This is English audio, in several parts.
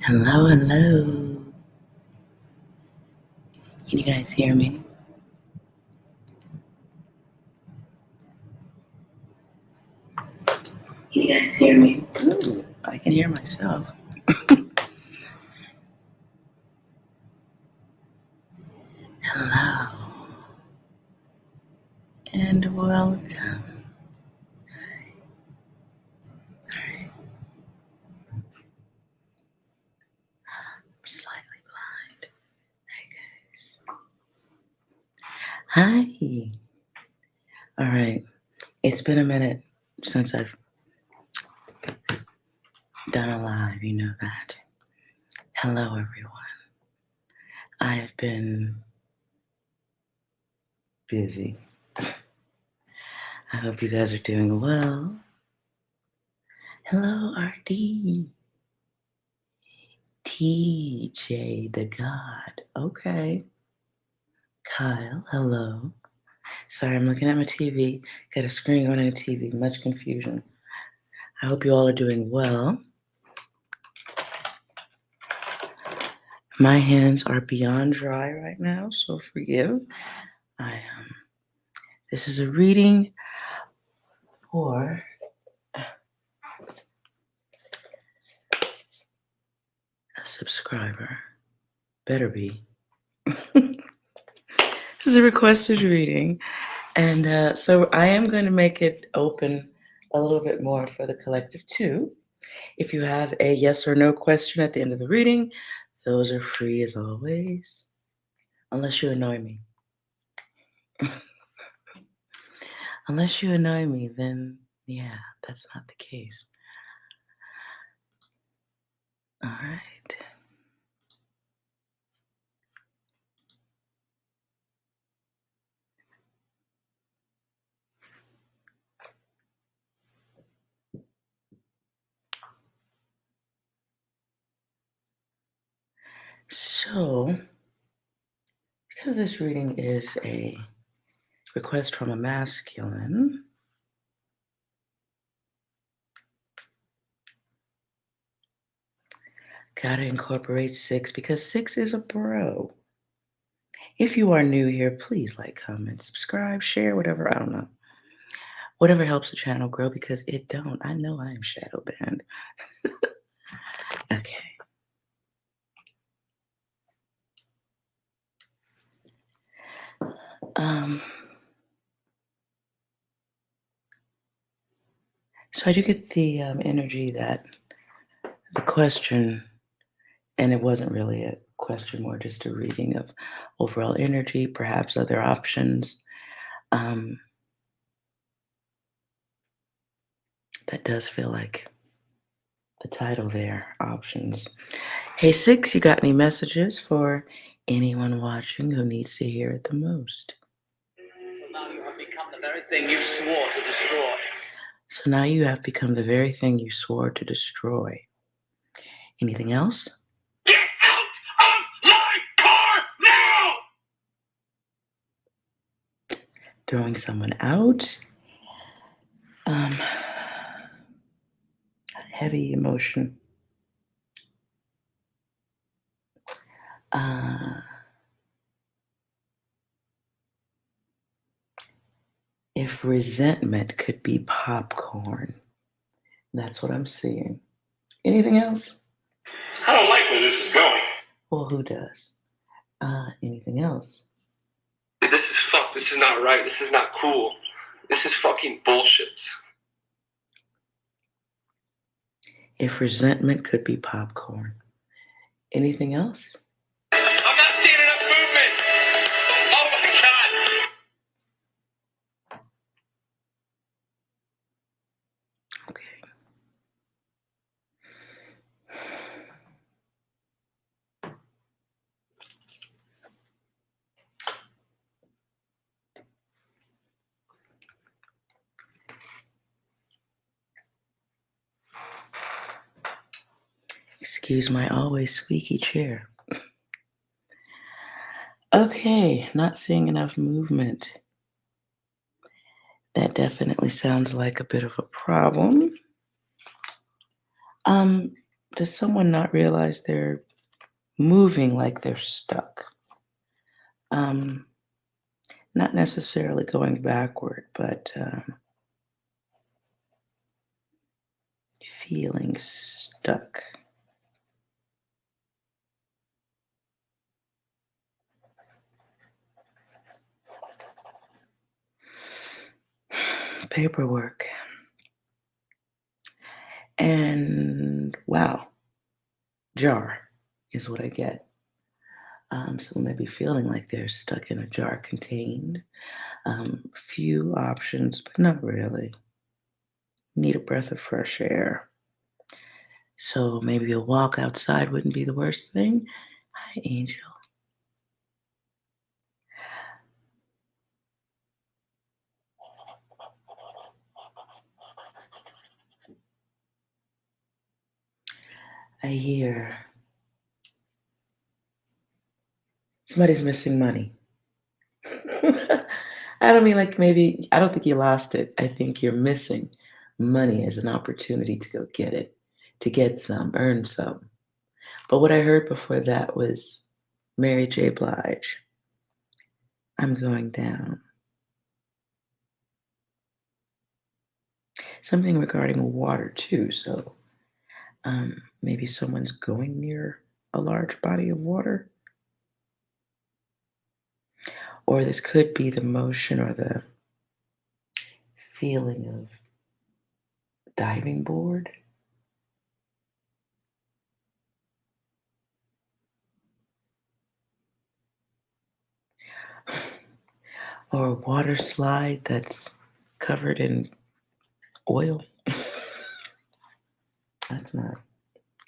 Hello, hello. Can you guys hear me? Can you guys hear me? Ooh, I can hear myself. Hello, and welcome. Alright. I'm slightly blind. Hi, guys. Hi. All right. It's been a minute since I've done a live, you know that. Hello, everyone. I have been busy. I hope you guys are doing well. Hello, RD. TJ the God. Okay. Kyle, hello. Sorry, I'm looking at my TV. Got a screen on the TV. Much confusion. I hope you all are doing well. My hands are beyond dry right now, so forgive. This is a reading for a subscriber. Better be. This is a requested reading. And so I am going to make it open a little bit more for the collective too. If you have a yes or no question at the end of the reading, those are free as always, unless you annoy me. Unless you annoy me, then yeah, that's not the case. All right. So, because this reading is a request from a masculine, gotta incorporate 6 because 6 is a bro. If you are new here, please like, comment, subscribe, share, whatever. I don't know. Whatever helps the channel grow because it don't. I know I am shadow banned. Okay. So I do get the energy that the question, and it wasn't really a question, more just a reading of overall energy, perhaps other options. That does feel like the title there, options. Hey, 6, you got any messages for anyone watching who needs to hear it the most? So now you have become the very thing you swore to destroy. So now you have become the very thing you swore to destroy. Anything else? Get out of my car now! Throwing someone out. Heavy emotion. If resentment could be popcorn. That's what I'm seeing. Anything else? I don't like where this is going. Well, who does? Anything else? This is fucked. This is not right. This is not cool. This is fucking bullshit. If resentment could be popcorn. Anything else? I'm not seeing enough movement. Oh my god. Okay. Excuse my always squeaky chair. Okay, not seeing enough movement. That definitely sounds like a bit of a problem. does someone not realize they're moving like they're stuck? Um, Not necessarily going backward, but feeling stuck. Paperwork. And wow, jar is what I get. So maybe feeling like they're stuck in a jar contained. Few options, but not really. Need a breath of fresh air. So maybe a walk outside wouldn't be the worst thing. Hi, Angel. I hear somebody's missing money. I don't mean like maybe, I don't think you lost it. I think you're missing money as an opportunity to go get it, to get some, earn some. But what I heard before that was Mary J. Blige. I'm going down. Something regarding water too. So maybe someone's going near a large body of water. Or this could be the motion or the feeling of diving board. Or a water slide that's covered in oil. That's not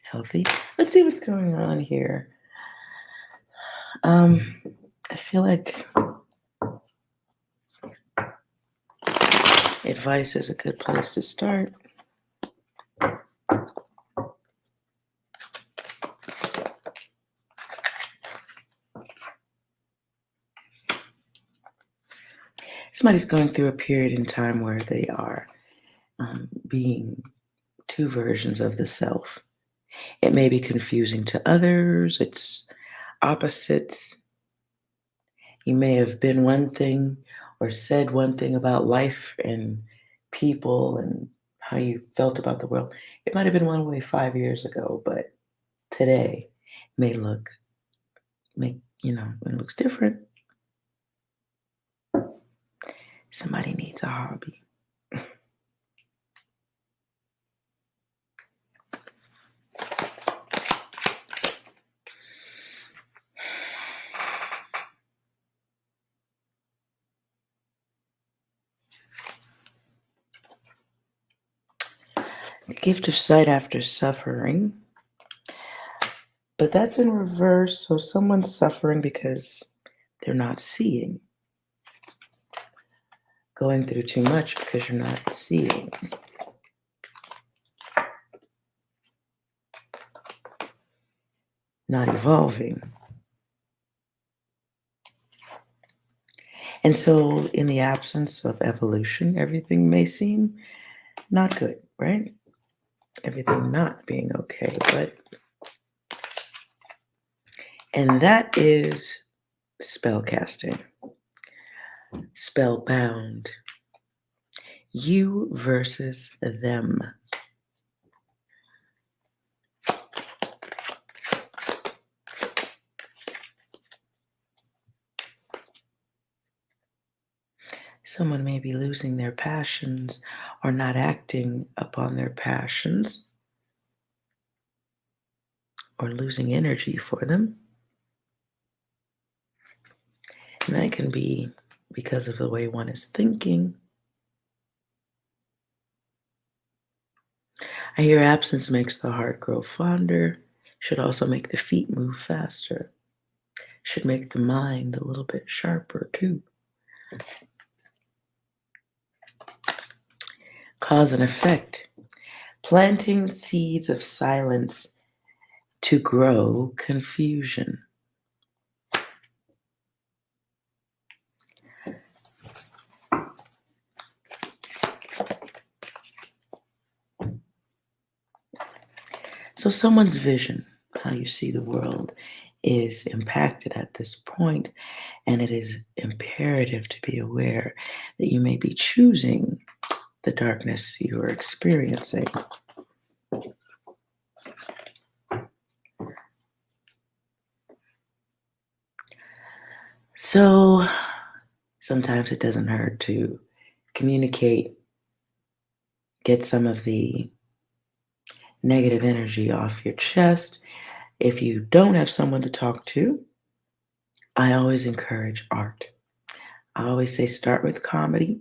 healthy. Let's see what's going on here. I feel like advice is a good place to start. Somebody's going through a period in time where they are being two versions of the self. It may be confusing to others, it's opposites. You may have been one thing or said one thing about life and people and how you felt about the world. It might have been one way 5 years ago, but today may look, it looks different. Somebody needs a hobby. The gift of sight after suffering. But that's in reverse. So someone's suffering because they're not seeing. Going through too much because you're not seeing. Not evolving. And so, in the absence of evolution, everything may seem not good, right? Everything not being okay, and that is spell casting, spellbound. You versus them. Someone may be losing their passions or not acting upon their passions or losing energy for them. And that can be because of the way one is thinking. I hear absence makes the heart grow fonder, should also make the feet move faster, should make the mind a little bit sharper too. Cause and effect. Planting seeds of silence to grow confusion. So someone's vision, how you see the world, is impacted at this point, and it is imperative to be aware that you may be choosing the darkness you are experiencing. So sometimes it doesn't hurt to communicate, get some of the negative energy off your chest. If you don't have someone to talk to, I always encourage art. I always say start with comedy,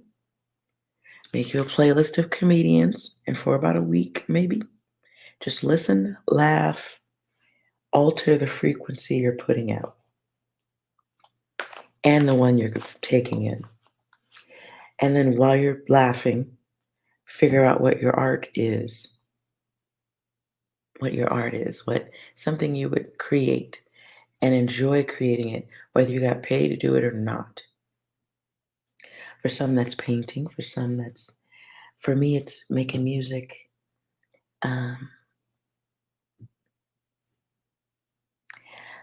make you a playlist of comedians, and for about a week, maybe, just listen, laugh, alter the frequency you're putting out and the one you're taking in. And then while you're laughing, figure out what your art is. What your art is, what something you would create and enjoy creating it, whether you got paid to do it or not. For some, that's painting. For me, it's making music. Um,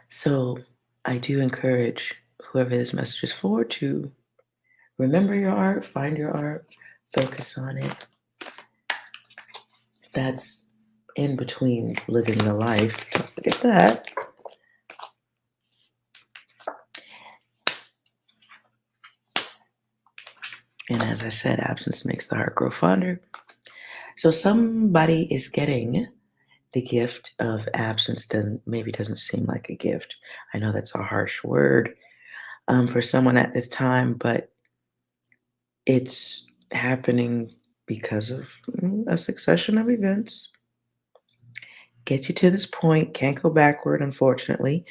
so I do encourage whoever this message is for to remember your art, find your art, focus on it. That's in between living the life. Don't forget that. And as I said, absence makes the heart grow fonder. So somebody is getting the gift of absence. Doesn't seem like a gift. I know that's a harsh word for someone at this time, but it's happening because of a succession of events. Get you to this point, can't go backward, unfortunately.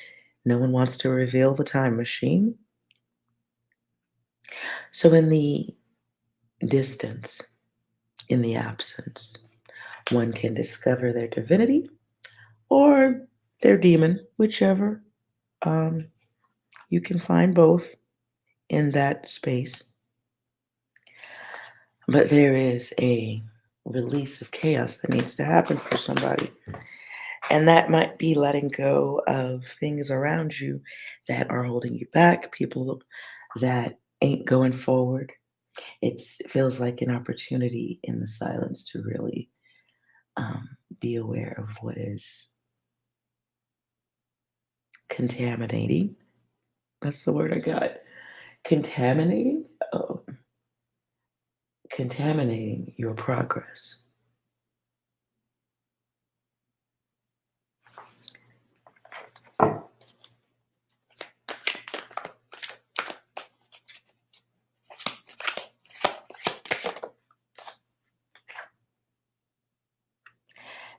No one wants to reveal the time machine. So, in the distance, in the absence, one can discover their divinity or their demon, whichever. Um, you can find both in that space. But there is a release of chaos that needs to happen for somebody. And that might be letting go of things around you that are holding you back, people that ain't going forward. It feels like an opportunity in the silence to really be aware of what is contaminating. That's the word I got. Contaminating? Oh, contaminating your progress.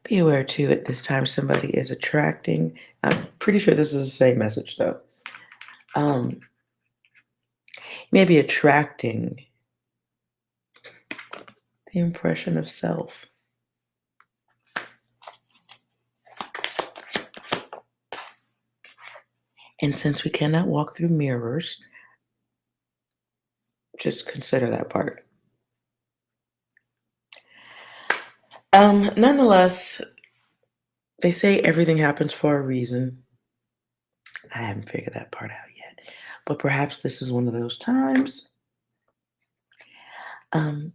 Be aware too, at this time, somebody is attracting. I'm pretty sure this is the same message though. Um, maybe attracting the impression of self. And since we cannot walk through mirrors, just consider that part. Nonetheless, they say everything happens for a reason. I haven't figured that part out yet. But perhaps this is one of those times. Um,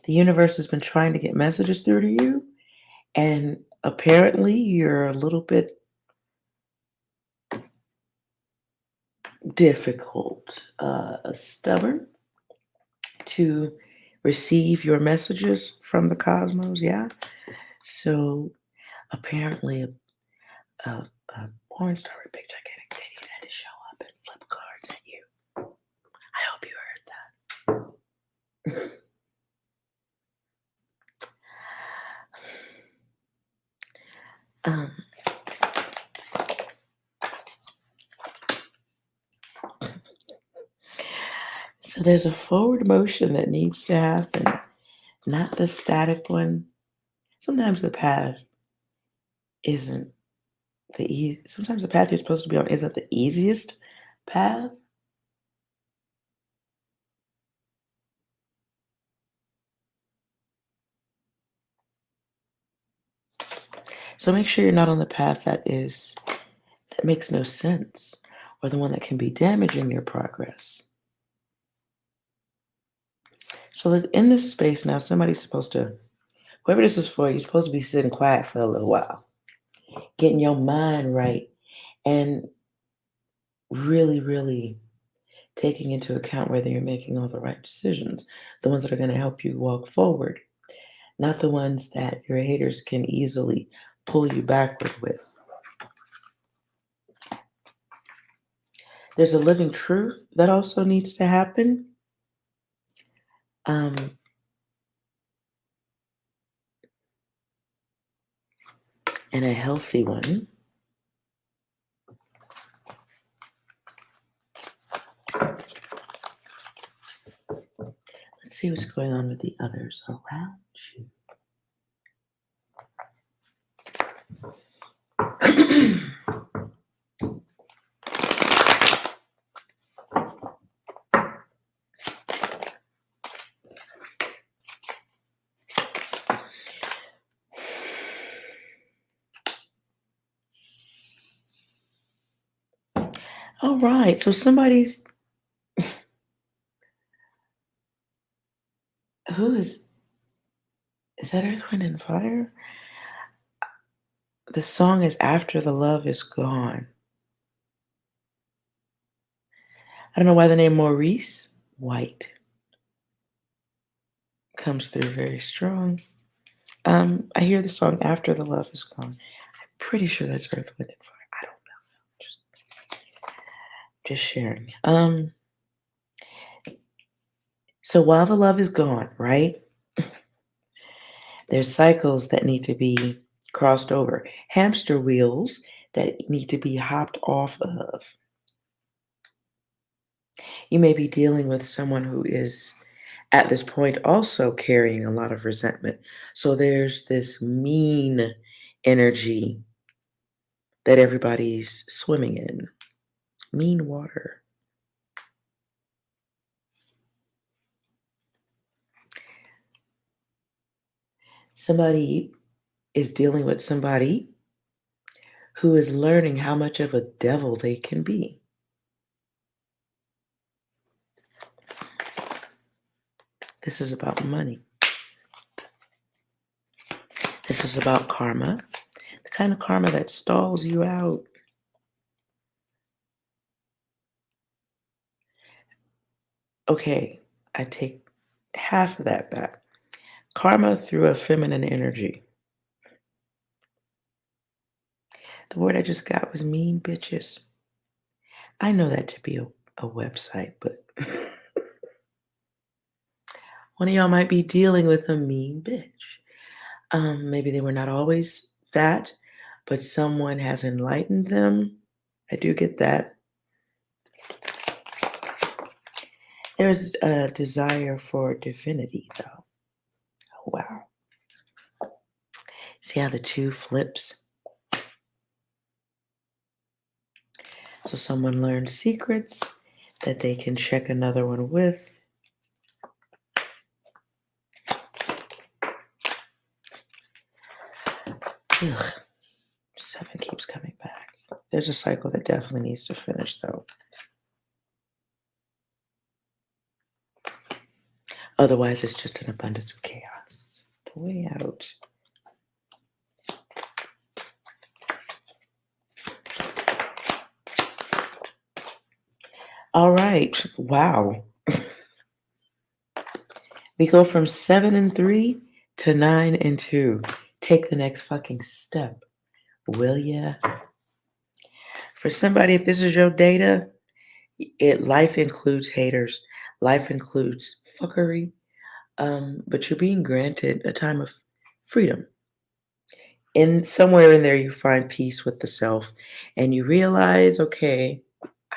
the universe has been trying to get messages through to you, and apparently you're a little bit difficult, stubborn to receive your messages from the cosmos. Yeah. So apparently, a porn star with big gigantic titties had to show up and flip cards at you. I hope you heard that. um, so there's a forward motion that needs to happen, not the static one. Sometimes the path isn't sometimes the path you're supposed to be on isn't the easiest path. So make sure you're not on the path that makes no sense, or the one that can be damaging your progress. So in this space now, somebody's supposed to, whoever this is for, you're supposed to be sitting quiet for a little while, getting your mind right, and really, really taking into account whether you're making all the right decisions, the ones that are going to help you walk forward, not the ones that your haters can easily pull you backward with. There's a living truth that also needs to happen. Um, and a healthy one. Let's see what's going on with the others around you. All right, so somebody's who is that Earth, Wind, and Fire? The song is After the Love Is Gone. I don't know why the name Maurice White comes through very strong. I hear the song After the Love Is Gone. I'm pretty sure that's Earth, Wind, and Fire. I don't know. Just sharing. So while the love is gone, right? There's cycles that need to be crossed over, hamster wheels that need to be hopped off of. You may be dealing with someone who is at this point also carrying a lot of resentment. So there's this mean energy that everybody's swimming in, mean water. Somebody is dealing with somebody who is learning how much of a devil they can be. This is about money. This is about karma, the kind of karma that stalls you out. Okay, I take half of that back. Karma through a feminine energy. The word I just got was mean bitches. I know that to be a website, but one of y'all might be dealing with a mean bitch. Maybe they were not always that, but someone has enlightened them. I do get that. There's a desire for divinity, though. Oh, wow. See how the two flips? So someone learns secrets that they can check another one with. Ugh. 7 keeps coming back. There's a cycle that definitely needs to finish, though. Otherwise, it's just an abundance of chaos. The way out. All right. Wow. We go from 7 and 3 to 9 and 2. Take the next fucking step, will ya? For somebody, if this is your data, life includes haters. Life includes fuckery. But you're being granted a time of freedom. And somewhere in there, you find peace with the self, and you realize, okay,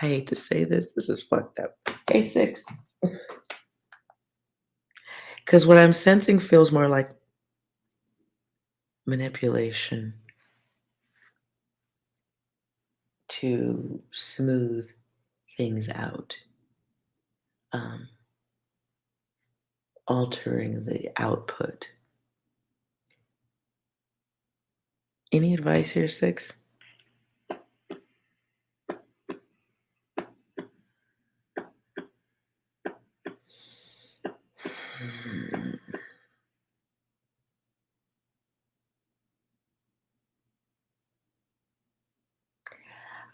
I hate to say this. This is fucked up. Hey, 6. Because what I'm sensing feels more like manipulation to smooth things out, altering the output. Any advice here, 6?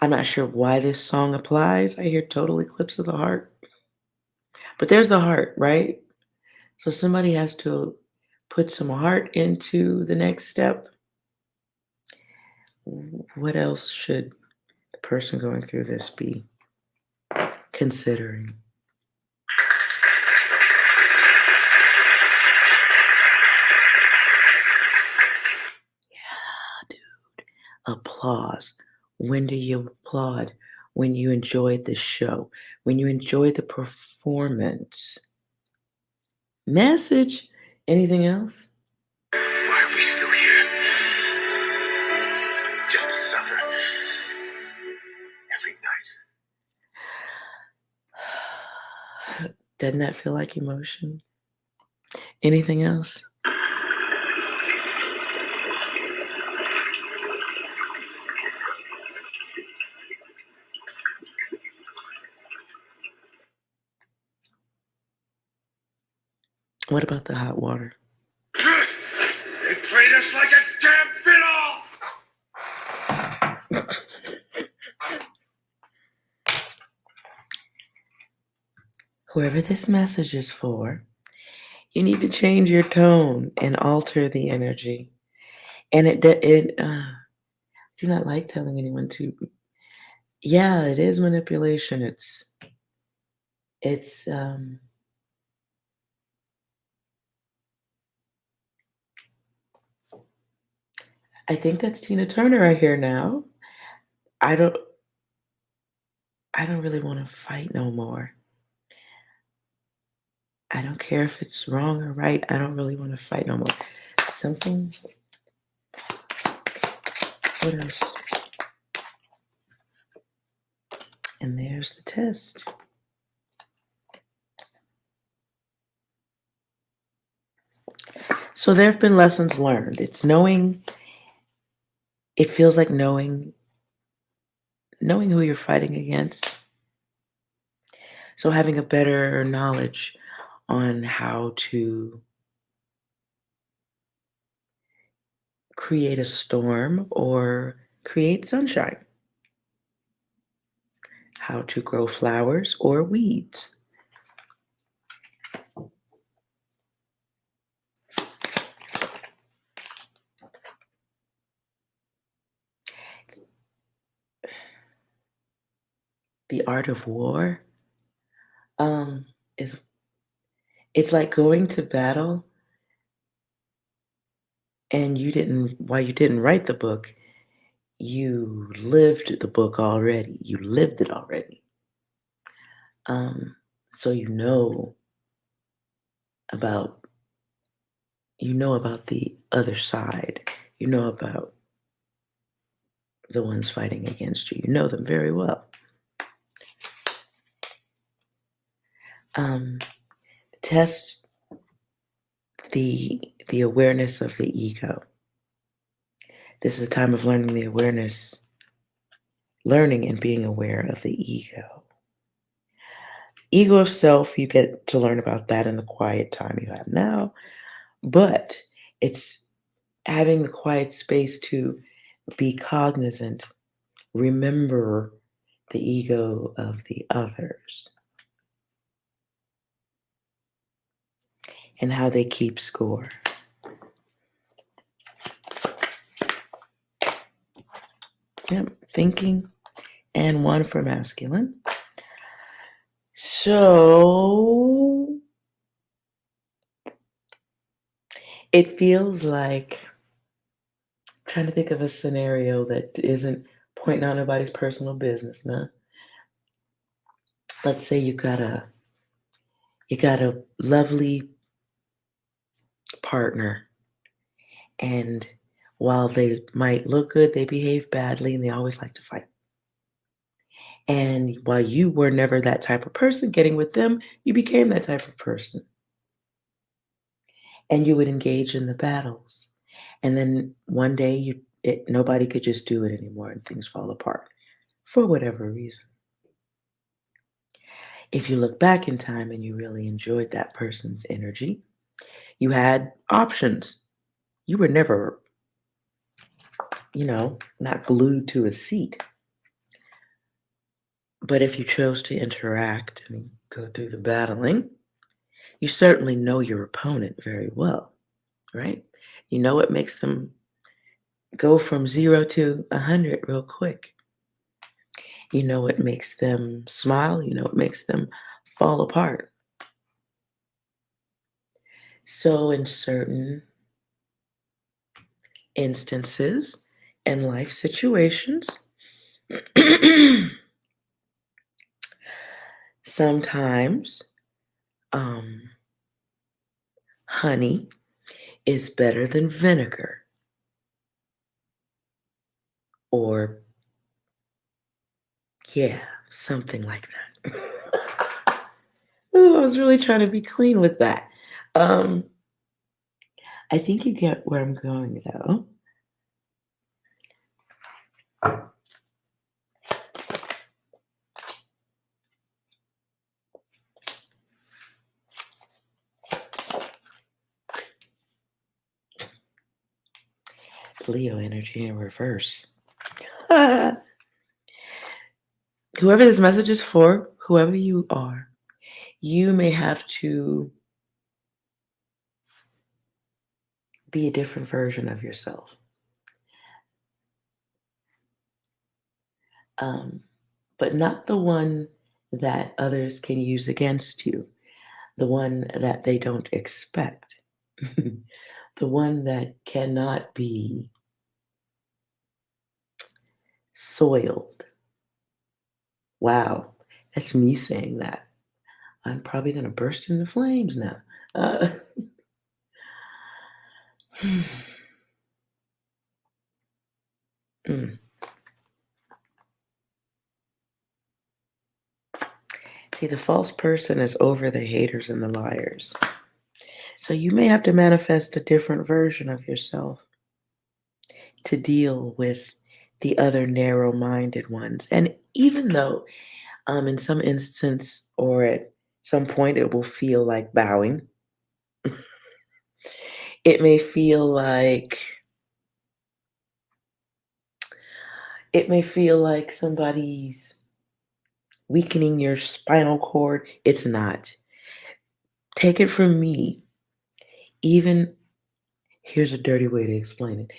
I'm not sure why this song applies. I hear total eclipse of the heart. But there's the heart, right? So somebody has to put some heart into the next step. What else should the person going through this be considering? Yeah, dude. Applause. When do you applaud? When you enjoyed the show, when you enjoyed the performance. Message. Anything else? Why are we still here? Just to suffer. Every night. Doesn't that feel like emotion? Anything else? What about the hot water? They played us like a damn fiddle! Whoever this message is for, you need to change your tone and alter the energy. And do not like telling anyone to. Yeah, it is manipulation. It's I think that's Tina Turner I hear now. I don't really want to fight no more. I don't care if it's wrong or right. I don't really want to fight no more. Something. What else? And there's the test. So there have been lessons learned. It's knowing, it feels like knowing who you're fighting against. So having a better knowledge on how to create a storm or create sunshine. How to grow flowers or weeds. The art of war is it's like going to battle and while you didn't write the book, you lived the book already. You lived it already. So about about the other side. You know about the ones fighting against you. You know them very well. Test the awareness of the ego. This is a time of learning and being aware of the ego. Ego of self, you get to learn about that in the quiet time you have now, but it's having the quiet space to be cognizant, remember the ego of the others and how they keep score. Yep, thinking and 1 for masculine. So it feels like, I'm trying to think of a scenario that isn't pointing out nobody's personal business, no? Let's say you got a lovely partner, and while they might look good, they behave badly and they always like to fight. And while you were never that type of person, getting with them, you became that type of person. And you would engage in the battles. And then one day you Nobody could just do it anymore and things fall apart for whatever reason. If you look back in time and you really enjoyed that person's energy, you had options. You were never, not glued to a seat. But if you chose to interact and go through the battling, you certainly know your opponent very well, right? You know what makes them go from 0 to 100 real quick. You know what makes them smile. You know what makes them fall apart. So, in certain instances and life situations, sometimes honey is better than vinegar, or yeah, something like that. Ooh, I was really trying to be clean with that. Um, I think you get where I'm going, though. Leo energy in reverse. Whoever this message is for, whoever you are, you may have to be a different version of yourself. But not the one that others can use against you, the one that they don't expect, the one that cannot be soiled. Wow, that's me saying that. I'm probably going to burst into flames now. Uh, mm. See, the false person is over the haters and the liars. So you may have to manifest a different version of yourself to deal with the other narrow-minded ones. And even though in some instance or at some point it will feel like bowing, it may feel like somebody's weakening your spinal cord. It's not. Take it from me. Even here's a dirty way to explain it.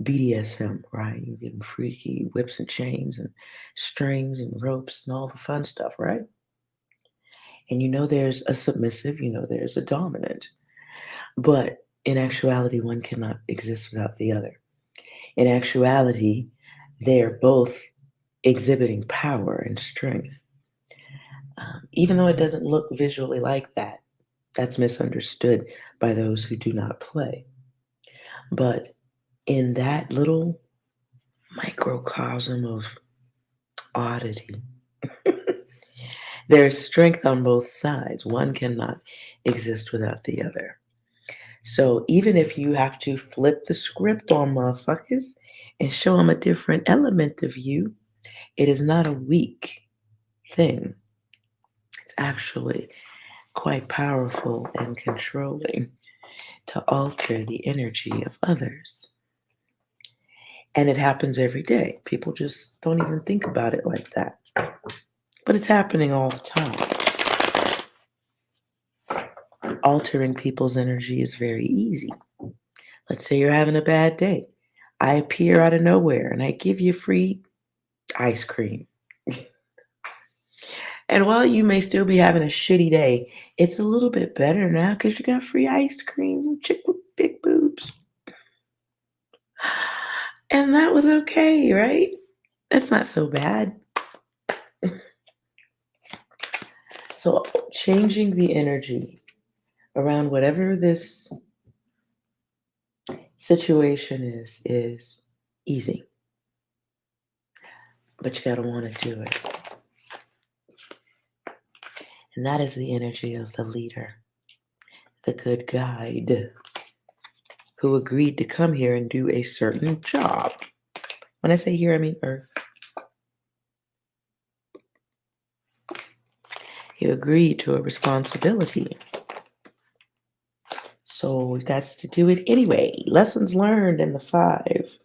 BDSM, right? You're getting freaky, whips and chains and strings and ropes and all the fun stuff, right? And you know there's a submissive, you know there's a dominant. But in actuality, one cannot exist without the other. In actuality, they're both exhibiting power and strength. Even though it doesn't look visually like that, that's misunderstood by those who do not play. But in that little microcosm of oddity, there's strength on both sides. One cannot exist without the other. So even if you have to flip the script on motherfuckers and show them a different element of you, it is not a weak thing. It's actually quite powerful and controlling to alter the energy of others. And it happens every day. People just don't even think about it like that. But it's happening all the time. Altering people's energy is very easy. Let's say you're having a bad day. I appear out of nowhere and I give you free ice cream. And while you may still be having a shitty day, it's a little bit better now because you got free ice cream, chick with big boobs. And that was okay, right? That's not so bad. So changing the energy around whatever this situation is easy. But you gotta want to do it. And that is the energy of the leader, the good guide, who agreed to come here and do a certain job. When I say here, I mean Earth. You agreed to a responsibility. So we got to do it anyway. Lessons learned in the 5.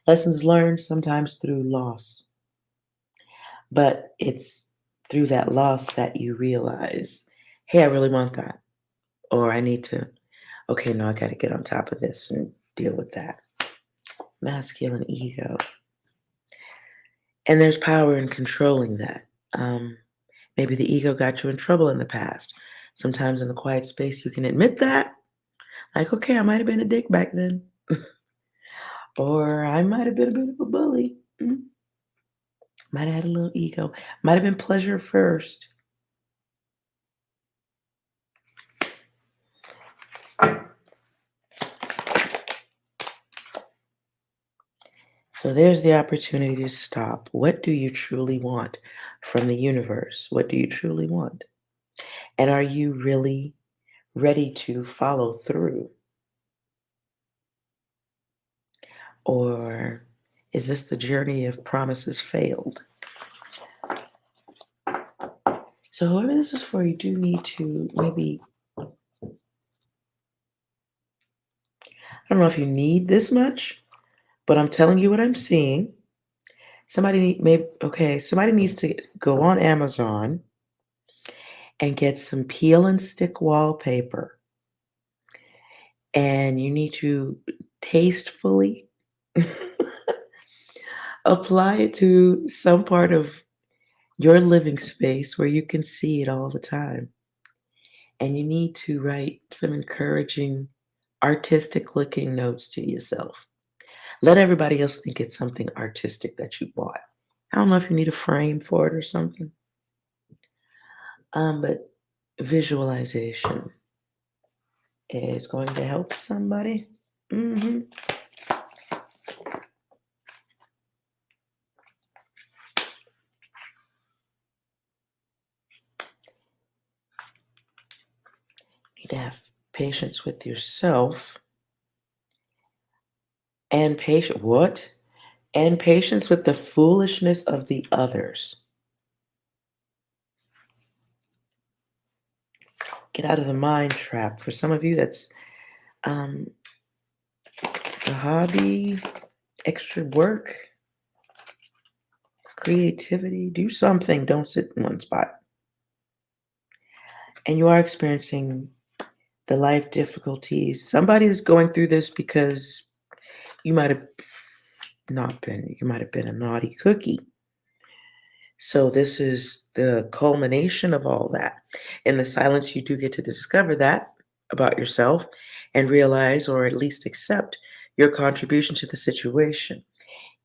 Lessons learned sometimes through loss. But it's through that loss that you realize, hey, I really want that. Or I need to, okay, no, I got to get on top of this and deal with that. Masculine ego. And there's power in controlling that. Maybe the ego got you in trouble in the past. Sometimes in the quiet space, you can admit that. Like, okay, I might have been a dick back then. Or I might have been a bit of a bully. Might have had a little ego. Might have been pleasure first. So there's the opportunity to stop. What do you truly want from the universe? What do you truly want? And are you really ready to follow through? Or is this the journey of promises failed? So whoever this is for, you do need to maybe, I don't know if you need this much, but I'm telling you what I'm seeing. Somebody needs to go on Amazon and get some peel and stick wallpaper. And you need to tastefully apply it to some part of your living space where you can see it all the time. And you need to write some encouraging, artistic looking notes to yourself. Let everybody else think it's something artistic that you bought. I don't know if you need a frame for it or something. But visualization is going to help somebody. Mm-hmm. Need to have patience with yourself and And patience with the foolishness of the others. Get out of the mind trap. For some of you, that's a hobby, extra work, creativity. Do something. Don't sit in one spot. And you are experiencing the life difficulties. Somebody is going through this because you might have you might have been a naughty cookie. So this is the culmination of all that. In the silence, you do get to discover that about yourself and realize, or at least accept, your contribution to the situation.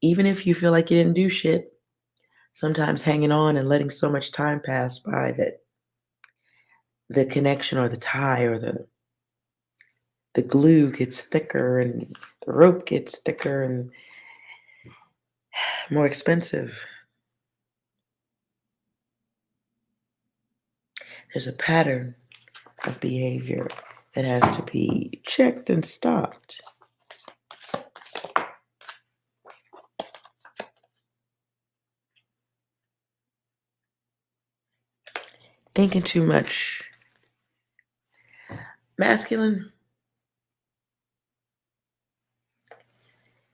Even if you feel like you didn't do shit, sometimes hanging on and letting so much time pass by that the connection or the tie or the glue gets thicker and the rope gets thicker and more expensive. There's a pattern of behavior that has to be checked and stopped. Thinking too much. Masculine,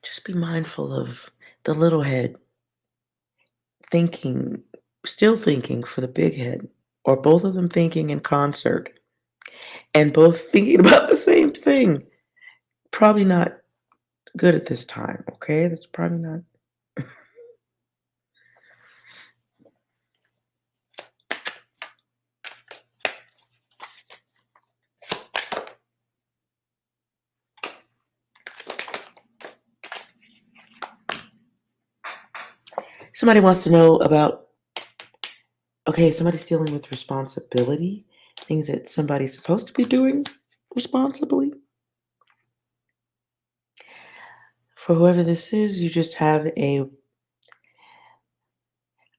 just be mindful of the little head thinking, still thinking for the big head, or both of them thinking in concert and both thinking about the same thing. Probably not good at this time, okay? That's probably not. Somebody wants to know about, okay, somebody's dealing with responsibility, things that somebody's supposed to be doing responsibly. For whoever this is, you just have I'm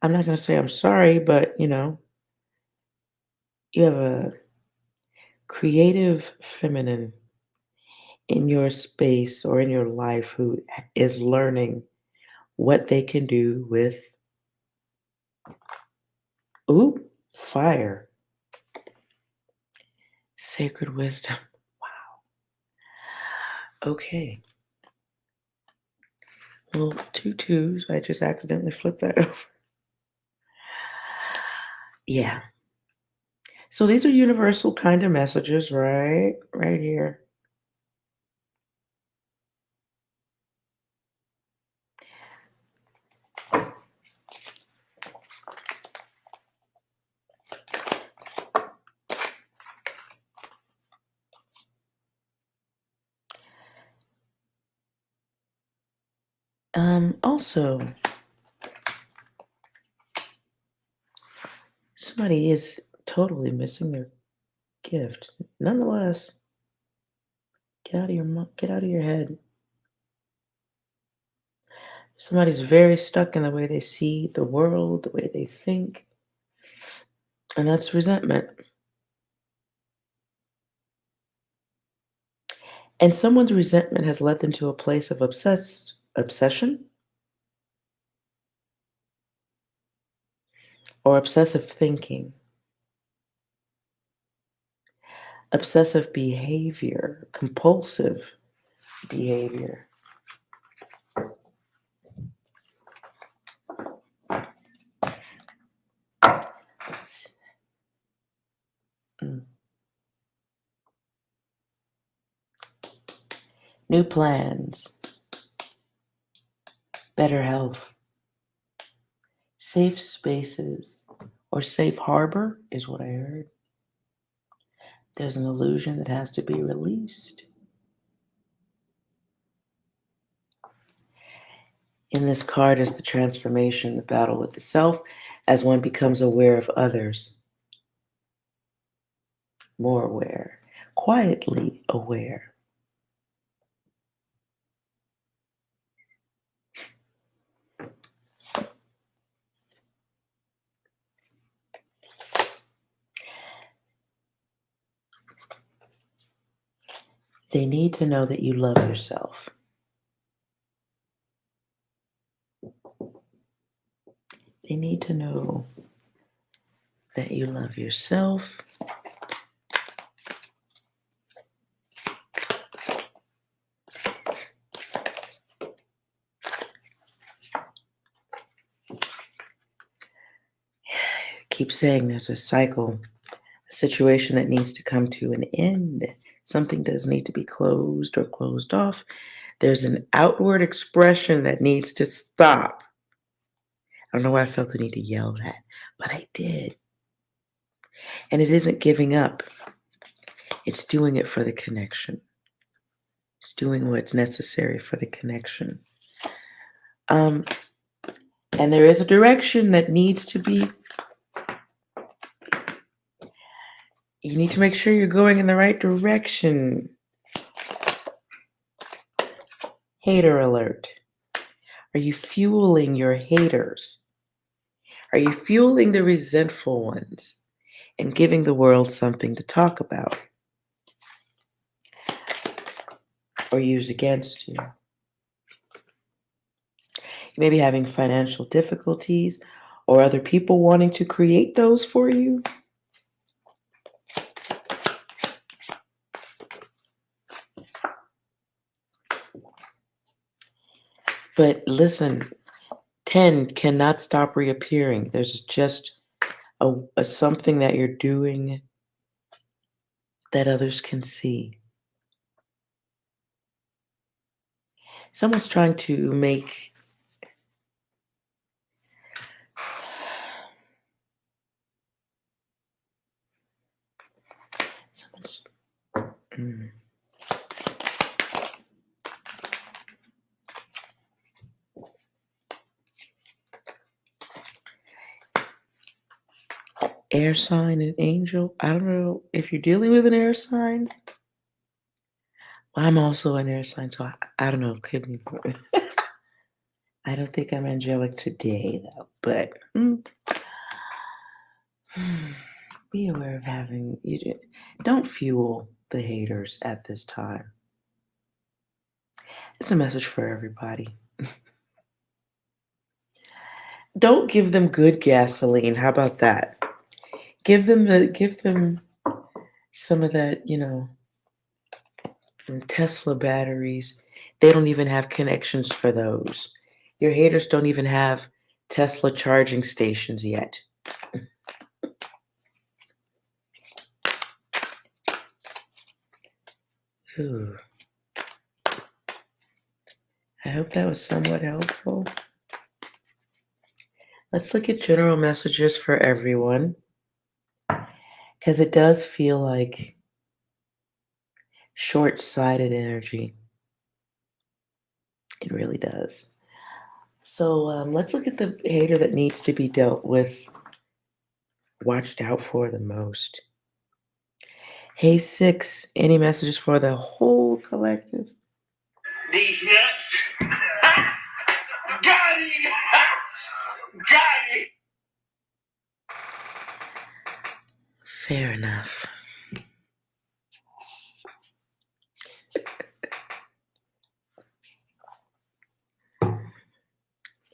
not going to say I'm sorry, but you have a creative feminine in your space or in your life who is learning what they can do with, fire, sacred wisdom. Wow. Okay. Well, 2 2s. I just accidentally flipped that over. Yeah. So these are universal kind of messages, right? Right here. Also, somebody is totally missing their gift. Nonetheless, get out of your head. Somebody's very stuck in the way they see the world, the way they think, and that's resentment. And someone's resentment has led them to a place of obsession or obsessive thinking, obsessive behavior, compulsive behavior. Mm. New plans, better health, safe spaces, or safe harbor is what I heard. There's an illusion that has to be released. In this card is the transformation, the battle with the self, as one becomes aware of others, more aware, quietly aware. They need to know that you love yourself. They need to know that you love yourself. Keep saying there's a cycle, a situation that needs to come to an end. Something does need to be closed or closed off. There's an outward expression that needs to stop. I don't know why I felt the need to yell that, but I did. And it isn't giving up. It's doing it for the connection. It's doing what's necessary for the connection. And there is a direction that needs to be. You need to make sure you're going in the right direction. Hater alert. Are you fueling your haters? Are you fueling the resentful ones and giving the world something to talk about or use against you? You may be having financial difficulties or other people wanting to create those for you. But listen, 10 cannot stop reappearing. There's just a something that you're doing that others can see. Someone's trying to make someone's air sign and angel. I don't know if you're dealing with an air sign. I'm also an air sign, so I don't know. Could be. I don't think I'm angelic today, though. But be aware of having you. Don't fuel the haters at this time. It's a message for everybody. Don't give them good gasoline. How about that? Give them some of that, Tesla batteries. They don't even have connections for those. Your haters don't even have Tesla charging stations yet. Ooh. I hope that was somewhat helpful. Let's look at general messages for everyone, because it does feel like short-sighted energy. It really does. So let's look at the hater that needs to be dealt with, watched out for the most. Hey, 6, any messages for the whole collective? These nuts. Got it. Got it. Fair enough.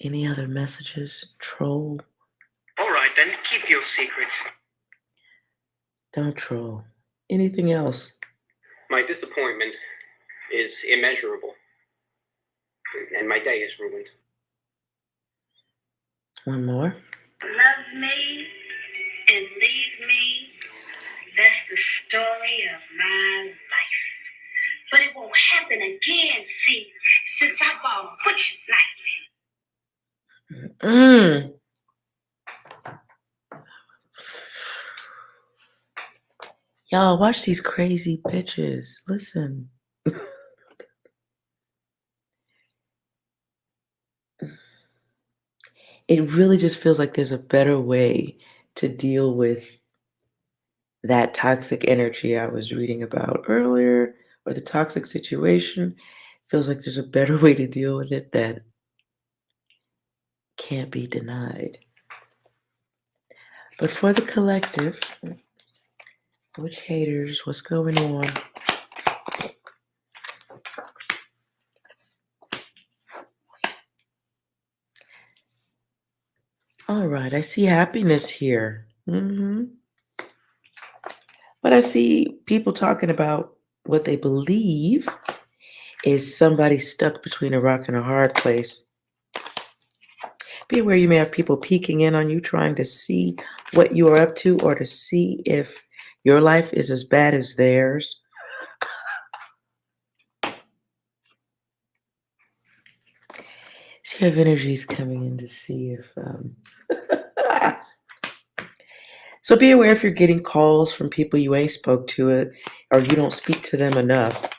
Any other messages, troll? All right, then, keep your secrets. Don't troll. Anything else? My disappointment is immeasurable, and my day is ruined. One more. Love me and leave me. That's the story of my life. But it won't happen again, see, since I bought butcher's knife. Y'all, watch these crazy bitches. Listen. It really just feels like there's a better way to deal with that toxic energy I was reading about earlier, or the toxic situation. Feels like there's a better way to deal with it that can't be denied. But for the collective, which haters, what's going on? All right, I see happiness here. But I see people talking about what they believe is somebody stuck between a rock and a hard place. Be aware you may have people peeking in on you, trying to see what you are up to or to see if your life is as bad as theirs. See if energy's coming in to see if... So be aware if you're getting calls from people you ain't spoke to it, or you don't speak to them enough.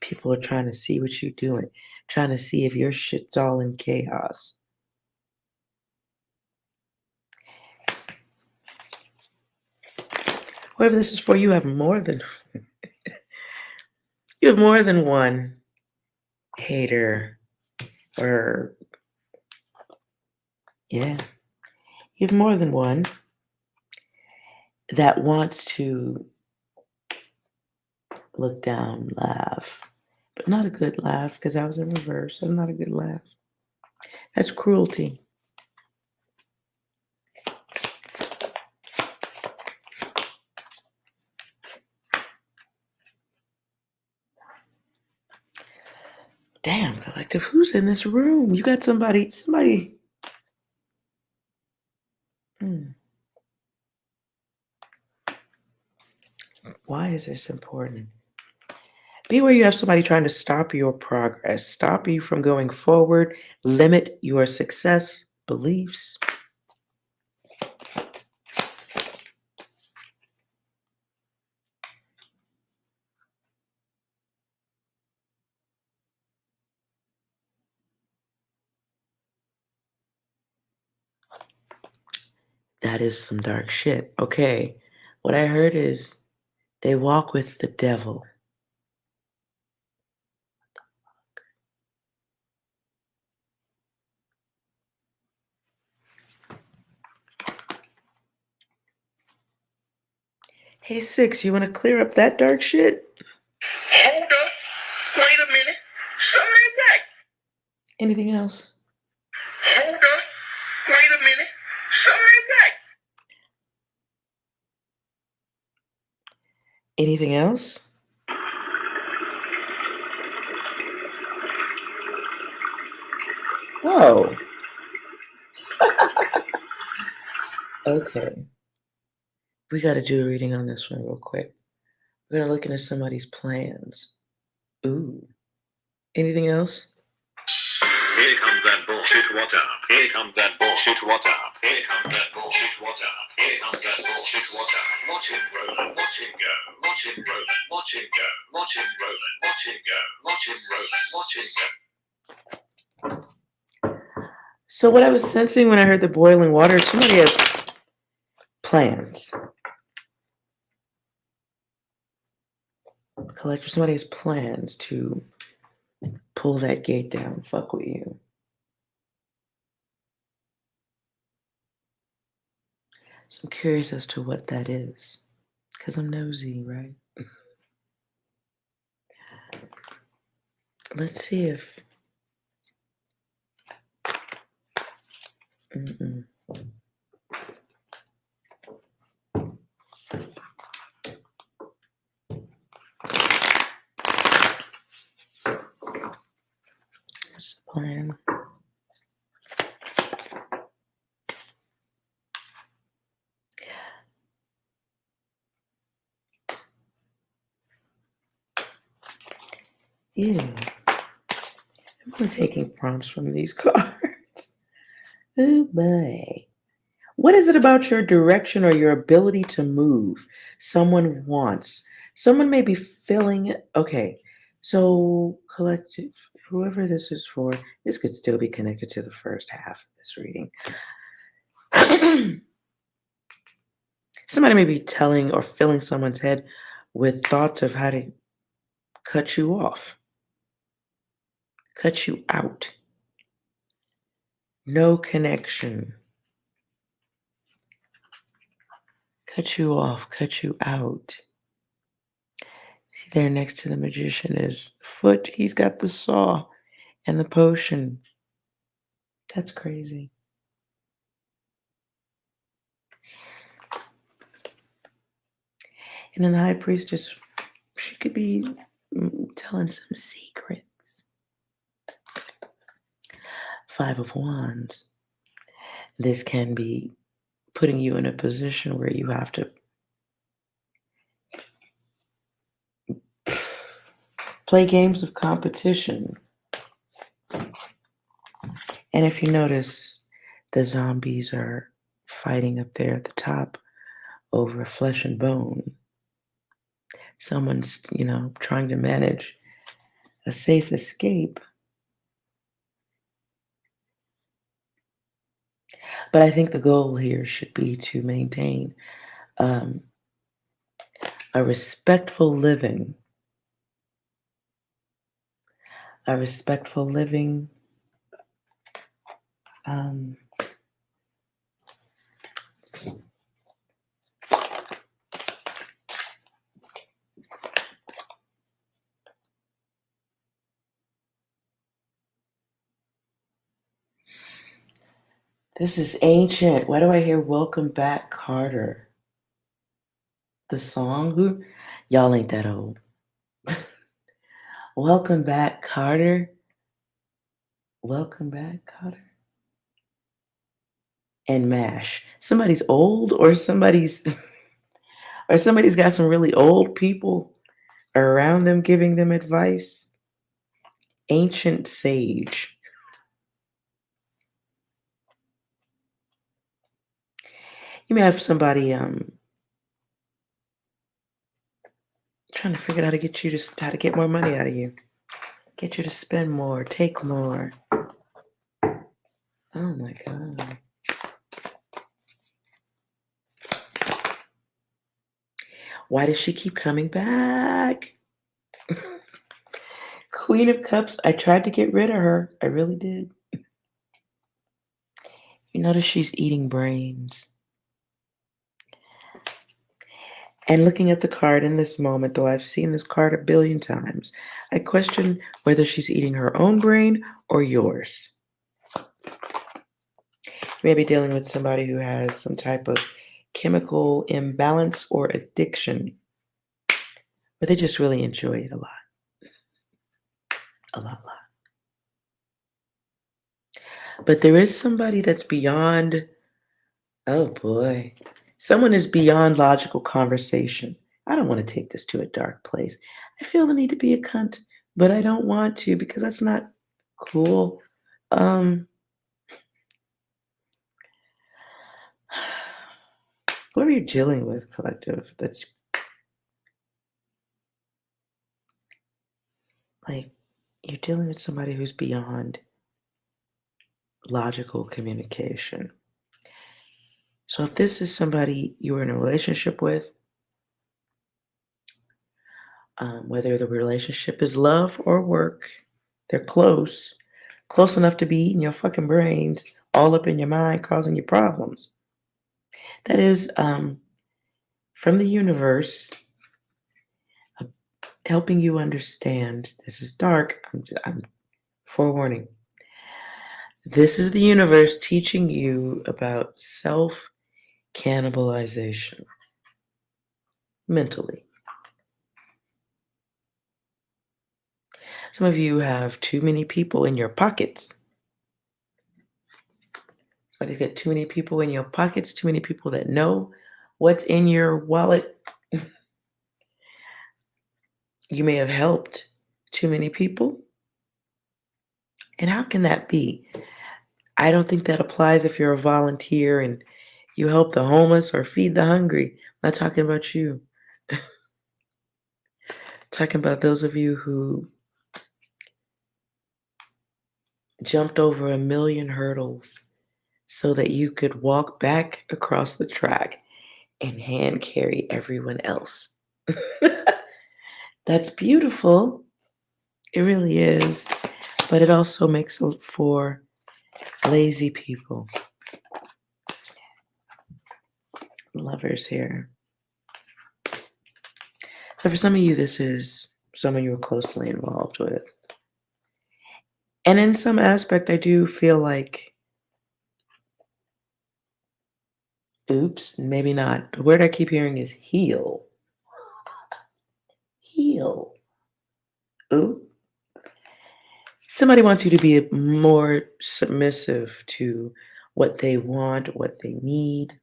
People are trying to see what you're doing, trying to see if your shit's all in chaos. Whoever this is for, you have more than one hater, or yeah, you have more than one that wants to look down, laugh, but not a good laugh, because I was in reverse. That's not a good laugh. That's cruelty. Damn, collective, who's in this room? You got somebody. Why is this important? Be where you have somebody trying to stop your progress, stop you from going forward, limit your success beliefs. That is some dark shit. Okay, what I heard is they walk with the devil. Hey, 6, you want to clear up that dark shit? Hold up. Wait a minute. Something back. Anything else? Hold up. Anything else? Oh. Okay. We got to do a reading on this one real quick. We're going to look into somebody's plans. Ooh. Anything else? Here comes that bullshit, what up? Here comes that bullshit, what up? Here comes that bullshit, what up? Here comes that bullshit, what up? Watch him rollin', watch him go. Watch him rollin', watch him go. Watch him rollin', watch him go. Watch him rollin', watch him go. So what I was sensing when I heard the boiling water, somebody has plans. Collector, somebody has plans to pull that gate down, fuck with you. So I'm curious as to what that is. Because I'm nosy, right? Let's see if... What's the plan? Ew. I'm only taking prompts from these cards. Oh boy. What is it about your direction or your ability to move someone wants? Someone may be feeling, okay, so collective, whoever this is for, this could still be connected to the first half of this reading. Somebody may be telling or filling someone's head with thoughts of how to cut you off, cut you out. No connection. Cut you off, cut you out. See there next to the magician is Foot. He's got the saw and the potion. That's crazy. And then the high priestess, she could be telling some secrets. Five of Wands. This can be putting you in a position where you have to play games of competition. And if you notice, the zombies are fighting up there at the top over flesh and bone. Someone's, trying to manage a safe escape. But I think the goal here should be to maintain a respectful living. A respectful living. This is ancient. Why do I hear Welcome Back, Carter? The song? Who? Y'all ain't that old. Welcome back, Carter. Welcome back, Carter. And MASH. Somebody's old or somebody's got some really old people around them giving them advice. Ancient sage. You may have somebody trying to figure out how to get more money out of you. Get you to spend more, take more. Oh my God. Why does she keep coming back? Queen of Cups, I tried to get rid of her. I really did. You notice she's eating brains. And looking at the card in this moment, though I've seen this card a billion times, I question whether she's eating her own brain or yours. You may be dealing with somebody who has some type of chemical imbalance or addiction. or they just really enjoy it a lot. A lot. But there is somebody that's beyond, oh boy, someone is beyond logical conversation. I don't want to take this to a dark place. I feel the need to be a cunt, but I don't want to because that's not cool. Whoever you're dealing with, collective, that's like you're dealing with somebody who's beyond logical communication. So if this is somebody you're in a relationship with, whether the relationship is love or work, they're close enough to be eating your fucking brains, all up in your mind, causing you problems. That is from the universe, helping you understand. This is dark. I'm forewarning. This is the universe teaching you about self-cannibalization mentally. Some of you have too many people in your pockets. Somebody's got too many people in your pockets, too many people that know what's in your wallet. You may have helped too many people. And how can that be? I don't think that applies if you're a volunteer and you help the homeless or feed the hungry. I'm not talking about you. Talking about those of you who jumped over 1,000,000 hurdles so that you could walk back across the track and hand carry everyone else. That's beautiful. It really is. But it also makes for lazy people. Lovers here. So for some of you, this is someone you were closely involved with. And in some aspect, I do feel like, oops, maybe not. The word I keep hearing is heal. Heal. Ooh. Somebody wants you to be more submissive to what they want, what they need.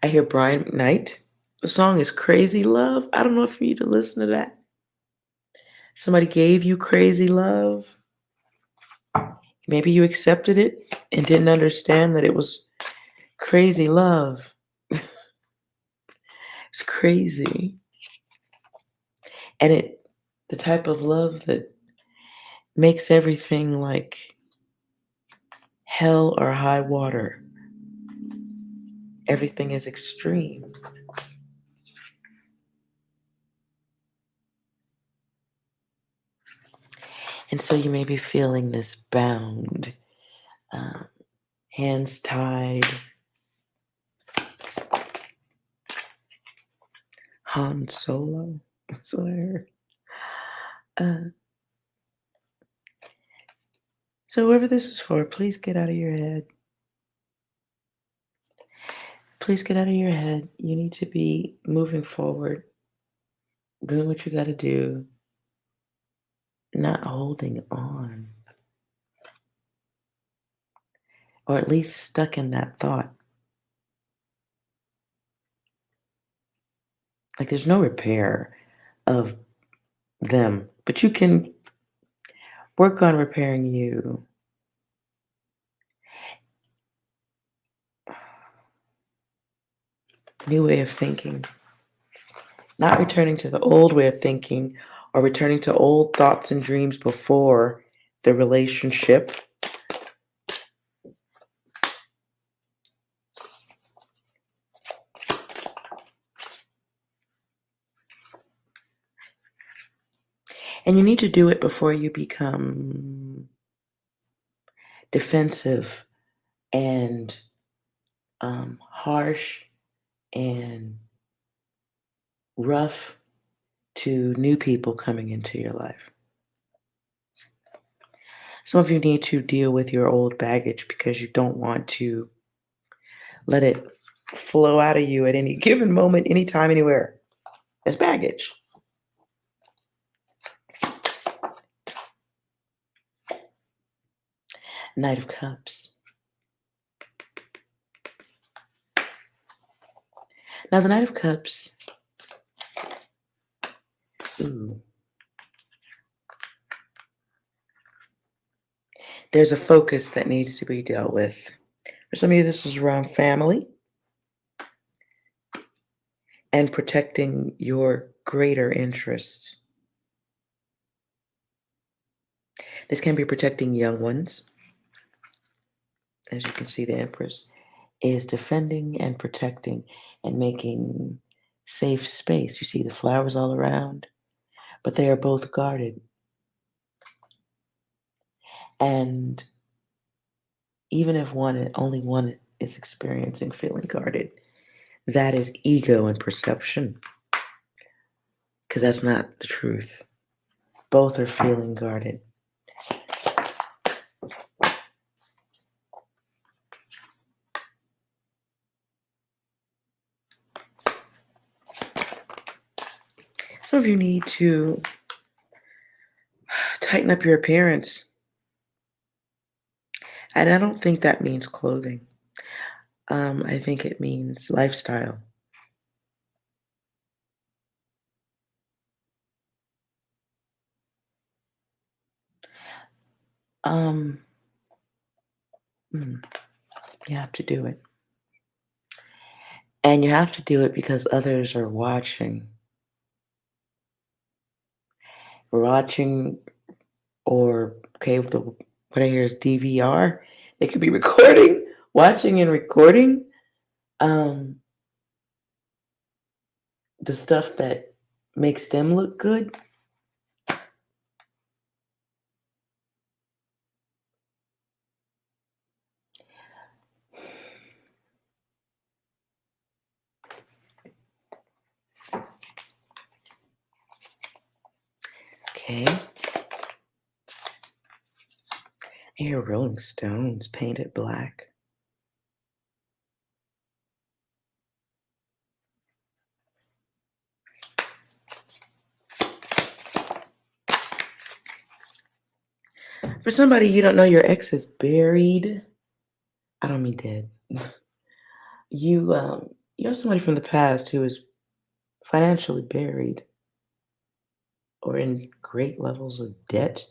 I hear Brian McKnight. The song is Crazy Love. I don't know if you need to listen to that. Somebody gave you crazy love. Maybe you accepted it and didn't understand that it was crazy love. It's crazy. And the type of love that makes everything like hell or high water. Everything is extreme. And so you may be feeling this bound, hands tied, Han Solo. That's what I heard. So whoever this is for, please get out of your head. Please get out of your head. You need to be moving forward, doing what you got to do, not holding on. Or at least stuck in that thought. Like there's no repair of them, but you can work on repairing you. New way of thinking. Not returning to the old way of thinking or returning to old thoughts and dreams before the relationship. And you need to do it before you become defensive and harsh and rough to new people coming into your life. Some of you need to deal with your old baggage because you don't want to let it flow out of you at any given moment, anytime, anywhere. That's baggage. Knight of Cups. Now, the Knight of Cups, there's a focus that needs to be dealt with. For some of you, this is around family and protecting your greater interests. This can be protecting young ones. As you can see, the Empress is defending and protecting and making safe space. You see the flowers all around, but they are both guarded. And even if only one is experiencing feeling guarded, that is ego and perception, because that's not the truth. Both are feeling guarded. Some of you need to tighten up your appearance. And I don't think that means clothing. I think it means lifestyle. You have to do it. And you have to do it because others are watching. Watching, or, okay, what I hear is DVR. They could be recording, watching and recording the stuff that makes them look good. Okay. I hear Rolling Stones painted black. For somebody you don't know, your ex is buried. I don't mean dead. You have somebody from the past who is financially buried or in great levels of debt.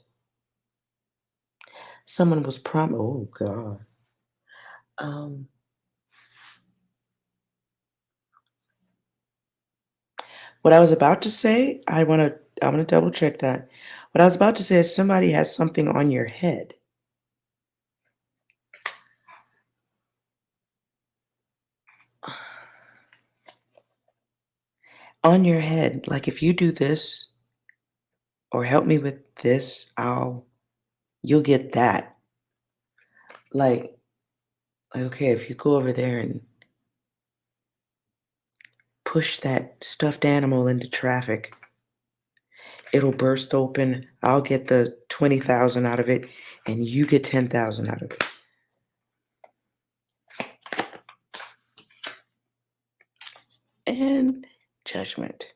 Someone was oh God. What I was about to say, I'm gonna double check that. What I was about to say is somebody has something on your head. On your head, like if you do this or help me with this, you'll get that. Like, okay, if you go over there and push that stuffed animal into traffic, it'll burst open. I'll get the 20,000 out of it, and you get 10,000 out of it. And Judgment.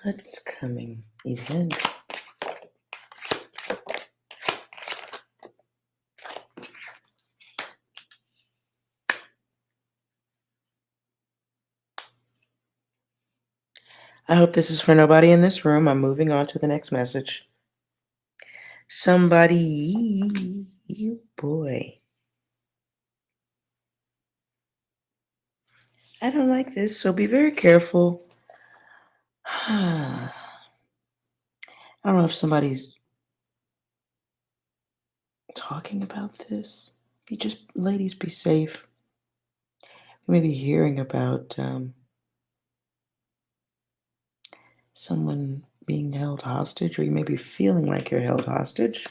What's coming? Event. I hope this is for nobody in this room. I'm moving on to the next message. Somebody, boy. I don't like this, so be very careful. I don't know if somebody's talking about this. Ladies, be safe. You may be hearing about someone being held hostage, or you may be feeling like you're held hostage.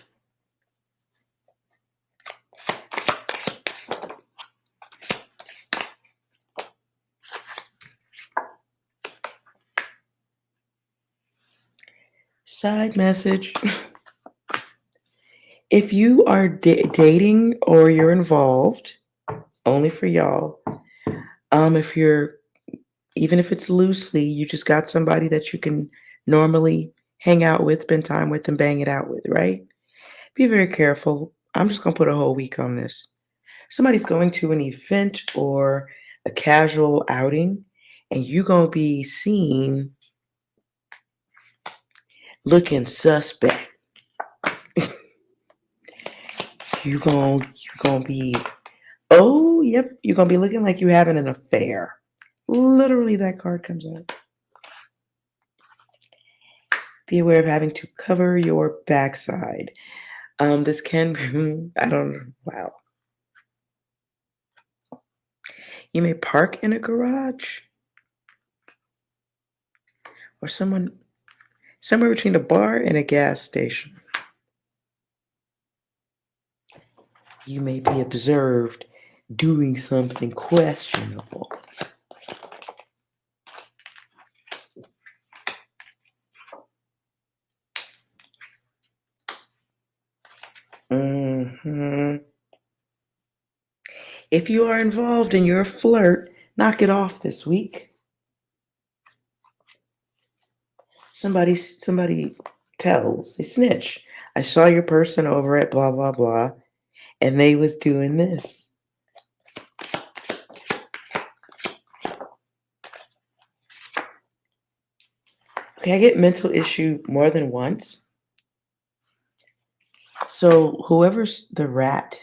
Side message. If you are dating or you're involved, only for y'all, if you're, even if it's loosely, you just got somebody that you can normally hang out with, spend time with, and bang it out with, right? Be very careful. I'm just going to put a whole week on this. Somebody's going to an event or a casual outing, and you're going to be seen looking suspect. you're gonna be, oh, yep, you're going to be looking like you're having an affair. Literally, that card comes out. Be aware of having to cover your backside. This can be, I don't know, wow. You may park in a garage or somewhere between a bar and a gas station. You may be observed doing something questionable. If you are involved in your flirt, knock it off this week. Somebody tells, they snitch. I saw your person over at blah, blah, blah, and they was doing this. Okay, I get mental issue more than once. So whoever's the rat,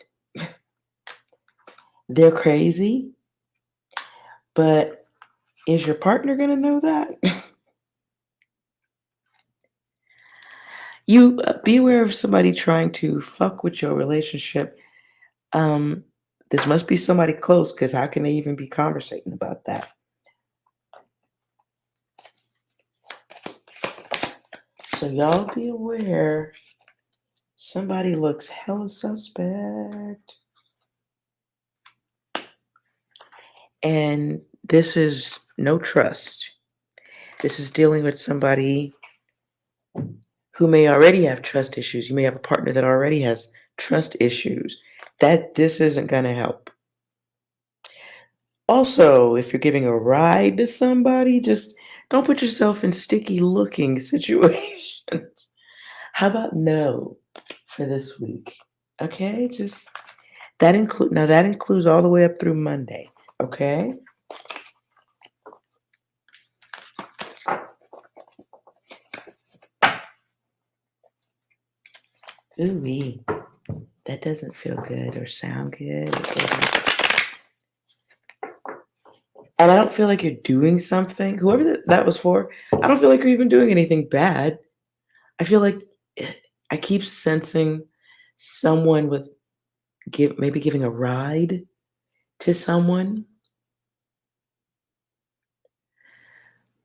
they're crazy, but is your partner going to know that? You be aware of somebody trying to fuck with your relationship. This must be somebody close, because how can they even be conversating about that? So y'all be aware. Somebody looks hella suspect. And this is no trust. This is dealing with somebody who may already have trust issues. You may have a partner that already has trust issues. This isn't going to help. Also, if you're giving a ride to somebody, just don't put yourself in sticky looking situations. How about no for this week? Okay, just that includes all the way up through Monday. Okay. Ooh-wee. That doesn't feel good or sound good. And I don't feel like you're doing something. Whoever that was for, I don't feel like you're even doing anything bad. I feel like I keep sensing someone with maybe giving a ride to someone.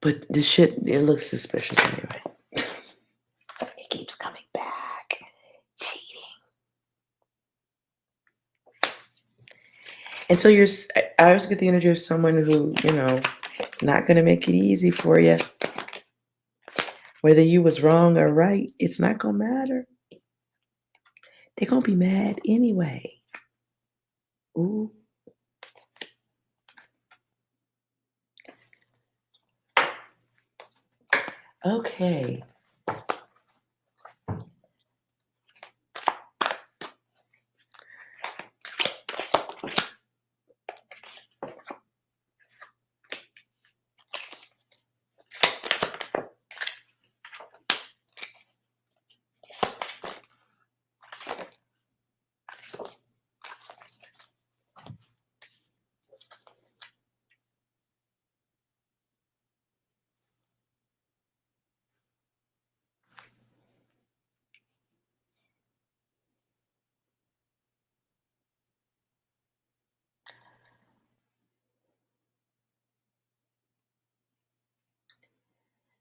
But this shit, it looks suspicious anyway. It keeps coming back. Cheating. And so I also get the energy of someone who, is not going to make it easy for you. Whether you was wrong or right, it's not going to matter. They're going to be mad anyway. Ooh. Okay.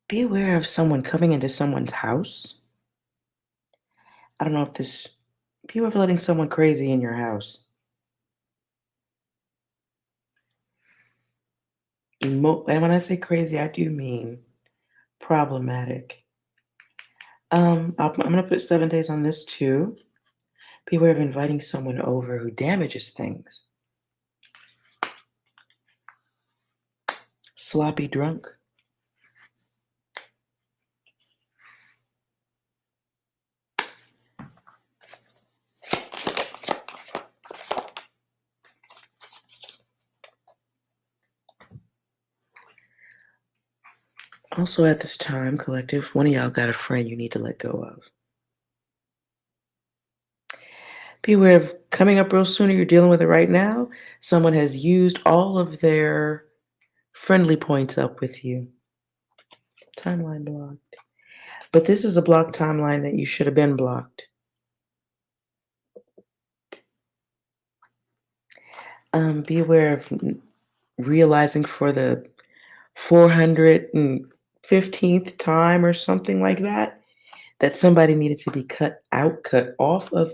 Be aware of someone coming into someone's house. I don't know if be aware of letting someone crazy in your house. And when I say crazy, I do mean problematic. I'm going to put 7 days on this too. Beware of inviting someone over who damages things. Sloppy drunk. Also at this time, collective, one of y'all got a friend you need to let go of. Beware of coming up real soon or you're dealing with it right now. Someone has used all of their friendly points up with you. Timeline blocked. But this is a blocked timeline that you should have been blocked. Be aware of realizing for the 415th time or something like that, that somebody needed to be cut off of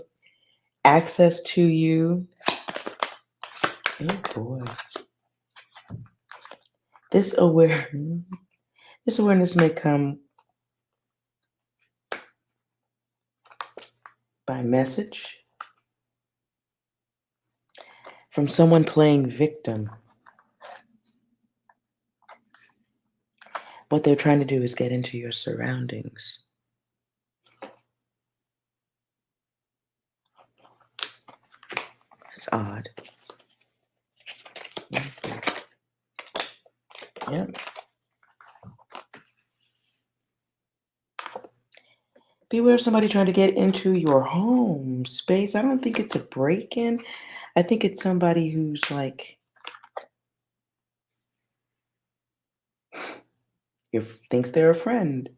access to you. Oh boy. This awareness may come by message from someone playing victim. What they're trying to do is get into your surroundings. It's odd. Yep. Beware of somebody trying to get into your home space. I don't think it's a break-in. I think it's somebody who's like, thinks they're a friend.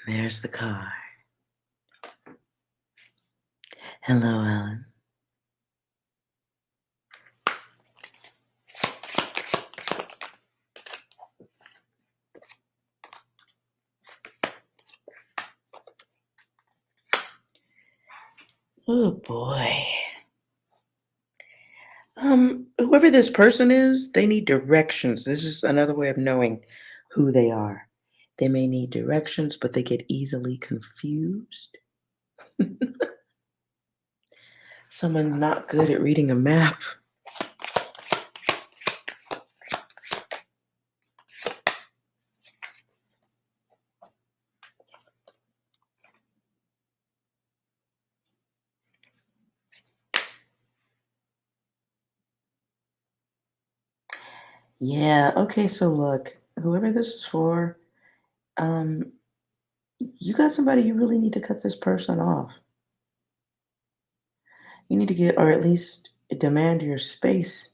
There's the car. Hello, Alan. Oh boy. Whoever this person is, they need directions. This is another way of knowing who they are. They may need directions, but they get easily confused. Someone not good at reading a map. Yeah, okay, so look, whoever this is for, you got somebody you really need to cut this person off. You need to get, or at least demand your space.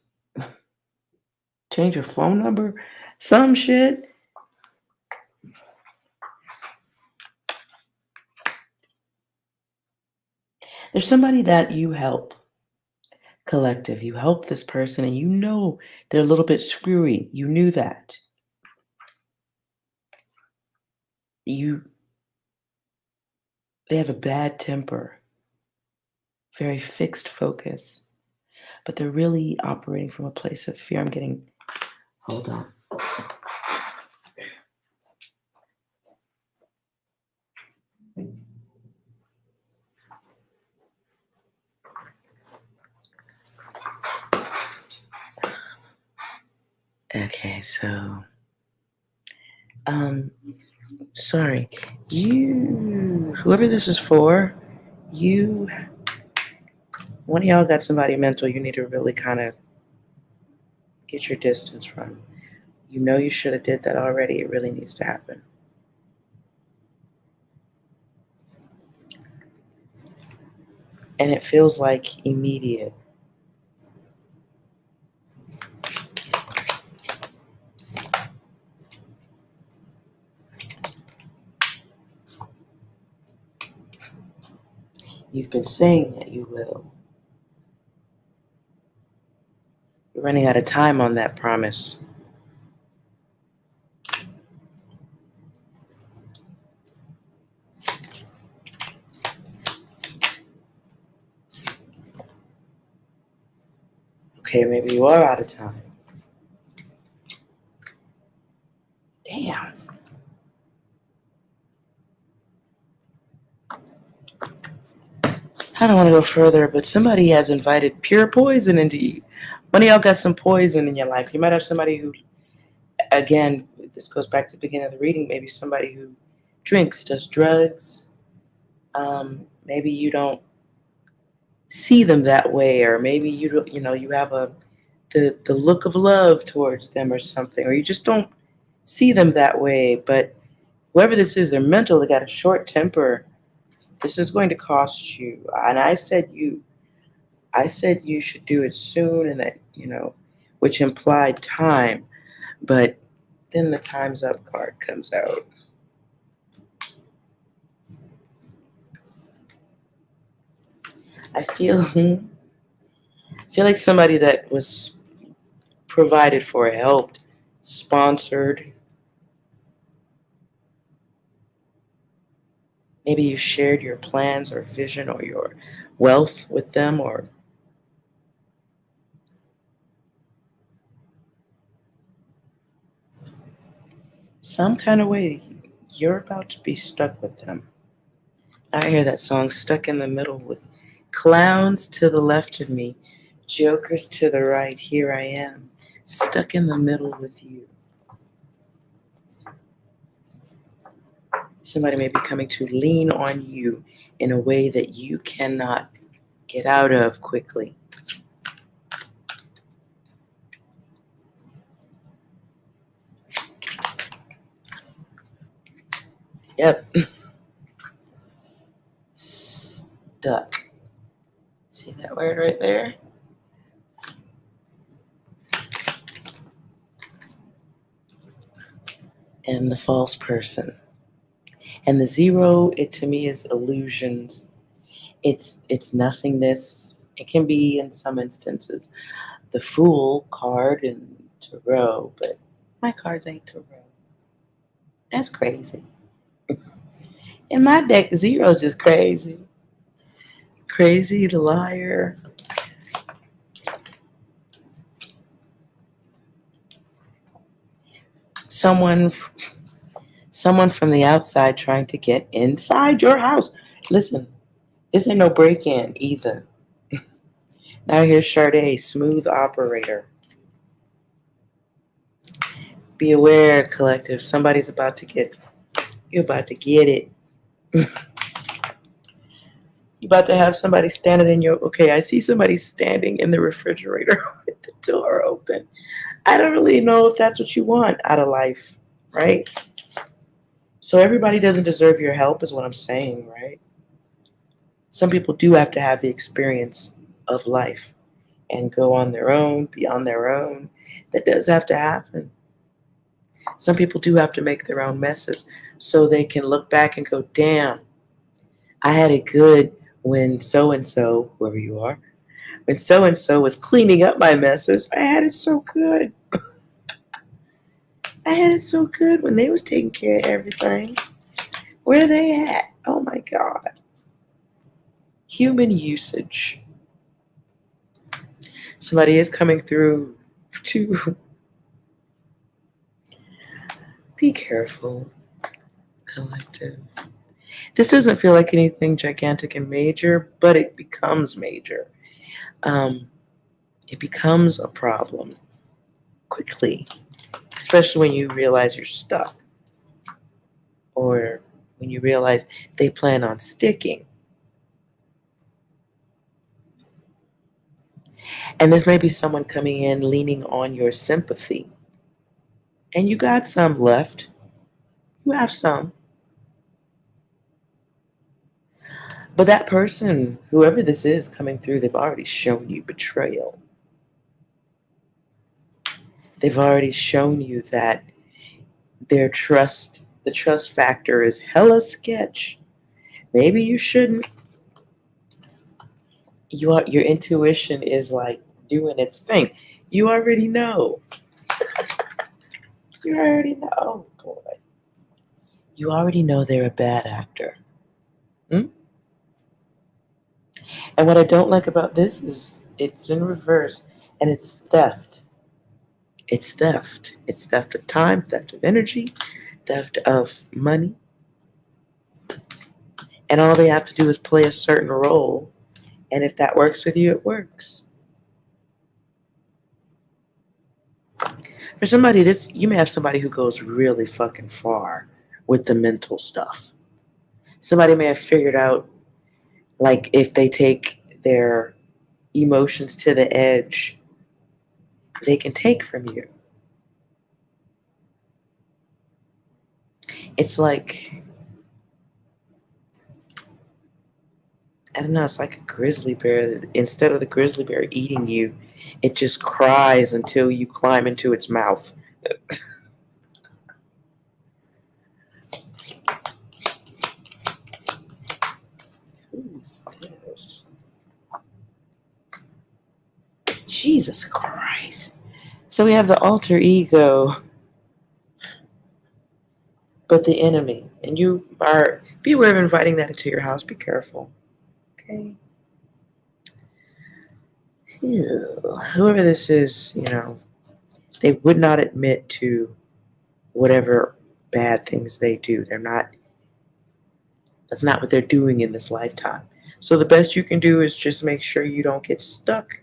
Change your phone number, some shit. There's somebody that you help, collective. You help this person and you know they're a little bit screwy. You knew that. They have a bad temper, very fixed focus, but they're really operating from a place of fear. Hold on. Okay, so, sorry, whoever this is for, one of y'all got somebody mental you need to really kind of get your distance from. You know you should have did that already. It really needs to happen. And it feels like immediate. You've been saying that you will. You're running out of time on that promise. Okay, maybe you are out of time. Damn. I don't want to go further, but somebody has invited pure poison into you. One of y'all got some poison in your life. You might have somebody who, again, this goes back to the beginning of the reading, maybe somebody who drinks, does drugs. Maybe you don't see them that way, or maybe you don't, you have the look of love towards them or something, or you just don't see them that way. But whoever this is, they're mental, they got a short temper. This is going to cost you. And I said you should do it soon, and that, which implied time. But then the time's up card comes out. I feel like somebody that was provided for, helped, sponsored. Maybe you shared your plans or vision or your wealth with them, or some kind of way you're about to be stuck with them. I hear that song, Stuck in the Middle, with clowns to the left of me, jokers to the right. Here I am, stuck in the middle with you. Somebody may be coming to lean on you in a way that you cannot get out of quickly. Yep. Stuck. See that word right there? And the false person. And the zero, it to me is illusions. It's nothingness. It can be, in some instances, the Fool card in Tarot, but my cards ain't Tarot. That's crazy. In my deck, zero's just crazy. Crazy, the liar. Someone from the outside trying to get inside your house. Listen, this ain't no break-in either. Now here's Sade, smooth operator. Be aware, collective. Somebody's about to get, you're about to get it. You're about to have somebody standing in your, okay, I see somebody standing in the refrigerator with the door open. I don't really know if that's what you want out of life, right? So everybody doesn't deserve your help is what I'm saying, right? Some people do have to have the experience of life and go on their own, be on their own. That does have to happen. Some people do have to make their own messes so they can look back and go, damn, I had it good when so-and-so, whoever you are, when so-and-so was cleaning up my messes. I had it so good. I had it so good when they was taking care of everything. Where they at? Oh my God. Human usage. Somebody is coming through to be careful, collective. This doesn't feel like anything gigantic and major, but it becomes major. It becomes a problem quickly, especially when you realize you're stuck, or when you realize they plan on sticking. And this may be someone coming in leaning on your sympathy. And you got some left. You have some. But that person, whoever this is coming through, they've already shown you betrayal. They've already shown you that the trust factor is hella sketch. Maybe you shouldn't. Your intuition is like doing its thing. You already know. You already know. Oh boy. You already know they're a bad actor. And what I don't like about this is it's in reverse. And it's theft. It's theft. It's theft of time, theft of energy, theft of money. And all they have to do is play a certain role. And if that works with you, it works. For somebody, you may have somebody who goes really fucking far with the mental stuff. Somebody may have figured out, like, if they take their emotions to the edge, they can take from you. It's like, I don't know, it's like a grizzly bear. Instead of the grizzly bear eating you, it just cries until you climb into its mouth. Who is this? Jesus Christ. So we have the alter ego, but the enemy. And you are, be aware of inviting that into your house. Be careful. Okay? Ew. Whoever this is, they would not admit to whatever bad things they do. That's not what they're doing in this lifetime. So the best you can do is just make sure you don't get stuck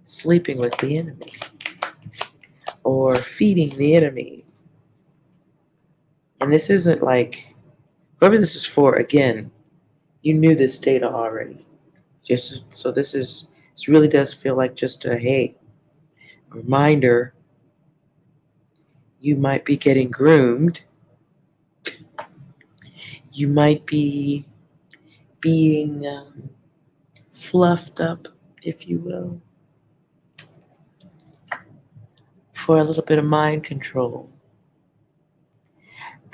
sleeping with the enemy or feeding the enemy. And this isn't like, whoever this is for, again, you knew this data already. Just so this really does feel like just a reminder. You might be getting groomed. You might be being fluffed up, if you will, for a little bit of mind control.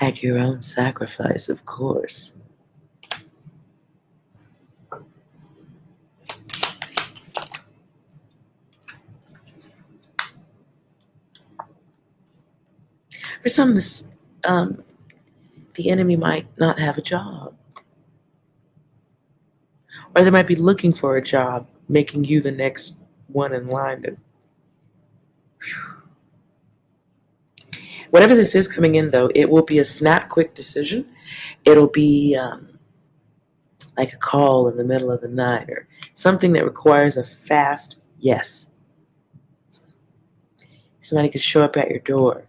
At your own sacrifice, of course. For some, the enemy might not have a job. Or they might be looking for a job, making you the next one in line to. Whatever this is coming in, though, it will be a snap, quick decision. It'll be like a call in the middle of the night or something that requires a fast yes. Somebody could show up at your door.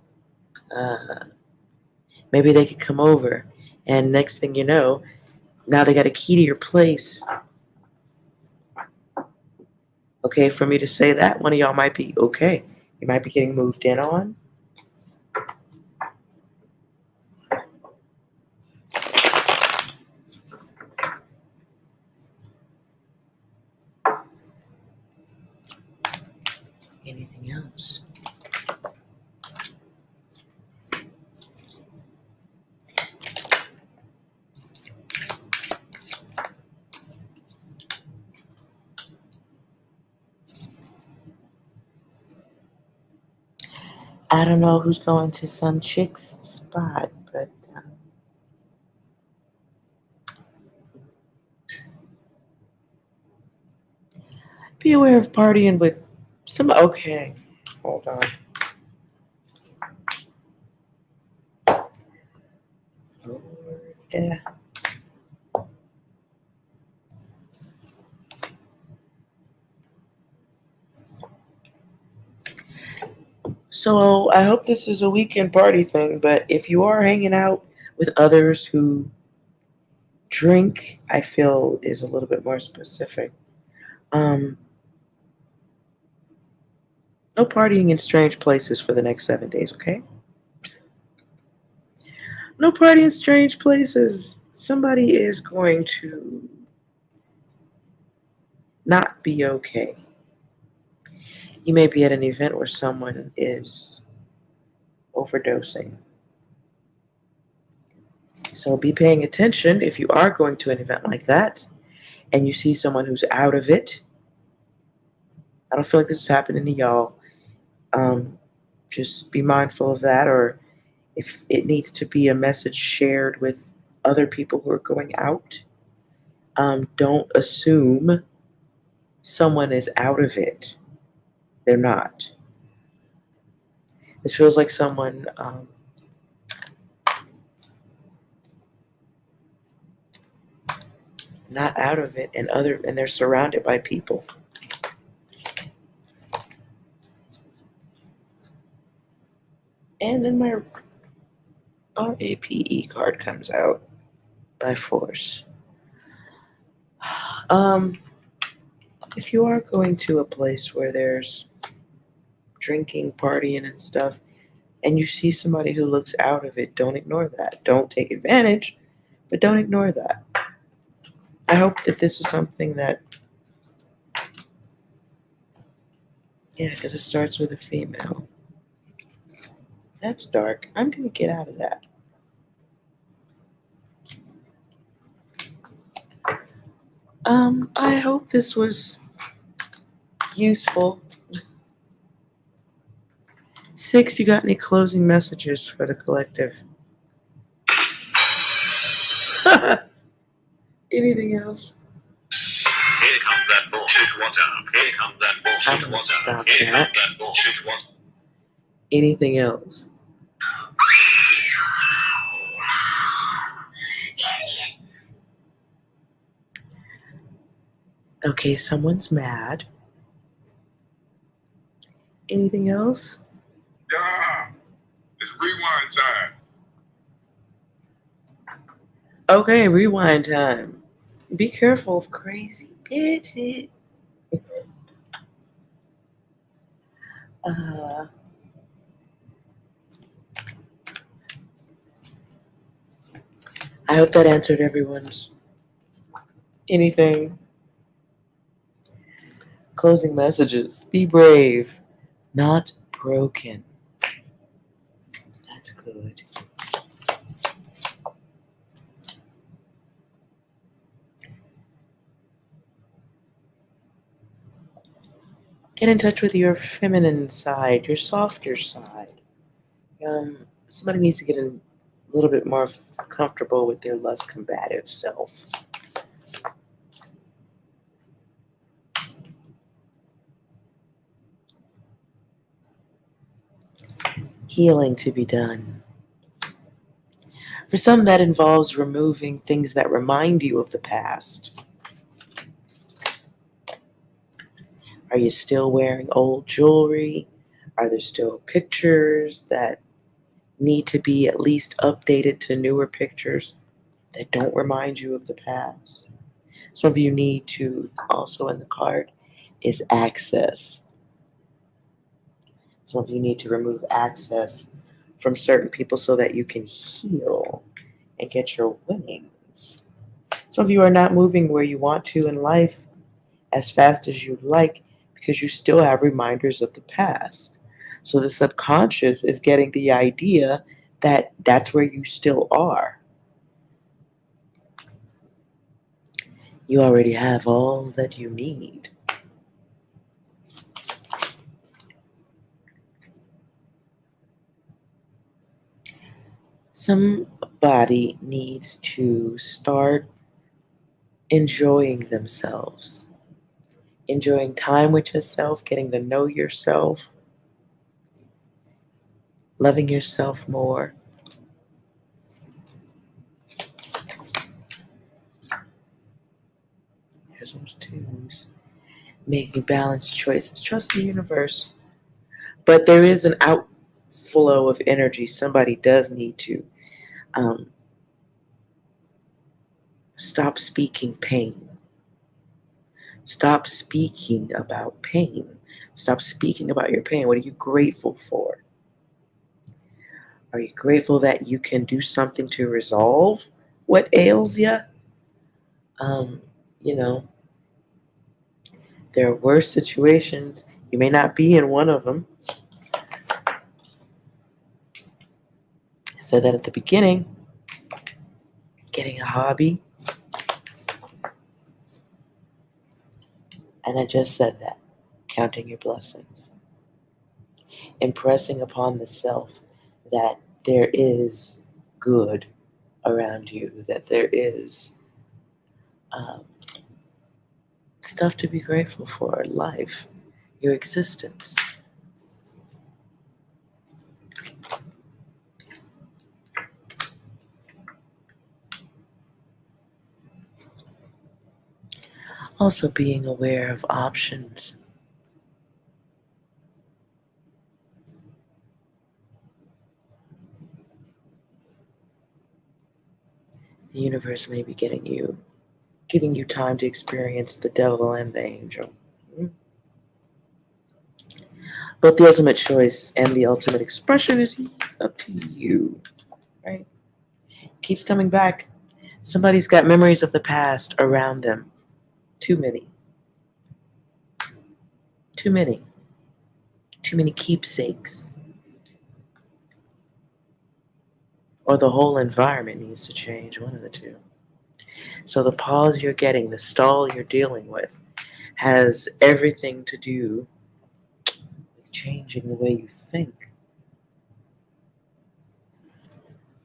Maybe they could come over, and next thing you know, now they got a key to your place. Okay, for me to say that, one of y'all might be okay. You might be getting moved in on. Anything else? I don't know who's going to some chick's spot, but be aware of partying with some. Okay, hold on. Yeah. So I hope this is a weekend party thing, but if you are hanging out with others who drink, I feel is a little bit more specific. No partying in strange places for the next 7 days, okay? No party in strange places. Somebody is going to not be okay. You may be at an event where someone is overdosing. So be paying attention if you are going to an event like that and you see someone who's out of it. I don't feel like this is happening to y'all. Just be mindful of that, or if it needs to be a message shared with other people who are going out, don't assume someone is out of it. They're not. This feels like someone not out of it, and they're surrounded by people. And then my RAPE card comes out by force. If you are going to a place where there's drinking, partying, and stuff, and you see somebody who looks out of it, don't ignore that. Don't take advantage, but don't ignore that. I hope that this is something that, yeah, because it starts with a female. That's dark. I'm going to get out of that. I hope this was useful. 6, you got any closing messages for the collective? Anything else? Here comes that bullshit water. Here comes that I'm bullshit gonna water. stop Here that. comes that bullshit water. Anything else? Okay, someone's mad. Anything else? Yeah, it's rewind time. Okay, rewind time. Be careful of crazy bitches. I hope that answered everyone's anything. Closing messages. Be brave, not broken. That's good. Get in touch with your feminine side, your softer side. Somebody needs to get a little bit more comfortable with their less combative self. Healing to be done. For some, that involves removing things that remind you of the past. Are you still wearing old jewelry? Are there still pictures that need to be at least updated to newer pictures that don't remind you of the past? Some of you need to, also in the card, is access. Some of you need to remove access from certain people so that you can heal and get your winnings. Some of you are not moving where you want to in life as fast as you'd like because you still have reminders of the past. So the subconscious is getting the idea that that's where you still are. You already have all that you need. Somebody needs to start enjoying themselves, enjoying time with yourself, getting to know yourself, loving yourself more. There's those twos. Making balanced choices. Trust the universe. But there is an outflow of energy. Somebody does need to stop speaking pain. Stop speaking about pain. Stop speaking about your pain. What are you grateful for? Are you grateful that you can do something to resolve what ails you? You know, there are worse situations. You may not be in one of them. I said that at the beginning. Getting a hobby. And I just said that. Counting your blessings. Impressing upon the self that there is good around you, that there is stuff to be grateful for: life, your existence. Also being aware of options. The universe may be giving you time to experience the devil and the angel. But the ultimate choice and the ultimate expression is up to you, right? Keeps coming back. Somebody's got memories of the past around them. Too many. Too many. Too many keepsakes. Or the whole environment needs to change, one of the two. So the pause you're getting, the stall you're dealing with, has everything to do with changing the way you think.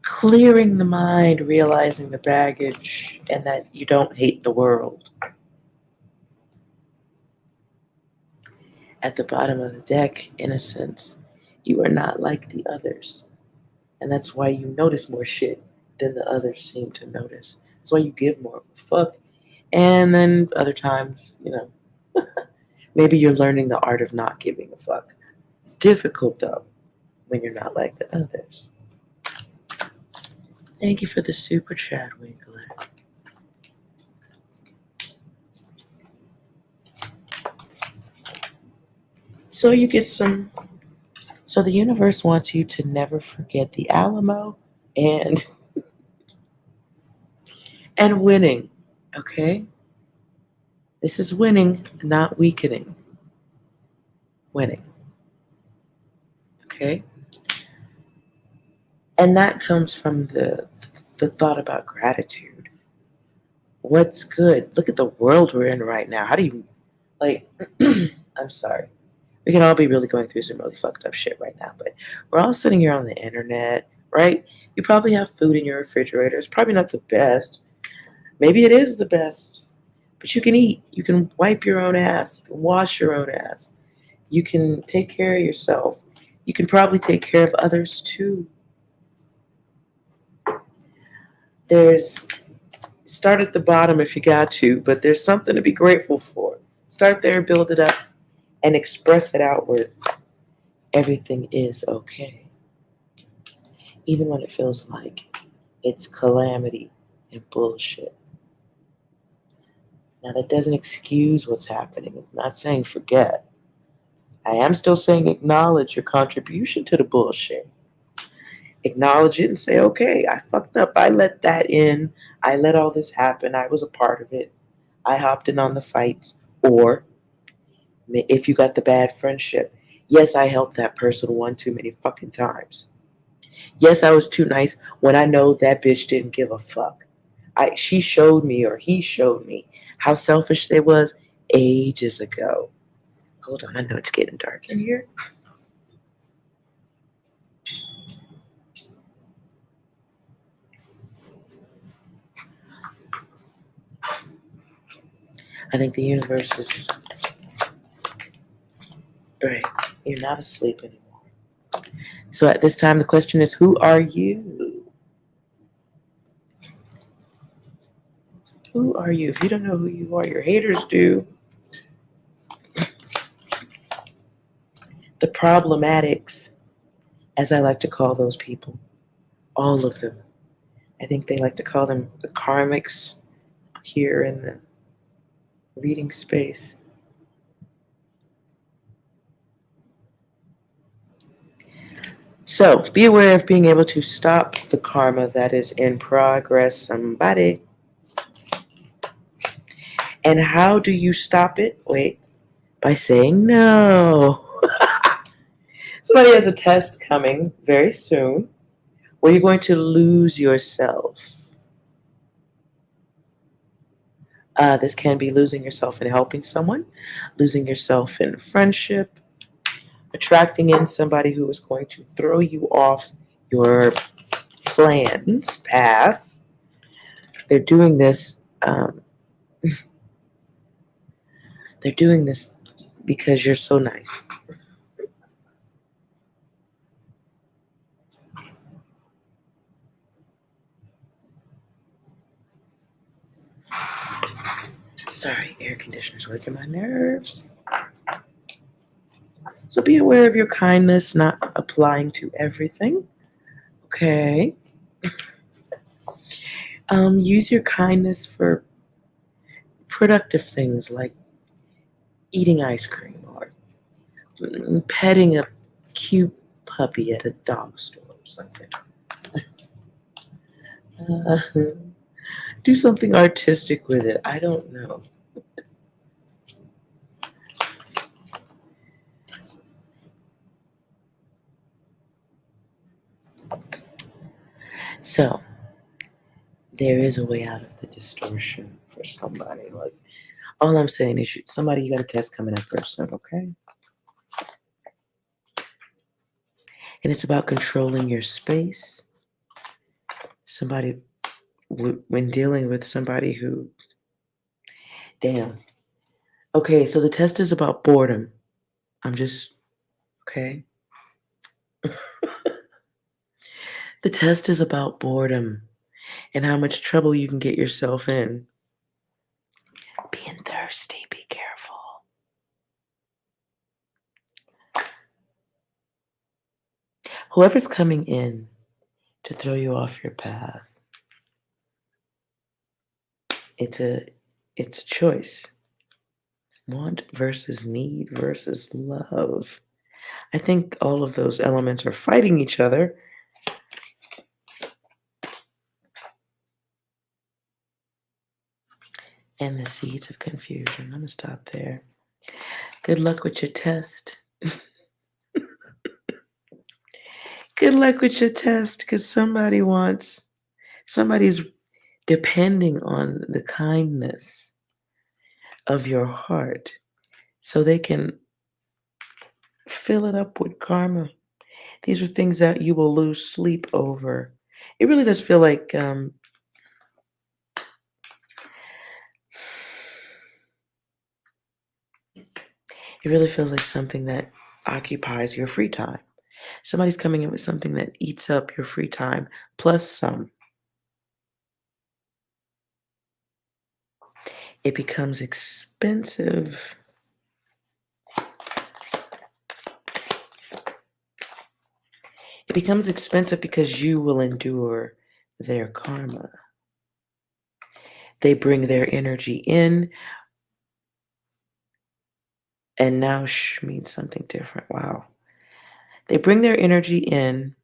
Clearing the mind, realizing the baggage, and that you don't hate the world. At the bottom of the deck, in a sense, you are not like the others. And that's why you notice more shit than the others seem to notice. That's why you give more of a fuck. And then other times, maybe you're learning the art of not giving a fuck. It's difficult, though, when you're not like the others. Thank you for the super chat, Winkler. So you get some. So the universe wants you to never forget the Alamo and winning. Okay? This is winning, not weakening. Winning. Okay? And that comes from the thought about gratitude. What's good? Look at the world we're in right now. How do you, I'm sorry. We can all be really going through some really fucked up shit right now, but we're all sitting here on the internet, right? You probably have food in your refrigerator. It's probably not the best. Maybe it is the best, but you can eat. You can wipe your own ass. You can wash your own ass. You can take care of yourself. You can probably take care of others too. Start at the bottom if you got to, but there's something to be grateful for. Start there, build it up, and express it outward. Everything is okay. Even when it feels like it's calamity and bullshit. Now, that doesn't excuse what's happening. I'm not saying forget. I am still saying acknowledge your contribution to the bullshit. Acknowledge it and say, okay, I fucked up. I let that in. I let all this happen. I was a part of it. I hopped in on the fights. Or, if you got the bad friendship, yes, I helped that person one too many fucking times. Yes, I was too nice when I know that bitch didn't give a fuck. She showed me, or he showed me, how selfish they was ages ago. Hold on, I know it's getting dark in here. I think the universe is... Right, you're not asleep anymore. So at this time, the question is, who are you? Who are you? If you don't know who you are, your haters do. The problematics, as I like to call those people, all of them. I think they like to call them the karmics here in the reading space. So be aware of being able to stop the karma that is in progress, somebody. And how do you stop it? Wait, by saying no. Somebody has a test coming very soon where you're going to lose yourself. This can be losing yourself in helping someone, losing yourself in friendship, attracting in somebody who is going to throw you off your plans, path. They're doing this They're doing this because you're so nice. Sorry, air conditioner's working my nerves. So be aware of your kindness not applying to everything. Okay. Use your kindness for productive things like eating ice cream or petting a cute puppy at a dog store or something. Do something artistic with it. I don't know. So, there is a way out of the distortion for somebody. Like, all I'm saying is, somebody, you got a test coming up real soon, okay? And it's about controlling your space. Somebody, when dealing with somebody who, damn. Okay, so the test is about boredom. Okay? The test is about boredom and how much trouble you can get yourself in. Being thirsty, be careful. Whoever's coming in to throw you off your path, it's a choice. Want versus need versus love. I think all of those elements are fighting each other. And the seeds of confusion. I'm going to stop there. Good luck with your test. Good luck with your test, because somebody's depending on the kindness of your heart so they can fill it up with karma. These are things that you will lose sleep over. It really does feel like it really feels like something that occupies your free time. Somebody's coming in with something that eats up your free time plus some. It becomes expensive. It becomes expensive because you will endure their karma. They bring their energy in, and now shh means something different. Wow. They bring their energy in, and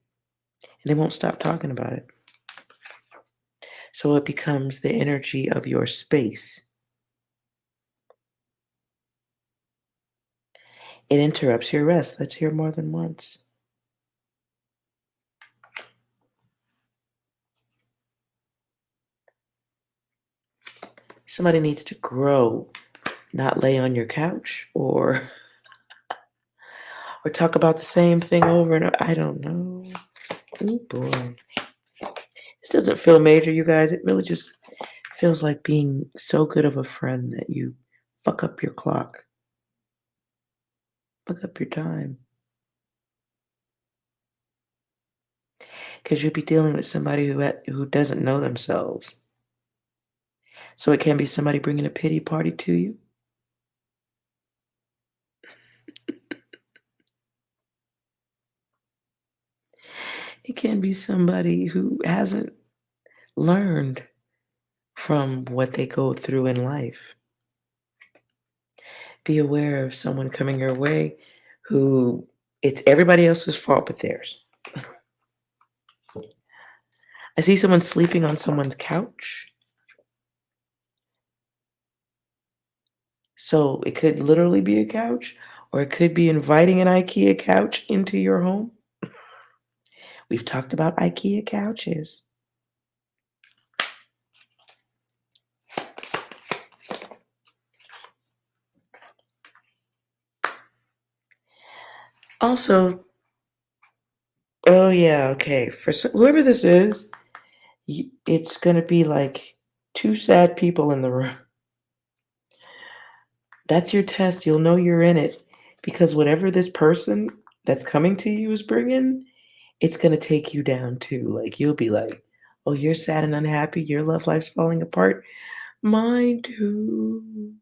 they won't stop talking about it. So it becomes the energy of your space. It interrupts your rest. Let's hear more than once. Somebody needs to grow, not lay on your couch or talk about the same thing over and over. I don't know. Oh boy. This doesn't feel major, you guys. It really just feels like being so good of a friend that you fuck up your clock. Fuck up your time. Because you'll be dealing with somebody who doesn't know themselves. So it can be somebody bringing a pity party to you. It can be somebody who hasn't learned from what they go through in life. Be aware of someone coming your way who it's everybody else's fault but theirs. I see someone sleeping on someone's couch. So it could literally be a couch, or it could be inviting an IKEA couch into your home. We've talked about IKEA couches. Also, oh yeah, okay. For whoever this is, it's going to be like two sad people in the room. That's your test. You'll know you're in it because whatever this person that's coming to you is bringing, it's going to take you down too. Like you'll be like, oh, you're sad and unhappy. Your love life's falling apart. Mine too.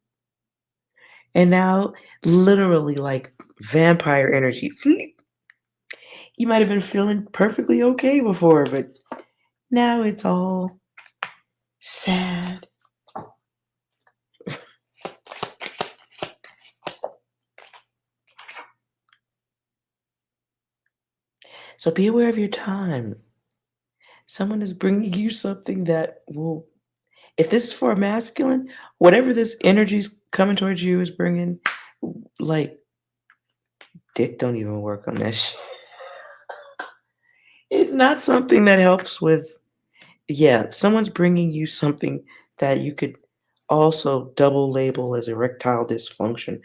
And now, literally, like vampire energy. You might have been feeling perfectly okay before, but now it's all sad. So be aware of your time. Someone is bringing you something that will, if this is for a masculine, whatever this energy's coming towards you is bringing, like, dick don't even work on that shit. It's not something that helps with, yeah, someone's bringing you something that you could also double label as erectile dysfunction,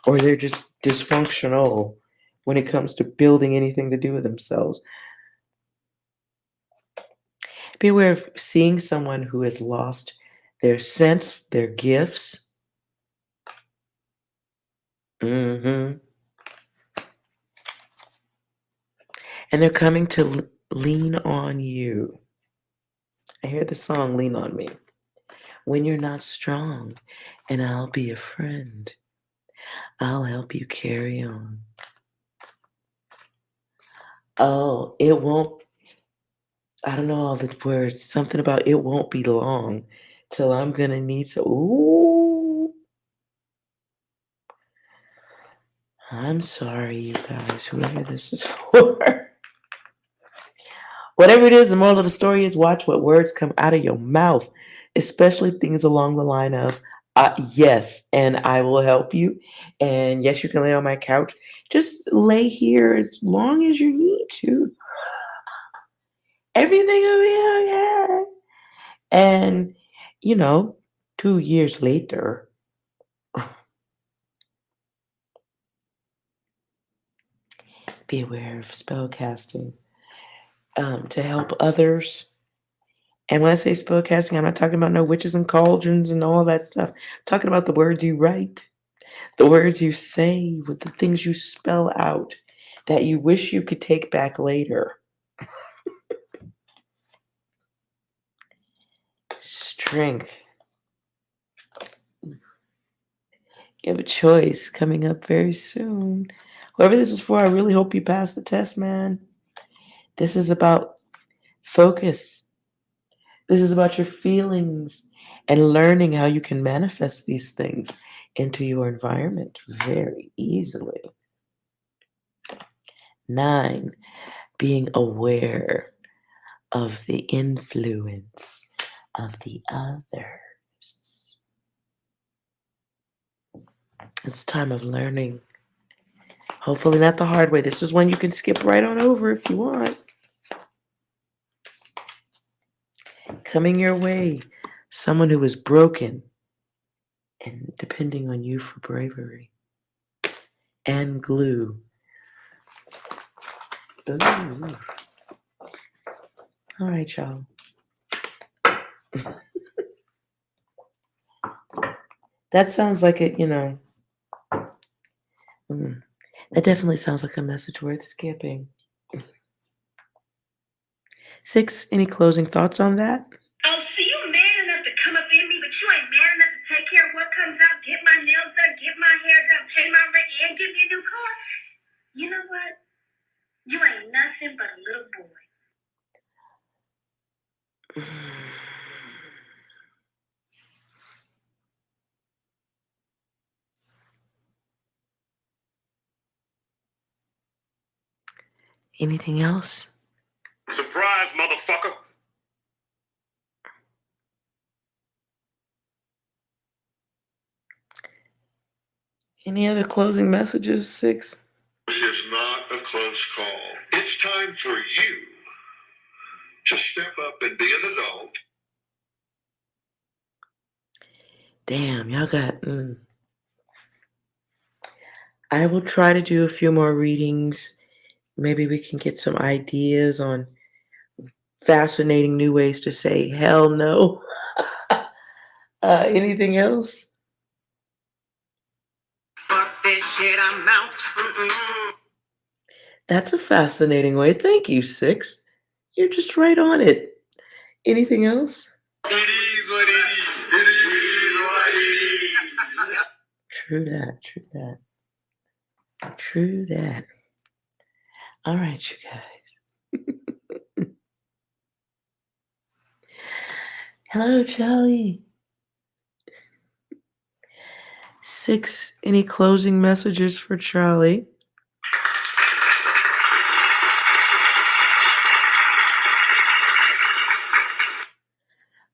or they're just dysfunctional when it comes to building anything to do with themselves. Be aware of seeing someone who has lost their sense, their gifts. And they're coming to lean on you. I hear the song Lean on Me. When you're not strong, and I'll be a friend. I'll help you carry on. Oh, it won't, I don't know all the words. Something about it won't be long till I'm going to need some. Ooh. I'm sorry, you guys, whoever this is for. Whatever it is, the moral of the story is watch what words come out of your mouth, especially things along the line of, yes, and I will help you. And yes, you can lay on my couch. Just lay here as long as you need to. Everything will be okay. And, 2 years later, be aware of spell casting to help others. And when I say spell casting, I'm not talking about no witches and cauldrons and all that stuff. I'm talking about the words you write, the words you say, with the things you spell out that you wish you could take back later. Strength. You have a choice coming up very soon. Whoever this is for, I really hope you pass the test, man. This is about focus. This is about your feelings and learning how you can manifest these things into your environment very easily. 9, being aware of the influence of the others. It's a time of learning. Hopefully not the hard way. This is one you can skip right on over if you want. Coming your way, someone who is broken and depending on you for bravery and glue. Ooh. All right, y'all. That sounds like it, that definitely sounds like a message worth skipping. 6, any closing thoughts on that? Oh, so you man enough to come up in me, but you ain't man enough to take care of what comes out, get my nails done, get my hair done, pay my rent, and give me a new car? You know what? You ain't nothing but a little boy. Anything else? Surprise, motherfucker! Any other closing messages, 6? This is not a close call. It's time for you to step up and be an adult. Damn, y'all got... I will try to do a few more readings. Maybe we can get some ideas on fascinating new ways to say hell no. Anything else? shit, I'm out. That's a fascinating way. Thank you, 6. You're just right on it. Anything else? It is what it is. It is what it is. True that. True that. All right, you guys. Hello, Charlie. 6, any closing messages for Charlie?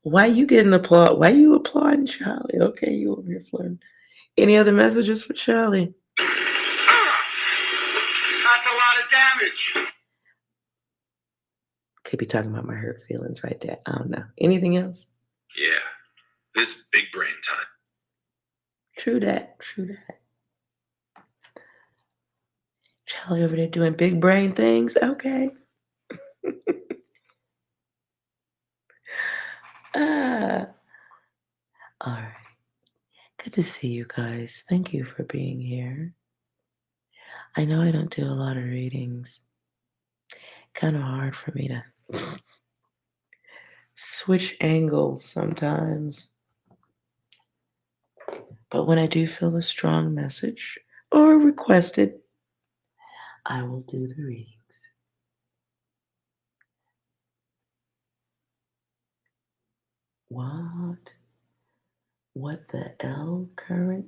Why you getting applaud? Why you applauding Charlie? Okay, you over here flirting. Any other messages for Charlie? That's a lot of damage. Could be talking about my hurt feelings right there. I don't know. Anything else? Yeah, this big brain time. True that. Charlie over there doing big brain things. Okay. All right. Good to see you guys. Thank you for being here. I know I don't do a lot of readings. Kind of hard for me to switch angles sometimes. But when I do feel a strong message or requested, I will do the readings. What the L current?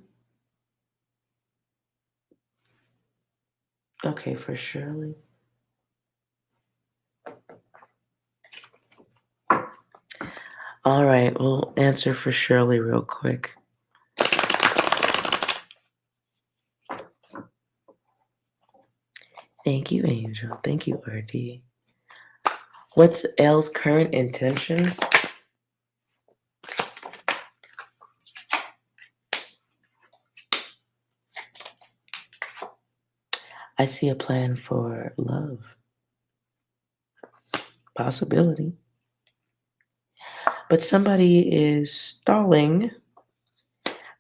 Okay, for Shirley. All right, we'll answer for Shirley real quick. Thank you, Angel. Thank you, RD. What's L's current intentions? I see a plan for love. Possibility. But somebody is stalling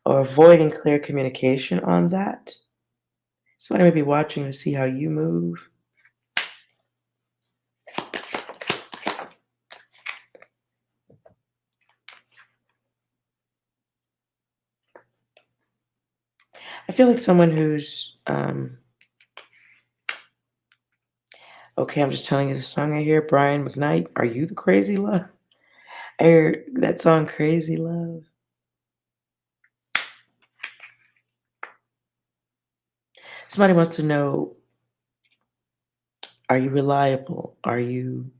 or avoiding clear communication on that. Somebody may be watching to see how you move. I feel like someone who's okay, I'm just telling you the song I hear. Brian McKnight, Are You the Crazy Love? I hear that song, Crazy Love. Somebody wants to know, are you reliable? Are you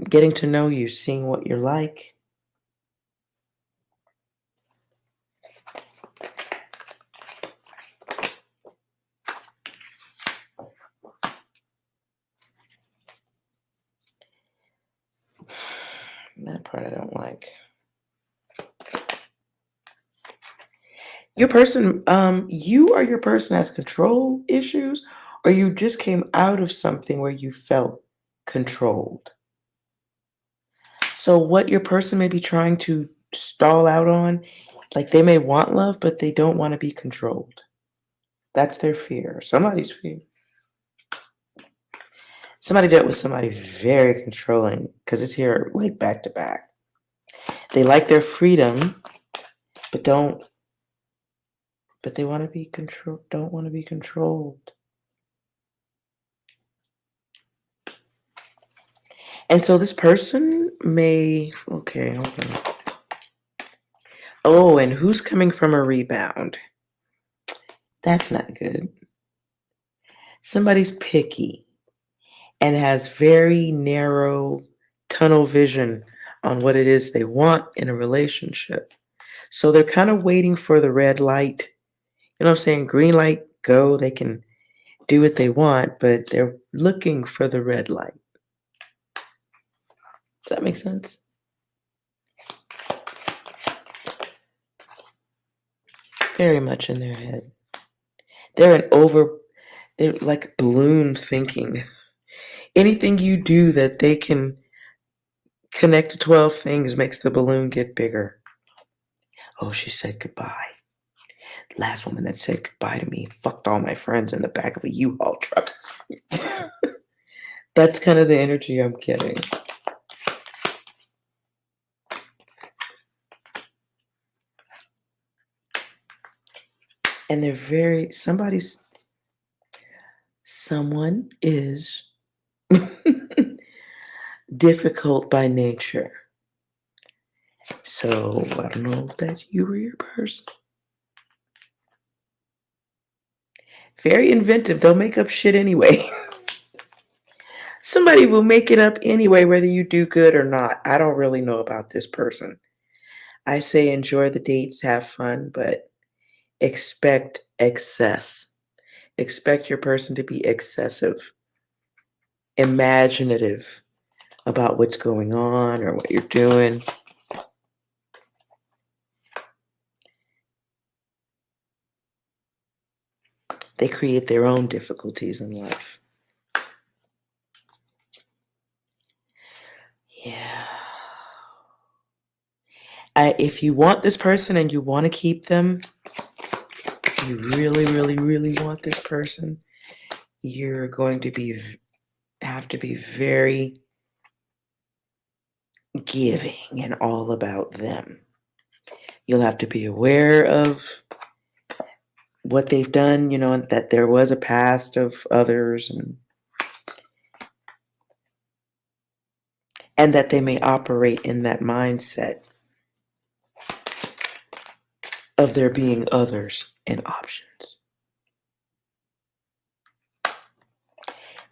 getting to know you, seeing what you're like? That part I don't like. Your person, you or your person has control issues, or you just came out of something where you felt controlled. So what your person may be trying to stall out on, like they may want love, but they don't want to be controlled. That's their fear. Somebody's fear. Somebody dealt with somebody very controlling, because it's here like back to back. They like their freedom, but they want to be controlled, don't want to be controlled. And so this person may, okay, hold on. Oh, and who's coming from a rebound? That's not good. Somebody's picky and has very narrow tunnel vision on what it is they want in a relationship. So they're kind of waiting for the red light. You know what I'm saying? Green light, go. They can do what they want, but they're looking for the red light. Does that make sense? Very much in their head. They're like balloon thinking. Anything you do that they can connect to 12 things makes the balloon get bigger. Oh, she said goodbye. Last woman that said goodbye to me fucked all my friends in the back of a U-Haul truck. That's kind of the energy I'm getting. And they're very, someone is difficult by nature. So I don't know if that's you or your person. Very inventive. They'll make up shit anyway. Somebody will make it up anyway, whether you do good or not. I don't really know about this person. I say enjoy the dates, have fun, but expect excess. Expect your person to be excessive, imaginative about what's going on or what you're doing. They create their own difficulties in life. Yeah. If you want this person and you want to keep them, you really, really, really want this person, you're going to have to be very giving and all about them. You'll have to be aware of what they've done, that there was a past of others, and that they may operate in that mindset of there being others and options.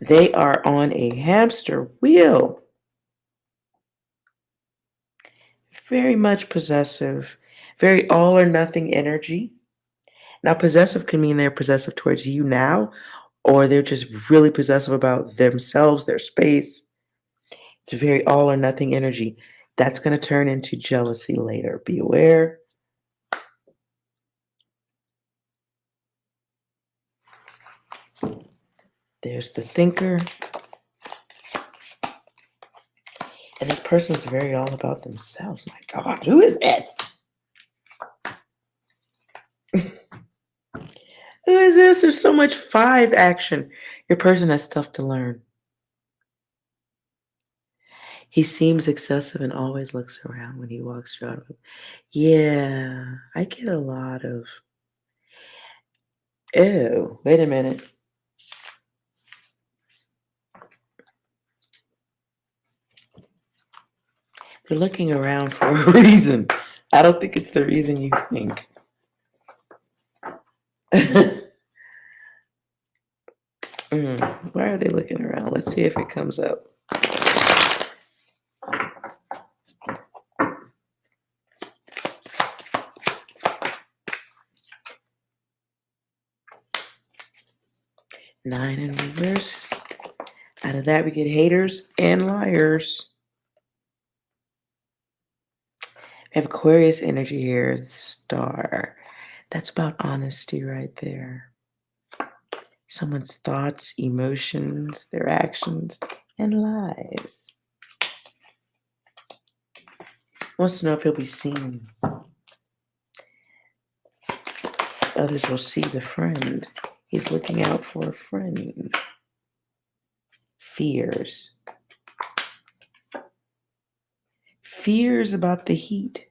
They are on a hamster wheel. Very much possessive, very all or nothing energy. Now, possessive can mean they're possessive towards you now, or they're just really possessive about themselves, their space. It's very all or nothing energy. That's going to turn into jealousy later. Be aware. There's the thinker. And this person is very all about themselves. My God, who is this? Who is this? There's so much 5 action. Your person has stuff to learn. He seems excessive and always looks around when he walks through. Yeah, I get a lot of, ew, wait a minute. They're looking around for a reason. I don't think it's the reason you think. Why are they looking around? Let's see if it comes up. Nine in reverse. Out of that, we get haters and liars. We have Aquarius energy here, the star. That's about honesty right there. Someone's thoughts, emotions, their actions, and lies. Wants to know if he'll be seen. Others will see the friend. He's looking out for a friend. Fears. Fears about the heat.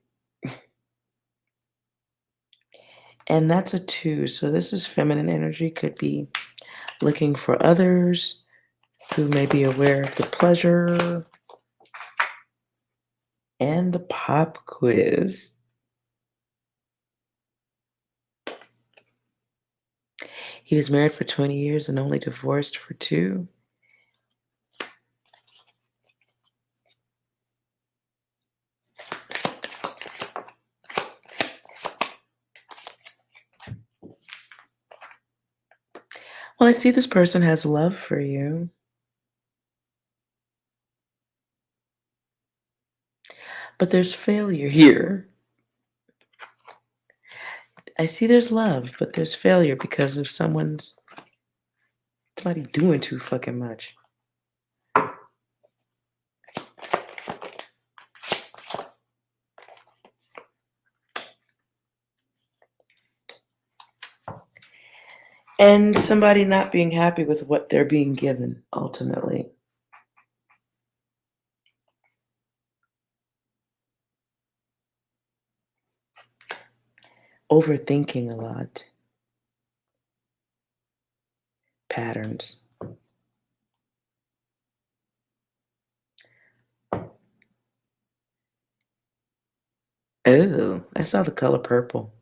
And that's a 2. So this is feminine energy. Could be looking for others who may be aware of the pleasure. And the pop quiz. He was married for 20 years and only divorced for 2. Well, I see this person has love for you. But there's failure here. I see there's love, but there's failure because of somebody doing too fucking much. and somebody not being happy with what they're being given ultimately. Overthinking a lot. Patterns. Oh, I saw the color purple.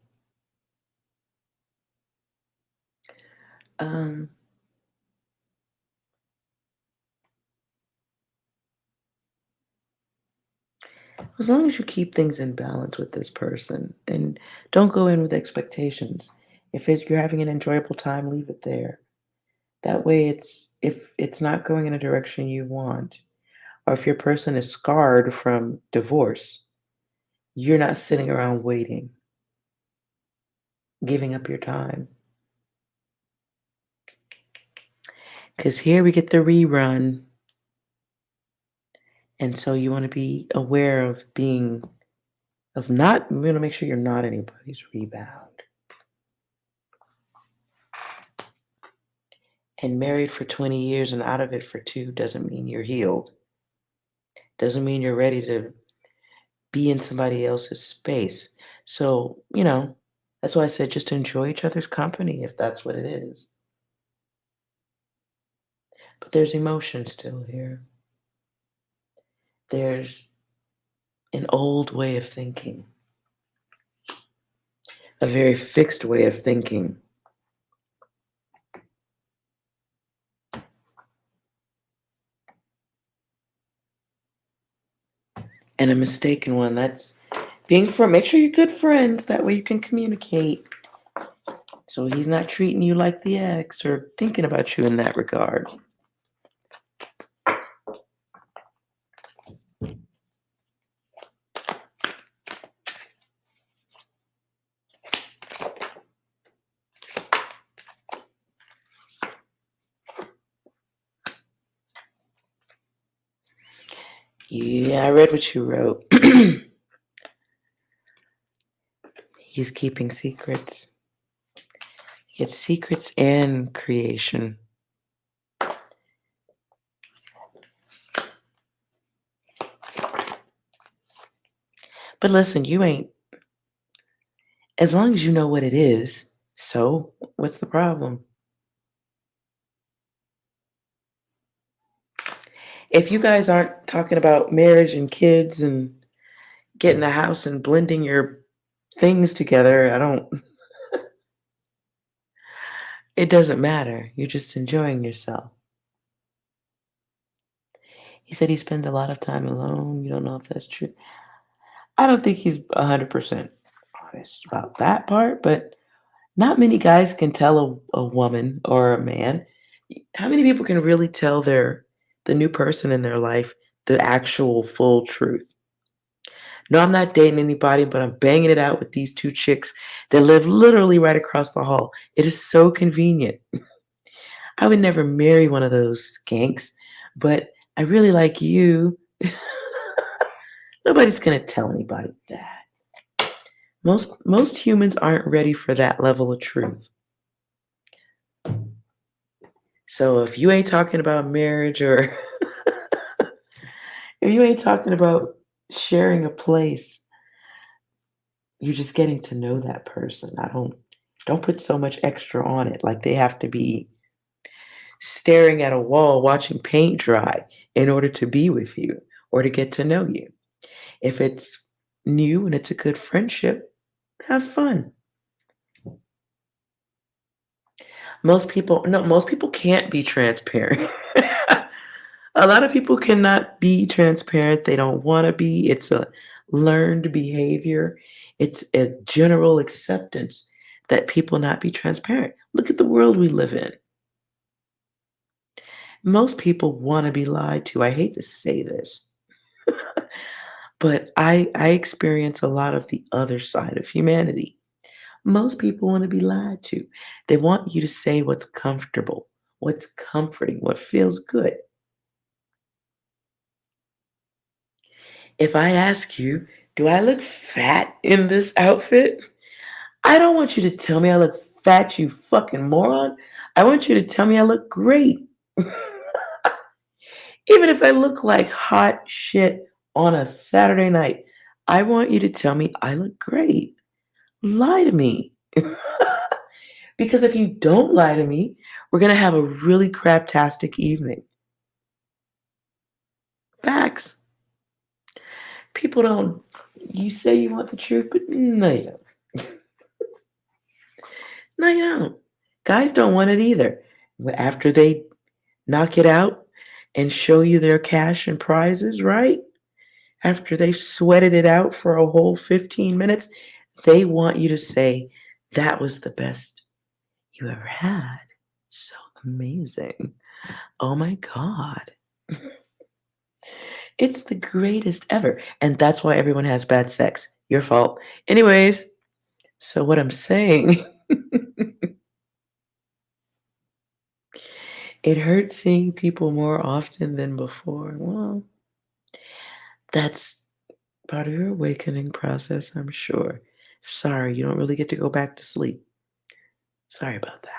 Um, as long as you keep things in balance with this person and don't go in with expectations. You're having an enjoyable time, leave it there. That way if it's not going in a direction you want, or if your person is scarred from divorce, you're not sitting around waiting, giving up your time. Because here we get the rerun. And so you want to be aware of you want to make sure you're not anybody's rebound. And married for 20 years and out of it for 2 doesn't mean you're healed. Doesn't mean you're ready to be in somebody else's space. So, that's why I said just enjoy each other's company if that's what it is. But there's emotion still here. There's an old way of thinking, a very fixed way of thinking. And a mistaken one. That's make sure you're good friends. That way you can communicate. So he's not treating you like the ex or thinking about you in that regard. Yeah, I read what you wrote. He's keeping secrets. It's secrets and creation. But listen, as long as you know what it is, so what's the problem? If you guys aren't talking about marriage and kids and getting a house and blending your things together, it doesn't matter. You're just enjoying yourself. He said he spends a lot of time alone. You don't know if that's true. I don't think he's 100% honest about that part, but not many guys can tell a woman or a man. How many people can really tell the new person in their life the actual full truth? No, I'm not dating anybody, but I'm banging it out with these 2 chicks that live literally right across the hall. It is so convenient. I would never marry one of those skanks, but I really like you. Nobody's gonna tell anybody that. Most humans aren't ready for that level of truth. So if you ain't talking about marriage or if you ain't talking about sharing a place, you're just getting to know that person. Don't put so much extra on it, like they have to be staring at a wall watching paint dry in order to be with you or to get to know you. If it's new and it's a good friendship, have fun. Most people can't be transparent. A lot of people cannot be transparent. They don't want to be. It's a learned behavior. It's a general acceptance that people not be transparent. Look at the world we live in. Most people want to be lied to. I hate to say this, but I experience a lot of the other side of humanity. Most people want to be lied to. They want you to say what's comfortable, what's comforting, what feels good. If I ask you, do I look fat in this outfit? I don't want you to tell me I look fat, you fucking moron. I want you to tell me I look great. Even if I look like hot shit on a Saturday night, I want you to tell me I look great. Lie to me. Because if you don't lie to me, we're going to have a really craptastic evening. Facts. People don't, you say you want the truth, but no, you don't. No, you don't. Guys don't want it either. After they knock it out and show you their cash and prizes, right? After they've sweated it out for a whole 15 minutes, they want you to say, that was the best you ever had. So amazing. Oh my God. It's the greatest ever. And that's why everyone has bad sex. Your fault. Anyways, so what I'm saying, it hurts seeing people more often than before. Well, that's part of your awakening process, I'm sure. Sorry, you don't really get to go back to sleep. Sorry about that.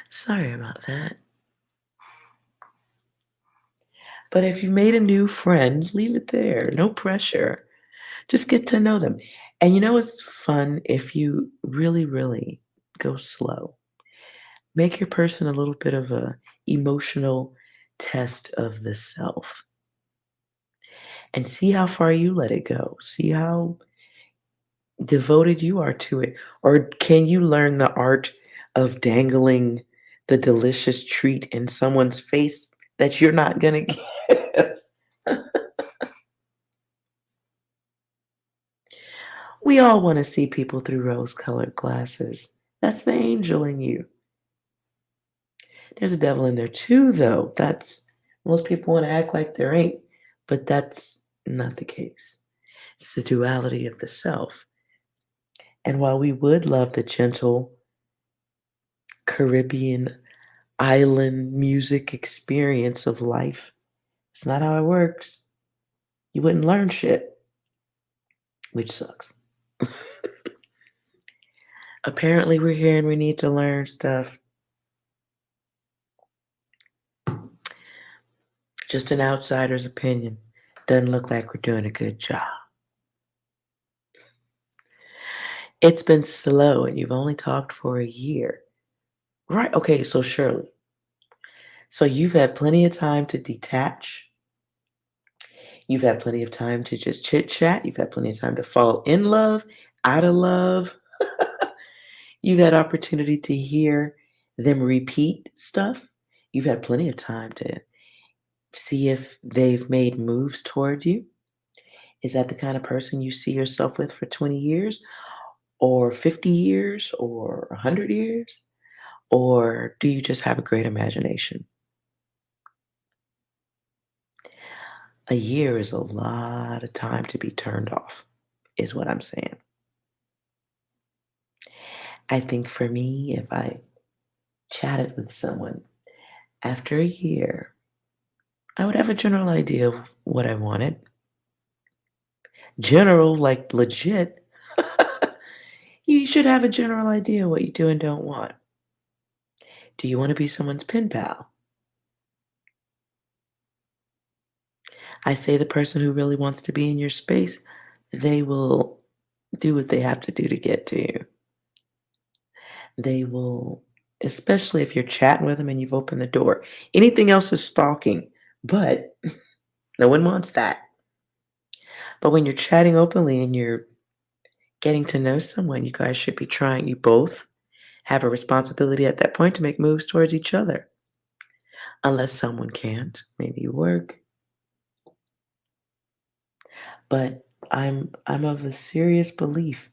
Sorry about that. But if you made a new friend, leave it there. No pressure. Just get to know them. And you know what's fun if you really, really go slow? Make your person a little bit of a emotional test of the self and see how far you let it go. See how devoted you are to it. Or can you learn the art of dangling the delicious treat in someone's face that you're not going to give? We all want to see people through rose colored glasses. That's the angel in you. There's a devil in there too, though. That's most people want to act like there ain't, but that's not the case. It's the duality of the self. And while we would love the gentle Caribbean island music experience of life, it's not how it works. You wouldn't learn shit, which sucks. Apparently, we're here and we need to learn stuff. Just an outsider's opinion. Doesn't look like we're doing a good job. It's been slow and you've only talked for a year. Right. Okay. So, Shirley, so you've had plenty of time to detach. You've had plenty of time to just chit chat. You've had plenty of time to fall in love, out of love. You've had opportunity to hear them repeat stuff. You've had plenty of time to see if they've made moves towards you. Is that the kind of person you see yourself with for 20 years or 50 years or 100 years? Or do you just have a great imagination? A year is a lot of time to be turned off, is what I'm saying. I think for me, if I chatted with someone after a year, I would have a general idea of what I wanted. General, like legit. You should have a general idea what you do and don't want. Do you want to be someone's pen pal? I say the person who really wants to be in your space, they will do what they have to do to get to you. They will, especially if you're chatting with them and you've opened the door. Anything else is stalking, but no one wants that. But when you're chatting openly and you're getting to know someone, you guys should be trying, you both have a responsibility at that point to make moves towards each other. Unless someone can't, maybe you work. But I'm of a serious belief.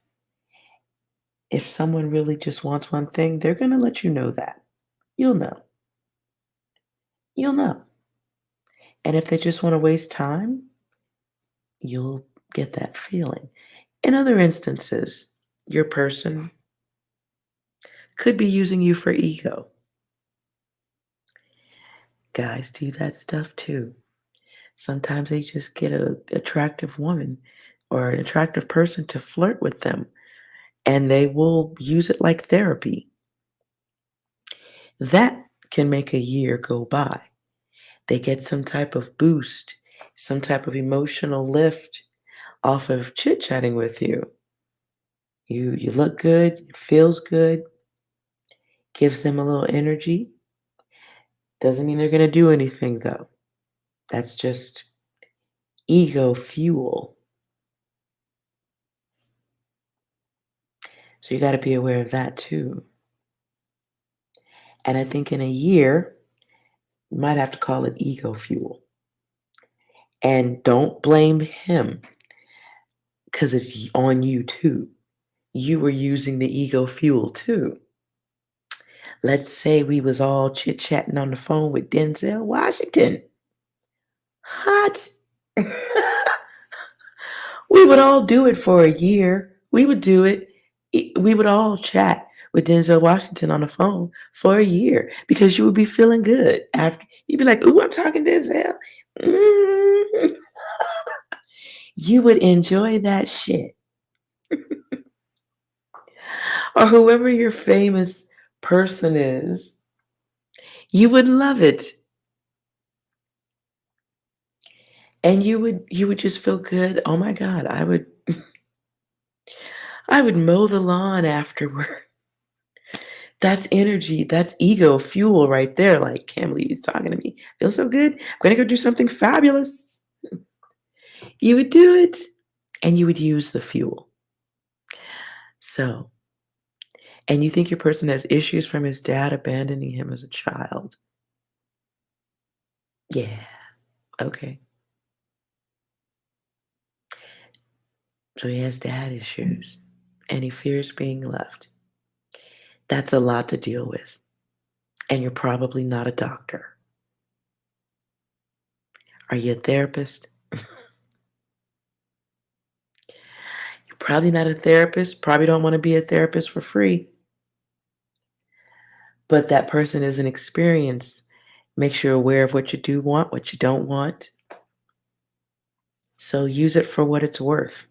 If someone really just wants one thing, they're gonna let you know that. You'll know. You'll know. And if they just want to waste time, you'll get that feeling. In other instances, your person could be using you for ego. Guys do that stuff too. Sometimes they just get a attractive woman or an attractive person to flirt with them, and they will use it like therapy. That can make a year go by. They get some type of boost, some type of emotional lift off of chit-chatting with you. You look good, it feels good, gives them a little energy. Doesn't mean they're gonna do anything though. That's just ego fuel. So you got to be aware of that too. And I think in a year, you might have to call it ego fuel. And don't blame him because it's on you too. You were using the ego fuel too. Let's say we was all chit-chatting on the phone with Denzel Washington. Hot. We would all do it for a year. We would do it. We would all chat with Denzel Washington on the phone for a year because you would be feeling good after. You'd be like, "Ooh, I'm talking Denzel." Mm. You would enjoy that shit. Or whoever your famous person is, you would love it. And you would just feel good. Oh my God, I would mow the lawn afterward. That's energy. That's ego fuel right there. Like, can't believe he's talking to me. Feels so good. I'm gonna go do something fabulous. You would do it, and you would use the fuel. So, and you think your person has issues from his dad abandoning him as a child? Yeah. Okay. So he has dad issues, and he fears being left. That's a lot to deal with, and you're probably not a doctor. Are you a therapist? You're probably not a therapist. Probably don't want to be a therapist for free. But that person is an experience. Makes you aware of what you do want, what you don't want. So use it for what it's worth.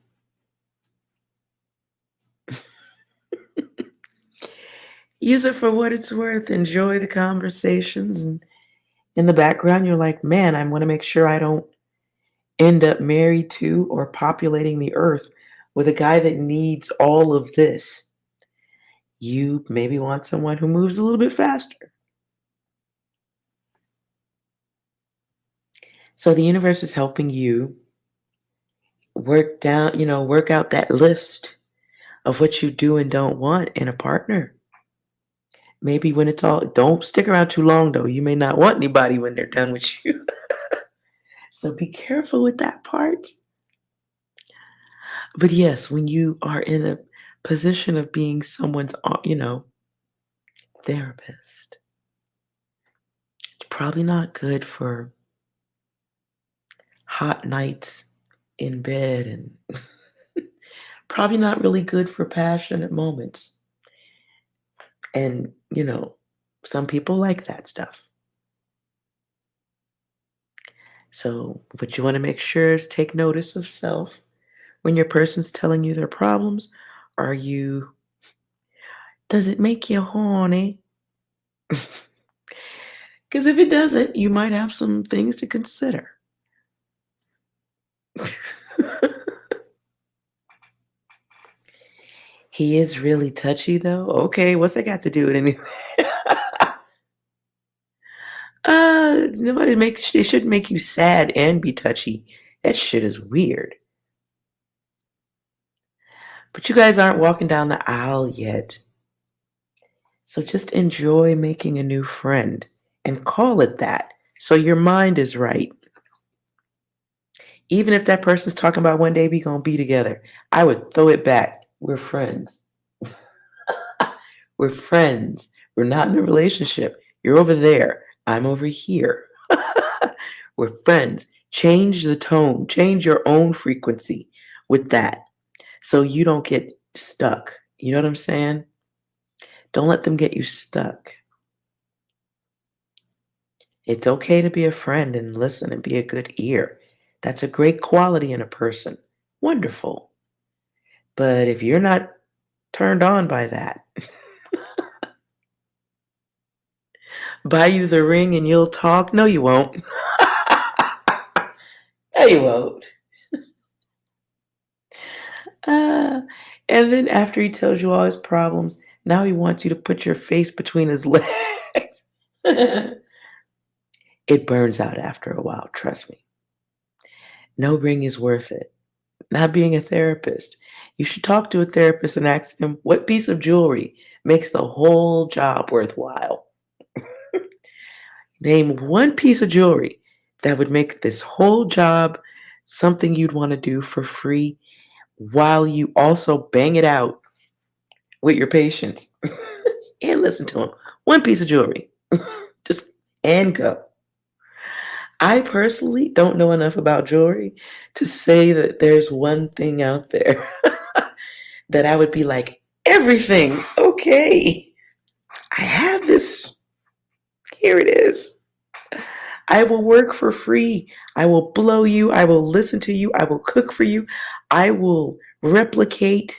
Use it for what it's worth. Enjoy the conversations. And in the background, you're like, man, I want to make sure I don't end up married to or populating the earth with a guy that needs all of this. You maybe want someone who moves a little bit faster. So the universe is helping you work out that list of what you do and don't want in a partner. Maybe when it's all, don't stick around too long though. You may not want anybody when they're done with you. So be careful with that part. But yes, when you are in a position of being someone's, therapist, it's probably not good for hot nights in bed and probably not really good for passionate moments. And, some people like that stuff. So, what you want to make sure is take notice of self when your person's telling you their problems. Does it make you horny? Because if it doesn't, you might have some things to consider. He is really touchy though. Okay, what's that got to do with anything? It shouldn't make you sad and be touchy. That shit is weird. But you guys aren't walking down the aisle yet. So just enjoy making a new friend and call it that. So your mind is right. Even if that person's talking about one day we gonna be together, I would throw it back. We're friends. We're friends. We're not in a relationship. You're over there. I'm over here. We're friends. Change the tone. Change your own frequency with that so you don't get stuck. You know what I'm saying? Don't let them get you stuck. It's okay to be a friend and listen and be a good ear. That's a great quality in a person. wonderful. But if you're not turned on by that, buy you the ring and you'll talk? No, you won't. No, you won't. Uh, and then after he tells you all his problems, now he wants you to put your face between his legs. It burns out after a while, trust me. No ring is worth it. Not being a therapist. You should talk to a therapist and ask them what piece of jewelry makes the whole job worthwhile. Name one piece of jewelry that would make this whole job something you'd want to do for free while you also bang it out with your patients and listen to them. One piece of jewelry. Just and go. I personally don't know enough about jewelry to say that there's one thing out there that I would be like, everything, okay, I have this. Here it is. I will work for free. I will blow you. I will listen to you. I will cook for you. I will replicate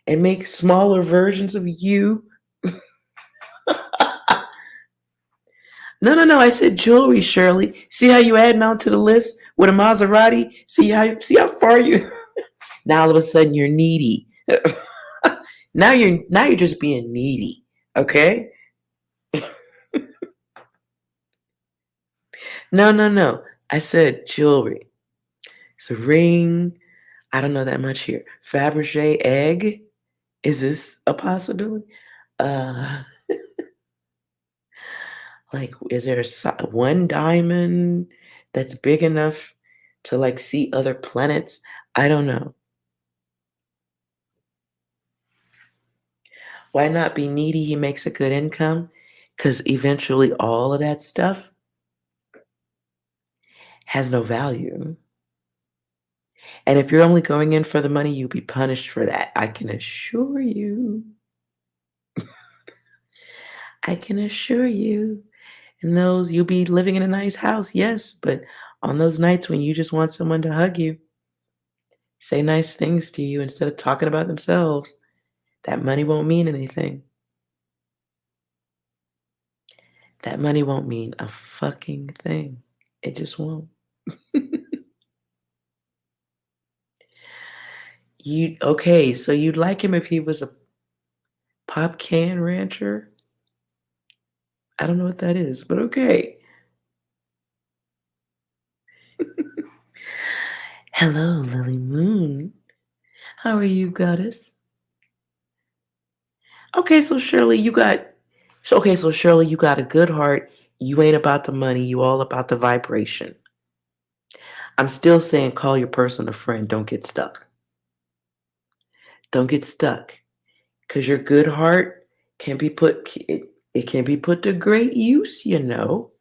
and make smaller versions of you. No. I said jewelry, Shirley. See how you adding on to the list with a Maserati? See how far you. Now all of a sudden you're needy. now you're just being needy. Okay? No. I said jewelry. It's a ring. I don't know that much here. Fabergé egg. Is this a possibility? Like, is there one diamond that's big enough to like see other planets? I don't know. Why not be needy? He makes a good income because eventually all of that stuff has no value. And if you're only going in for the money, you'll be punished for that. I can assure you. I can assure you. And those, you'll be living in a nice house, yes, but on those nights when you just want someone to hug you, say nice things to you instead of talking about themselves, that money won't mean anything. That money won't mean a fucking thing. It just won't. Okay, so you'd like him if he was a pop can rancher? I don't know what that is, but okay. Hello, Lily Moon. How are you, goddess? Okay, so Shirley, you got a good heart. You ain't about the money, you all about the vibration. I'm still saying call your person a friend, don't get stuck. Don't get stuck. Because your good heart can be put it can be put to great use, you know.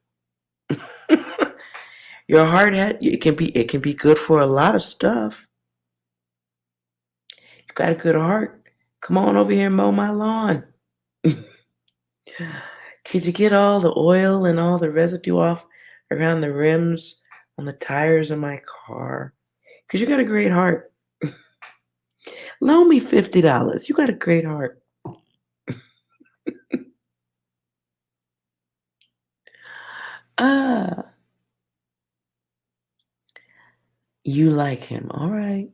Your heart it can be good for a lot of stuff. You got a good heart. Come on over here and mow my lawn. Could you get all the oil and all the residue off around the rims on the tires of my car? Because you got a great heart. Loan me $50. You got a great heart. Ah, you like him. All right.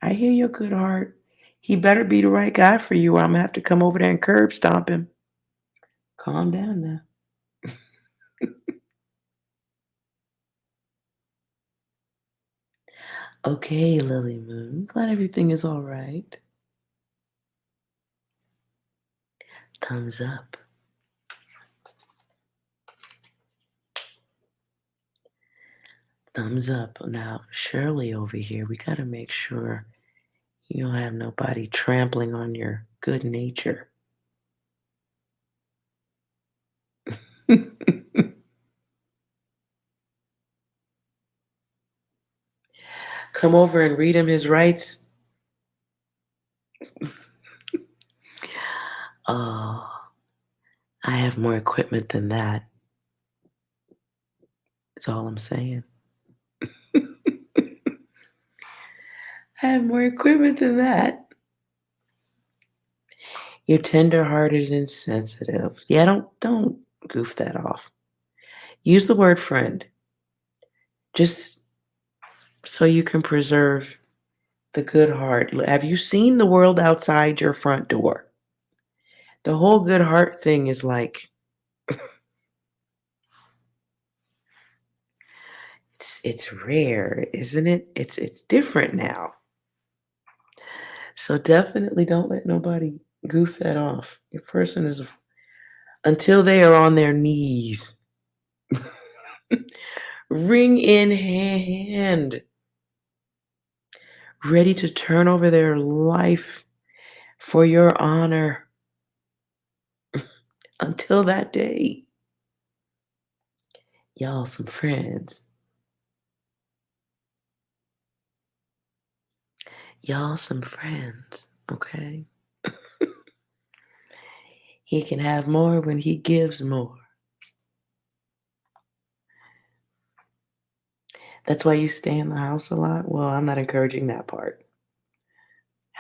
I hear your good heart. He better be the right guy for you, or I'm going to have to come over there and curb stomp him. Calm down now. Okay, Lily Moon. Glad everything is all right. Thumbs up. Thumbs up. Now, Shirley over here, we got to make sure you don't have nobody trampling on your good nature. Come over and read him his rights. Oh, I have more equipment than that. That's all I'm saying. I have more equipment than that. You're tender-hearted and sensitive. Yeah, don't goof that off. Use the word friend. Just so you can preserve the good heart. Have you seen the world outside your front door? The whole good heart thing is like it's rare, isn't it? It's different now. So definitely don't let nobody goof that off. Your person is until they are on their knees, ring in hand, ready to turn over their life for your honor. Until that day, y'all some friends. Y'all some friends, okay? He can have more when he gives more. That's why you stay in the house a lot? Well, I'm not encouraging that part.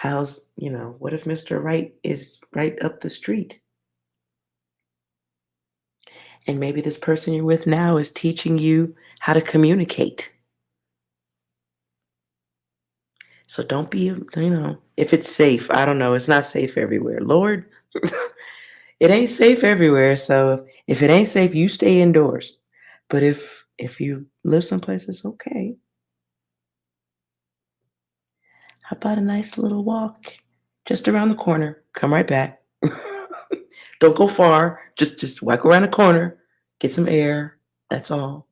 What if Mr. Right is right up the street? And maybe this person you're with now is teaching you how to communicate. So don't be, if it's safe, I don't know, it's not safe everywhere. Lord, it ain't safe everywhere. So if it ain't safe, you stay indoors. But if you live someplace, it's okay. How about a nice little walk just around the corner? Come right back. Don't go far. Just walk around the corner, get some air. That's all.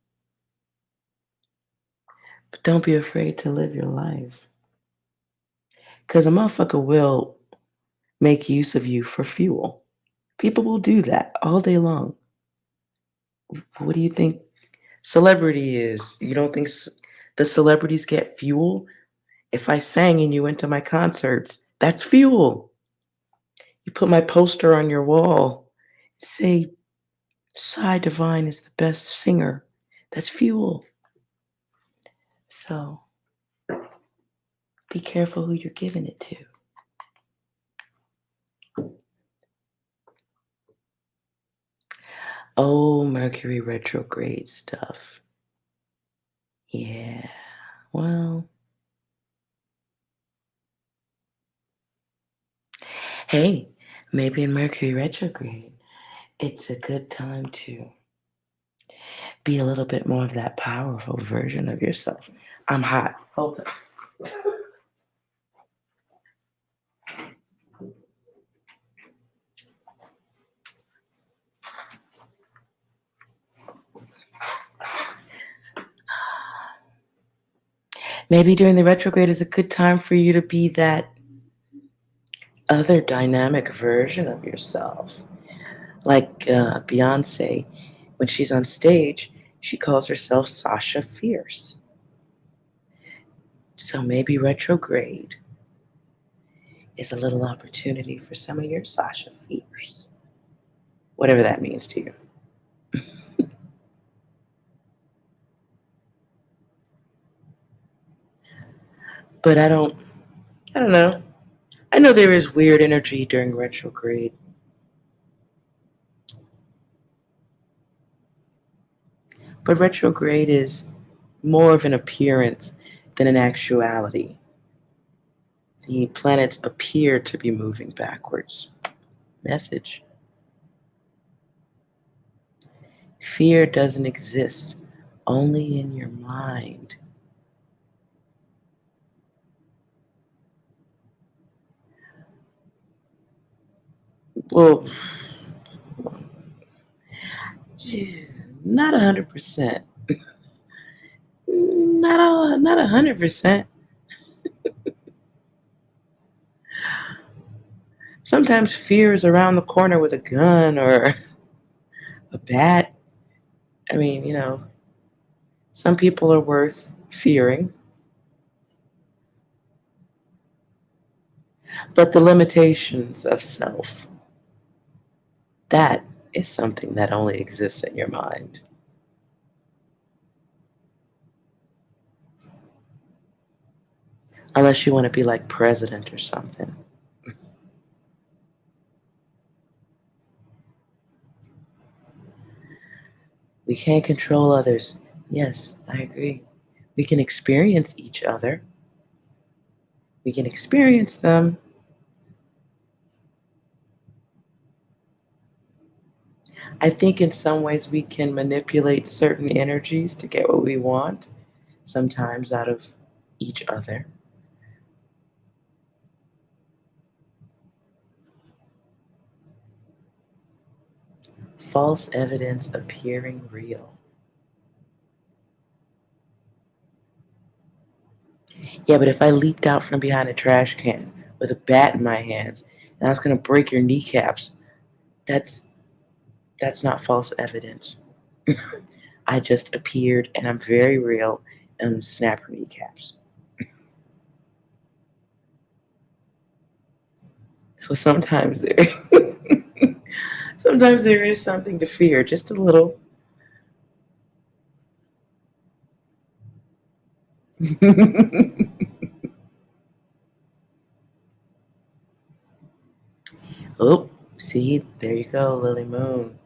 But don't be afraid to live your life. Because a motherfucker will make use of you for fuel. People will do that all day long. What do you think celebrity is? You don't think the celebrities get fuel? If I sang and you went to my concerts, that's fuel. You put my poster on your wall, say Psi Divine is the best singer. That's fuel. So be careful who you're giving it to. Oh, Mercury retrograde stuff. Yeah, well, hey, maybe in Mercury retrograde, it's a good time to be a little bit more of that powerful version of yourself. I'm hot. Hold on. Maybe during the retrograde is a good time for you to be that other dynamic version of yourself. Like Beyonce, when she's on stage, she calls herself Sasha Fierce. So maybe retrograde is a little opportunity for some of your Sasha Fierce. Whatever that means to you. But I don't know. I know there is weird energy during retrograde. But retrograde is more of an appearance than an actuality. The planets appear to be moving backwards. Message. Fear doesn't exist, only in your mind. Well, not 100%. Not 100%. Sometimes fear is around the corner with a gun or a bat. I mean, some people are worth fearing. But the limitations of self, that is something that only exists in your mind. Unless you want to be like president or something. We can't control others. Yes, I agree. We can experience each other. We can experience them. I think in some ways we can manipulate certain energies to get what we want, sometimes out of each other. False evidence appearing real. Yeah, but if I leaped out from behind a trash can with a bat in my hands and I was going to break your kneecaps, that's not false evidence. I just appeared and I'm very real and snap her kneecaps. So sometimes sometimes there is something to fear, just a little. Oh, see, there you go, Lily Moon.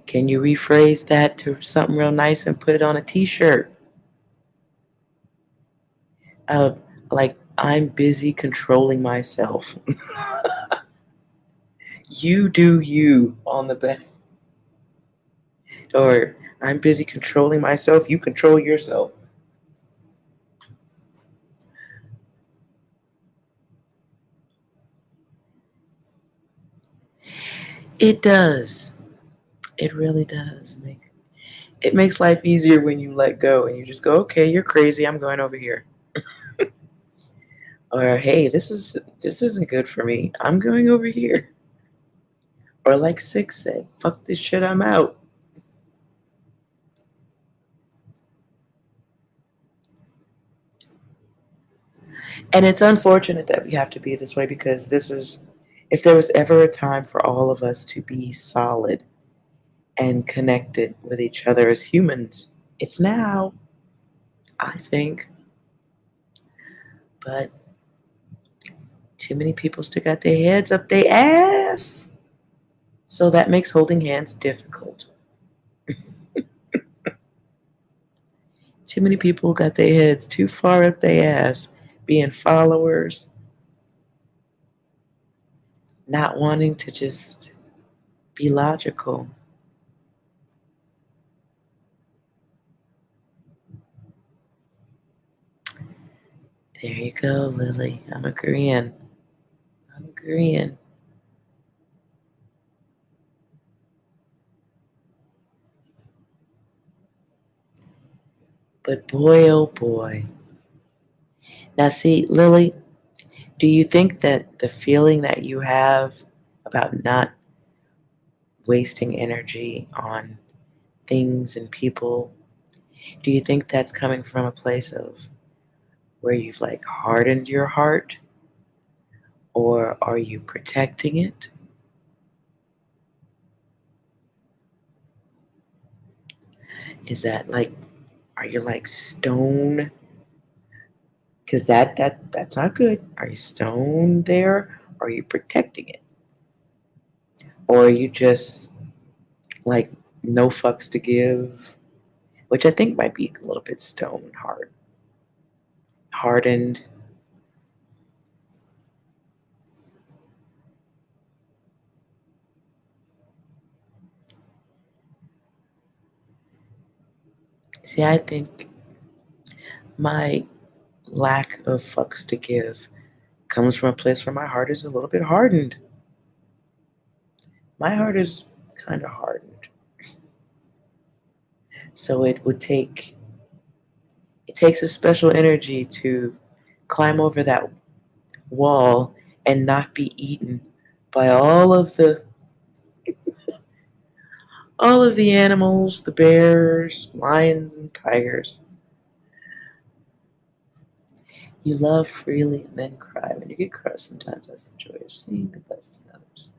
Can you rephrase that to something real nice and put it on a t-shirt? Uh, like, I'm busy controlling myself. You do you on the back. Or, I'm busy controlling myself, you control yourself. It does. It really does. It makes life easier when you let go and you just go, okay, you're crazy, I'm going over here. Or, hey, this isn't good for me, I'm going over here. Or like Six said, fuck this shit, I'm out. And it's unfortunate that we have to be this way because if there was ever a time for all of us to be solid and connected with each other as humans, it's now, I think. But too many people still got their heads up their ass. So that makes holding hands difficult. Too many people got their heads too far up their ass, being followers, not wanting to just be logical. There you go, Lily. I'm agreeing. I'm agreeing. But boy, oh boy. Now, see, Lily, do you think that the feeling that you have about not wasting energy on things and people, do you think that's coming from a place of where you've like hardened your heart? Or are you protecting it? Is that like, are you like stone? Because that's not good. Are you stone there? Or are you protecting it? Or are you just like no fucks to give? Which I think might be a little bit stone hard. Hardened. See, I think my lack of fucks to give comes from a place where my heart is a little bit hardened. My heart is kind of hardened. So it takes a special energy to climb over that wall and not be eaten by all of the animals, the bears, lions, and tigers. You love freely and then cry. When you get crushed, sometimes that's the joy of seeing the best in others.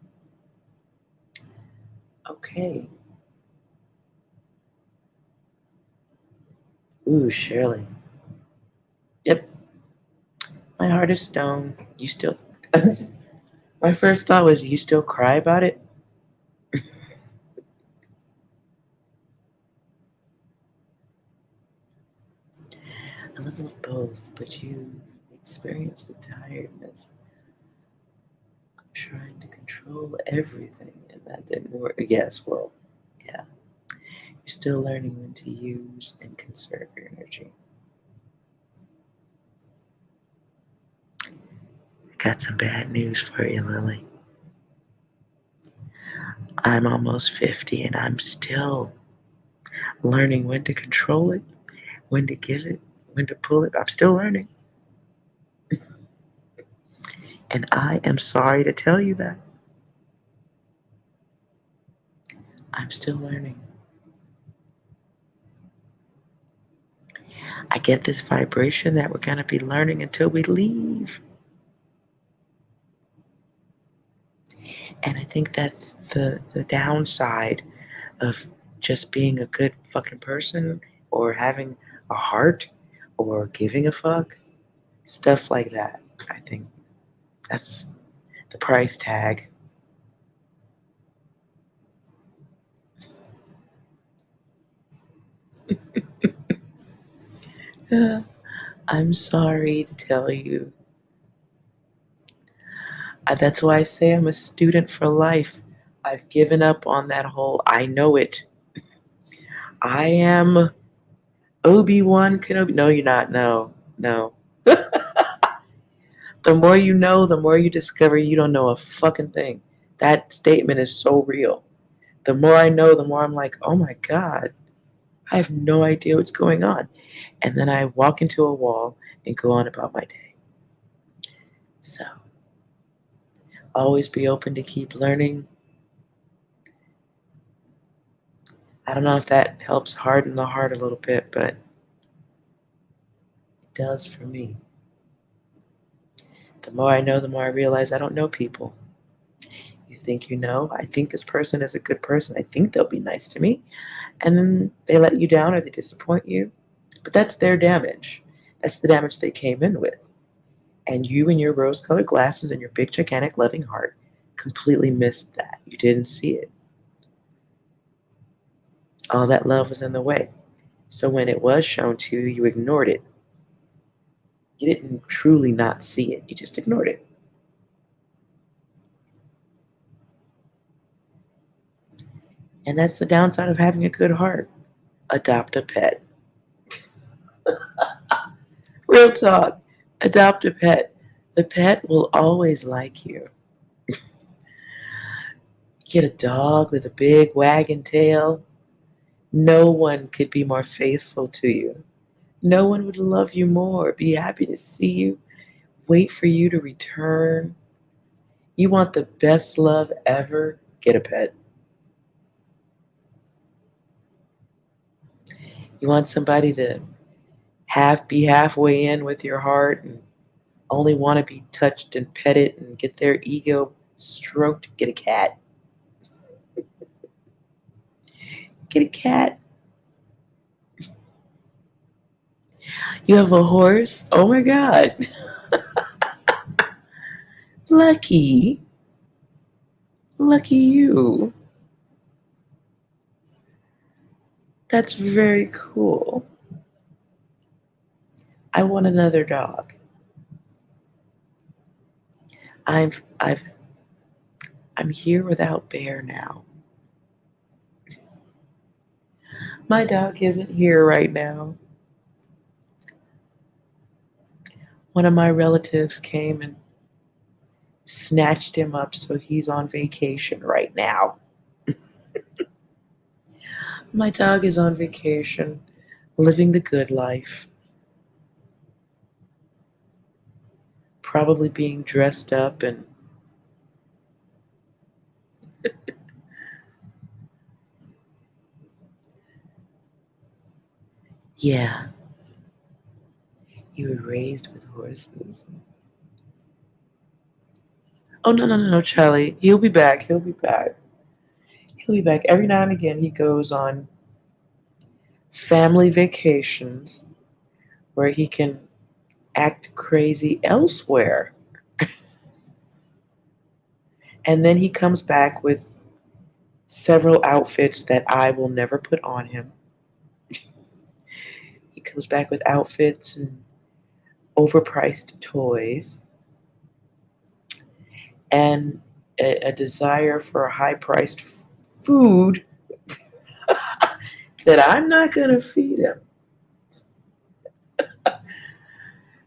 Okay. Ooh, Shirley. Yep. My heart is stone. You still. My first thought was, you still cry about it? A little of both, but you experience the tiredness of trying to control everything, and that didn't work. Yes, well, yeah. You're still learning when to use and conserve your energy. Got some bad news for you, Lily. I'm almost 50 and I'm still learning when to control it, when to give it, when to pull it. I'm still learning. And I am sorry to tell you that. I'm still learning. I get this vibration that we're going to be learning until we leave. And I think that's the downside of just being a good fucking person or having a heart or giving a fuck. Stuff like that. I think that's the price tag. I'm sorry to tell you. That's why I say I'm a student for life. I've given up on that whole, I know it. I am Obi-Wan Kenobi. No, you're not. No, no. The more you know, the more you discover you don't know a fucking thing. That statement is so real. The more I know, the more I'm like, oh my God, I have no idea what's going on. And then I walk into a wall and go on about my day. So, always be open to keep learning. I don't know if that helps harden the heart a little bit, but it does for me. The more I know, the more I realize I don't know people. You think you know, I think this person is a good person. I think they'll be nice to me. And then they let you down or they disappoint you. But that's their damage. That's the damage they came in with. And you and your rose colored glasses and your big, gigantic, loving heart completely missed that. You didn't see it. All that love was in the way. So when it was shown to you, you ignored it. You didn't truly not see it. You just ignored it. And that's the downside of having a good heart. Adopt a pet. Real talk. Adopt a pet. The pet will always like you. Get a dog with a big wagging tail. No one could be more faithful to you. No one would love you more, be happy to see you, wait for you to return. You want the best love ever? Get a pet. You want somebody to be halfway in with your heart and only want to be touched and petted and get their ego stroked? Get a cat. Get a cat. You have a horse? Oh my God. Lucky. Lucky you. That's very cool. I want another dog. I've I'm here without Bear now. My dog isn't here right now. One of my relatives came and snatched him up, so he's on vacation right now. My dog is on vacation, living the good life. Probably being dressed up and yeah. You were raised with horses. Oh no, Charlie. He'll be back. He'll be back. He'll be back. Every now and again he goes on family vacations where he can act crazy elsewhere. And then he comes back with several outfits that I will never put on him. He comes back with outfits and overpriced toys and a desire for high priced food that I'm not going to feed him.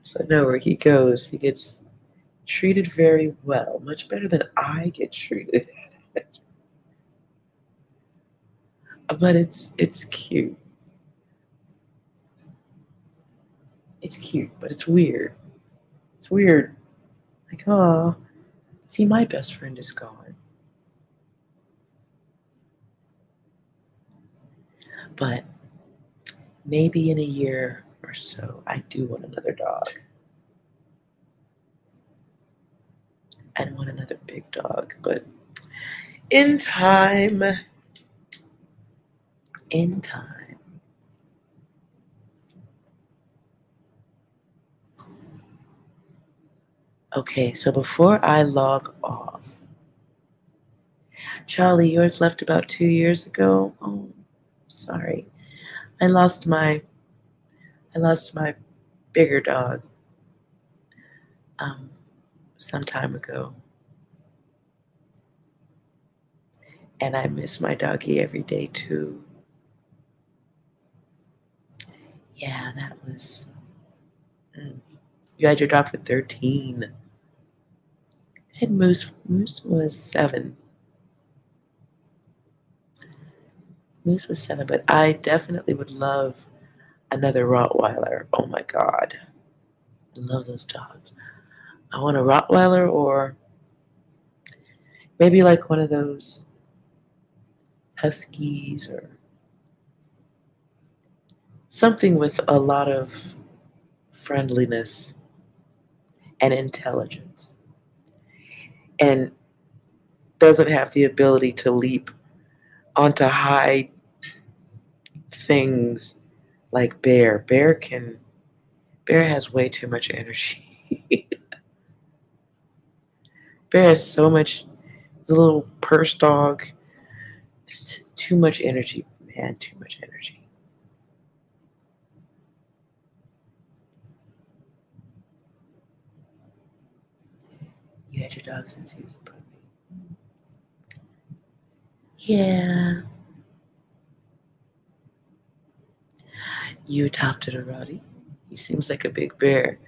So, no, where he goes, he gets treated very well, much better than I get treated. But it's cute. It's cute, but it's weird. It's weird. Like, oh, see, my best friend is gone. But maybe in a year or so, I do want another dog. I want another big dog, but in time. In time. Okay, so before I log off, Charlie, yours left about 2 years ago. Oh, sorry. I lost my bigger dog some time ago. And I miss my doggy every day too. Yeah, that was you had your dog for 13. And Moose was 7. Moose was 7, but I definitely would love another Rottweiler. Oh my God. I love those dogs. I want a Rottweiler or maybe like one of those Huskies or something with a lot of friendliness and intelligence and doesn't have the ability to leap onto high things like Bear. Bear has way too much energy. Bear has so much, the little purse dog, too much energy, man, too much energy. You had your dog since he was a puppy. Yeah. You adopted a Roddy. He seems like a big bear.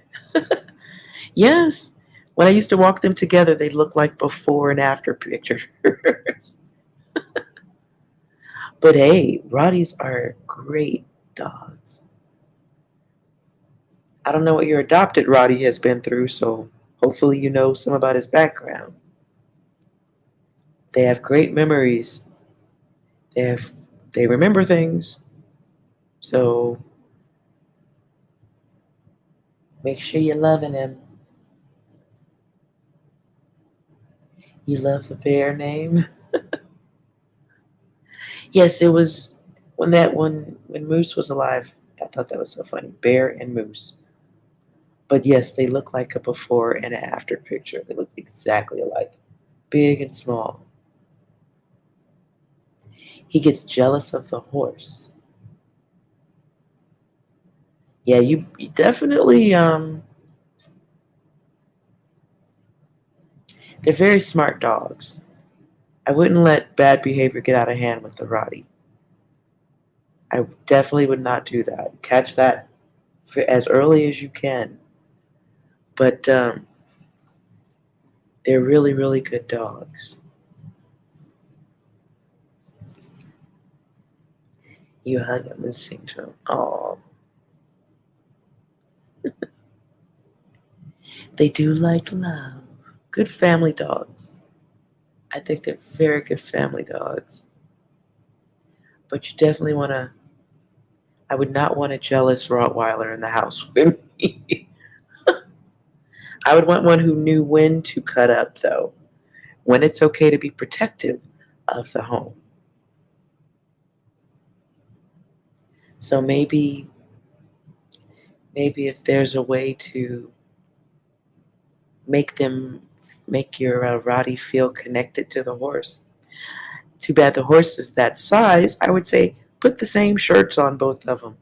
Yes. When I used to walk them together, they looked like before and after pictures. But hey, Roddies are great dogs. I don't know what your adopted Roddy has been through, so hopefully you know some about his background. They have great memories. They remember things. So make sure you're loving him. You love the bear name? Yes, it was when Moose was alive. I thought that was so funny. Bear and Moose. But yes, they look like a before and an after picture. They look exactly alike. Big and small. He gets jealous of the horse. Yeah, you definitely they're very smart dogs. I wouldn't let bad behavior get out of hand with the Roddy. I definitely would not do that. Catch that as early as you can. But they're really, really good dogs. You hug them and sing to them. Oh, they do like love. Good family dogs. I think they're very good family dogs. But you definitely want to. I would not want a jealous Rottweiler in the house with me. I would want one who knew when to cut up, though. When it's okay to be protective of the home. So maybe if there's a way to make your Roddy feel connected to the horse. Too bad the horse is that size. I would say put the same shirts on both of them.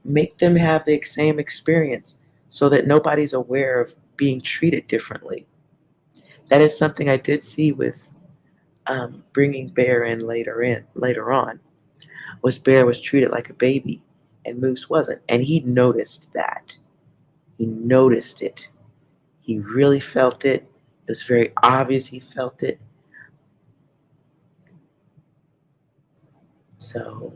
Make them have the same experience so that nobody's aware of being treated differently. That is something I did see with bringing Bear in later on. Was Bear was treated like a baby and Moose wasn't, and he noticed that. He noticed it. He really felt it. It was very obvious he felt it. So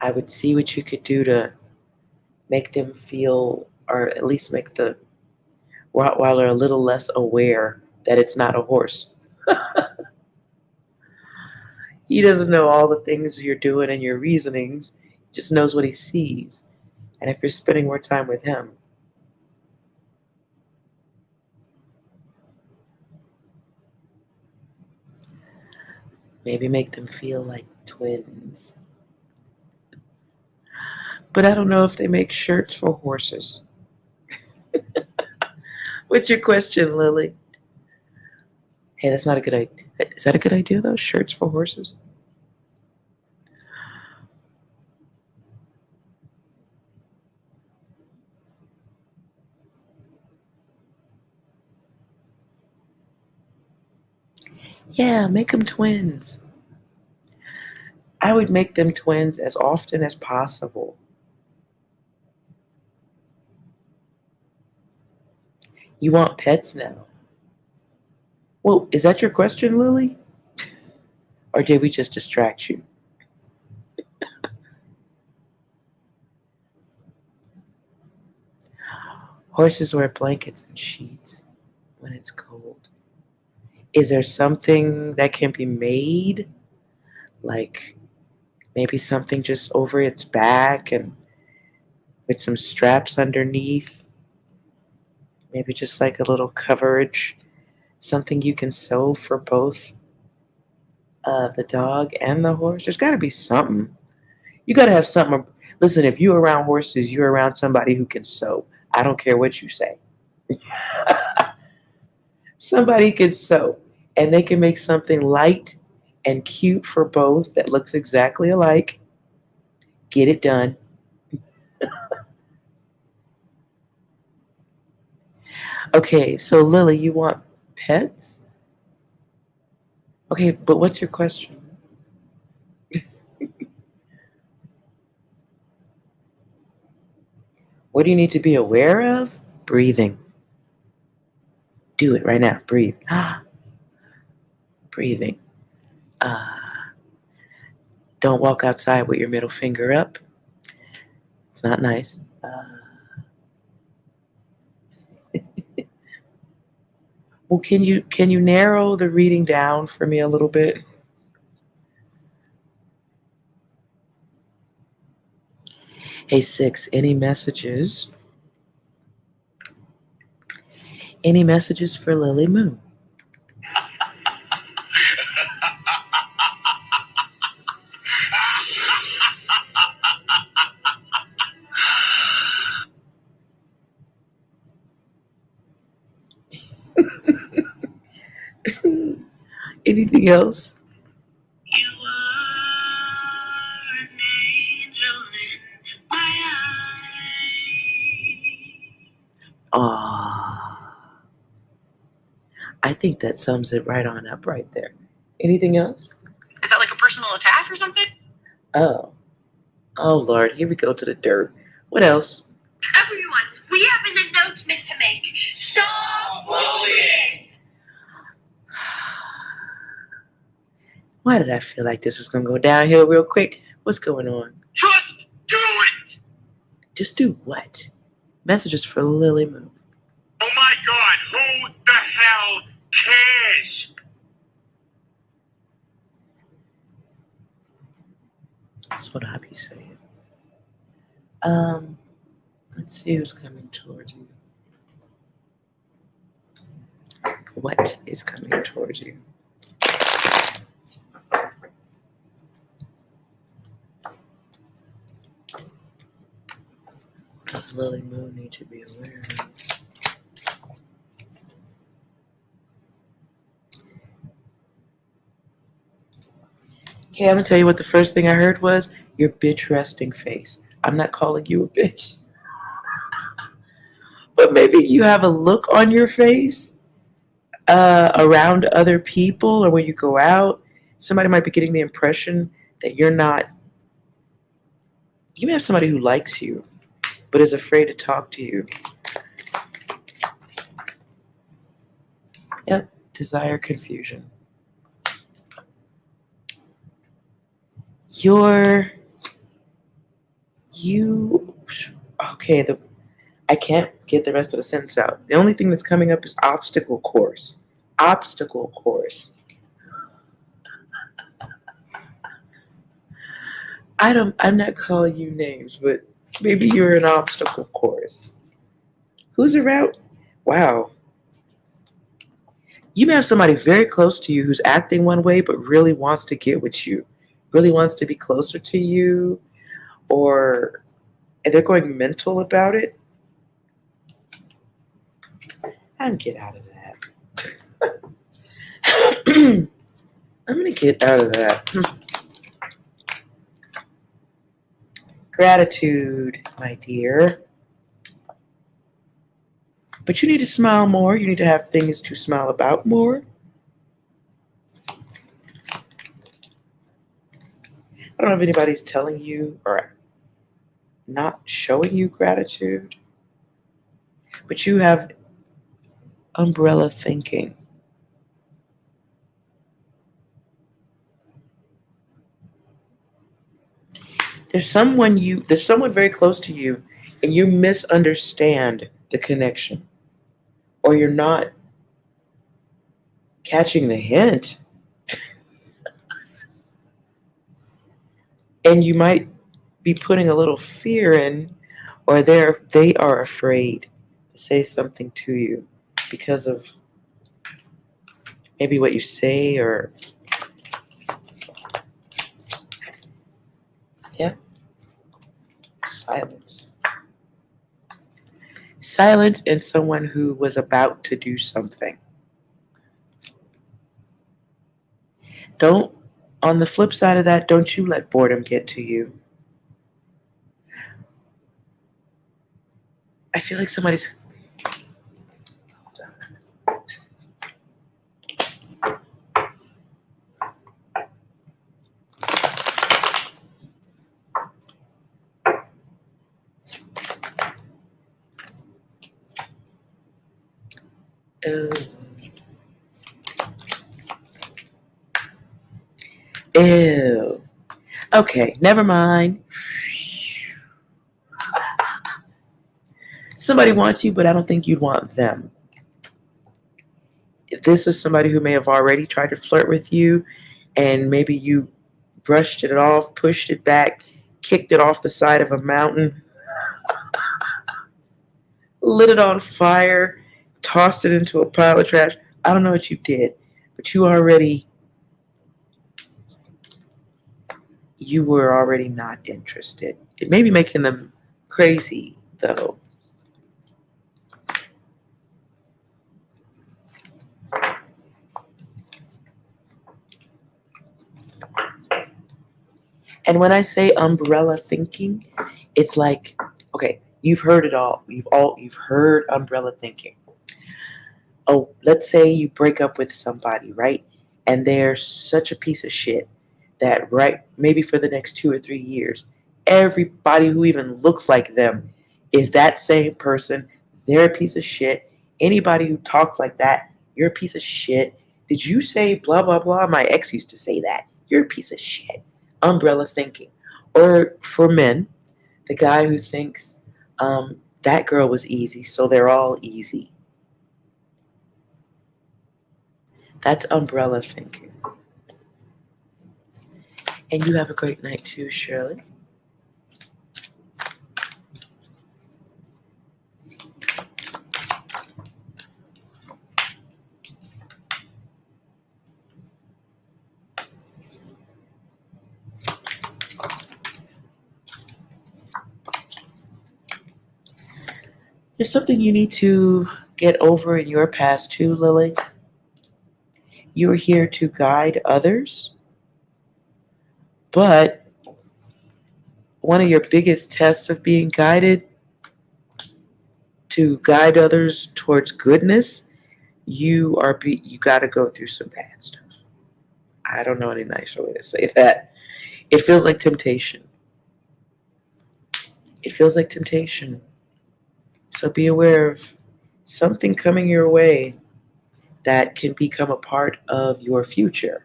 I would see what you could do to make them feel, or at least make the Rottweiler a little less aware that it's not a horse. He doesn't know all the things you're doing and your reasonings. He just knows what he sees. And if you're spending more time with him, maybe make them feel like twins. But I don't know if they make shirts for horses. What's your question, Lily? Hey, that's not a good idea. Is that a good idea, though? Shirts for horses? Yeah, make them twins. I would make them twins as often as possible. You want pets now? Well, is that your question, Lily? Or did we just distract you? Horses wear blankets and sheets when it's cold. Is there something that can be made? Like maybe something just over its back and with some straps underneath? Maybe just like a little coverage. Something you can sew for both the dog and the horse. There's got to be something. You got to have something. Listen, if you're around horses, you're around somebody who can sew. I don't care what you say. Somebody can sew, and they can make something light and cute for both that looks exactly alike. Get it done. Okay, so Lily, you want pets? Okay, but what's your question? What do you need to be aware of? Breathing. Do it right now. Breathe. Breathing. Don't walk outside with your middle finger up. It's not nice. Well, can you narrow the reading down for me a little bit? Hey, 6, any messages? Any messages for Lily Moon? Anything else? You are an angel in my eye. Ah, I think that sums it right on up right there. Anything else? Is that like a personal attack or something? Oh Lord, here we go to the dirt. What else? Everyone, we have an announcement to make. Stop bullying! Why did I feel like this was gonna go downhill real quick? What's going on? Just do it! Just do what? Messages for Lily Moon. Oh my God, who the hell cares? That's what I be saying. Let's see who's coming towards you. What is coming towards you? Does Lily Moon need to be aware of? Hey, I'm gonna tell you what the first thing I heard was your bitch resting face. I'm not calling you a bitch. But maybe you have a look on your face around other people or when you go out. Somebody might be getting the impression that you're not. You may have somebody who likes you, but is afraid to talk to you. Yep, desire, confusion. Okay, I can't get the rest of the sentence out. The only thing that's coming up is obstacle course. Obstacle course. I'm not calling you names, but maybe you're an obstacle course. Who's around? Wow. You may have somebody very close to you who's acting one way, but really wants to get with you, really wants to be closer to you, or they're going mental about it. I'm get out of that. I'm going to get out of that. Gratitude, my dear. But you need to smile more. You need to have things to smile about more. I don't know if anybody's telling you or not showing you gratitude, but you have umbrella thinking. There's someone very close to you and you misunderstand the connection, or you're not catching the hint. And you might be putting a little fear in, or they are afraid to say something to you because of maybe what you say or silence. Silence in someone who was about to do something. On the flip side of that, don't you let boredom get to you. I feel like somebody's. Ew. Okay, never mind. Somebody wants you, but I don't think you'd want them. If this is somebody who may have already tried to flirt with you, and maybe you brushed it off, pushed it back, kicked it off the side of a mountain, lit it on fire, tossed it into a pile of trash. I don't know what you did, but you were already not interested. It may be making them crazy, though. And when I say umbrella thinking, it's like, okay, you've heard it all. You've heard umbrella thinking. Oh, let's say you break up with somebody, right? And they're such a piece of shit that, right, maybe for the next 2 or 3 years, everybody who even looks like them is that same person. They're a piece of shit. Anybody who talks like that, you're a piece of shit. Did you say blah, blah, blah? My ex used to say that. You're a piece of shit. Umbrella thinking. Or for men, the guy who thinks that girl was easy, so they're all easy. That's umbrella thinking. And you have a great night too, Shirley. There's something you need to get over in your past too, Lily. You're here to guide others, but one of your biggest tests of being guided to guide others towards goodness, you got to go through some bad stuff. I don't know any nicer way to say that. It feels like temptation. It feels like temptation. So be aware of something coming your way that can become a part of your future.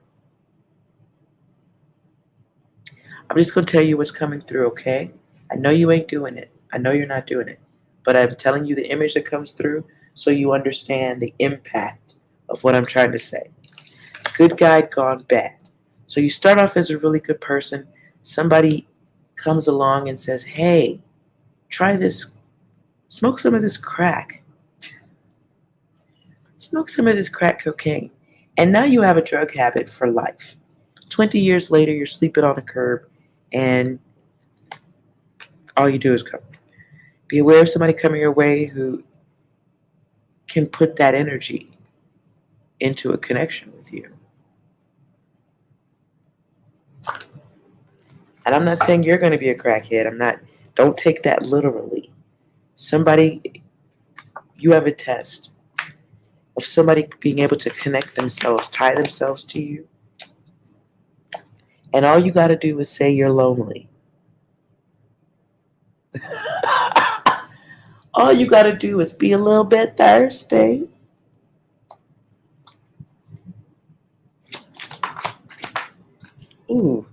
I'm just going to tell you what's coming through, okay? I know you ain't doing it. I know you're not doing it. But I'm telling you the image that comes through so you understand the impact of what I'm trying to say. Good guide gone bad. So you start off as a really good person. Somebody comes along and says, hey, try this. Smoke some of this crack. Smoke some of this crack cocaine. And now you have a drug habit for life. 20 years later, you're sleeping on a curb and all you do is go. Be aware of somebody coming your way who can put that energy into a connection with you. And I'm not saying you're going to be a crackhead. Don't take that literally. You have a test of somebody being able to connect themselves, tie themselves to you. And all you got to do is say you're lonely. All you got to do is be a little bit thirsty. Ooh.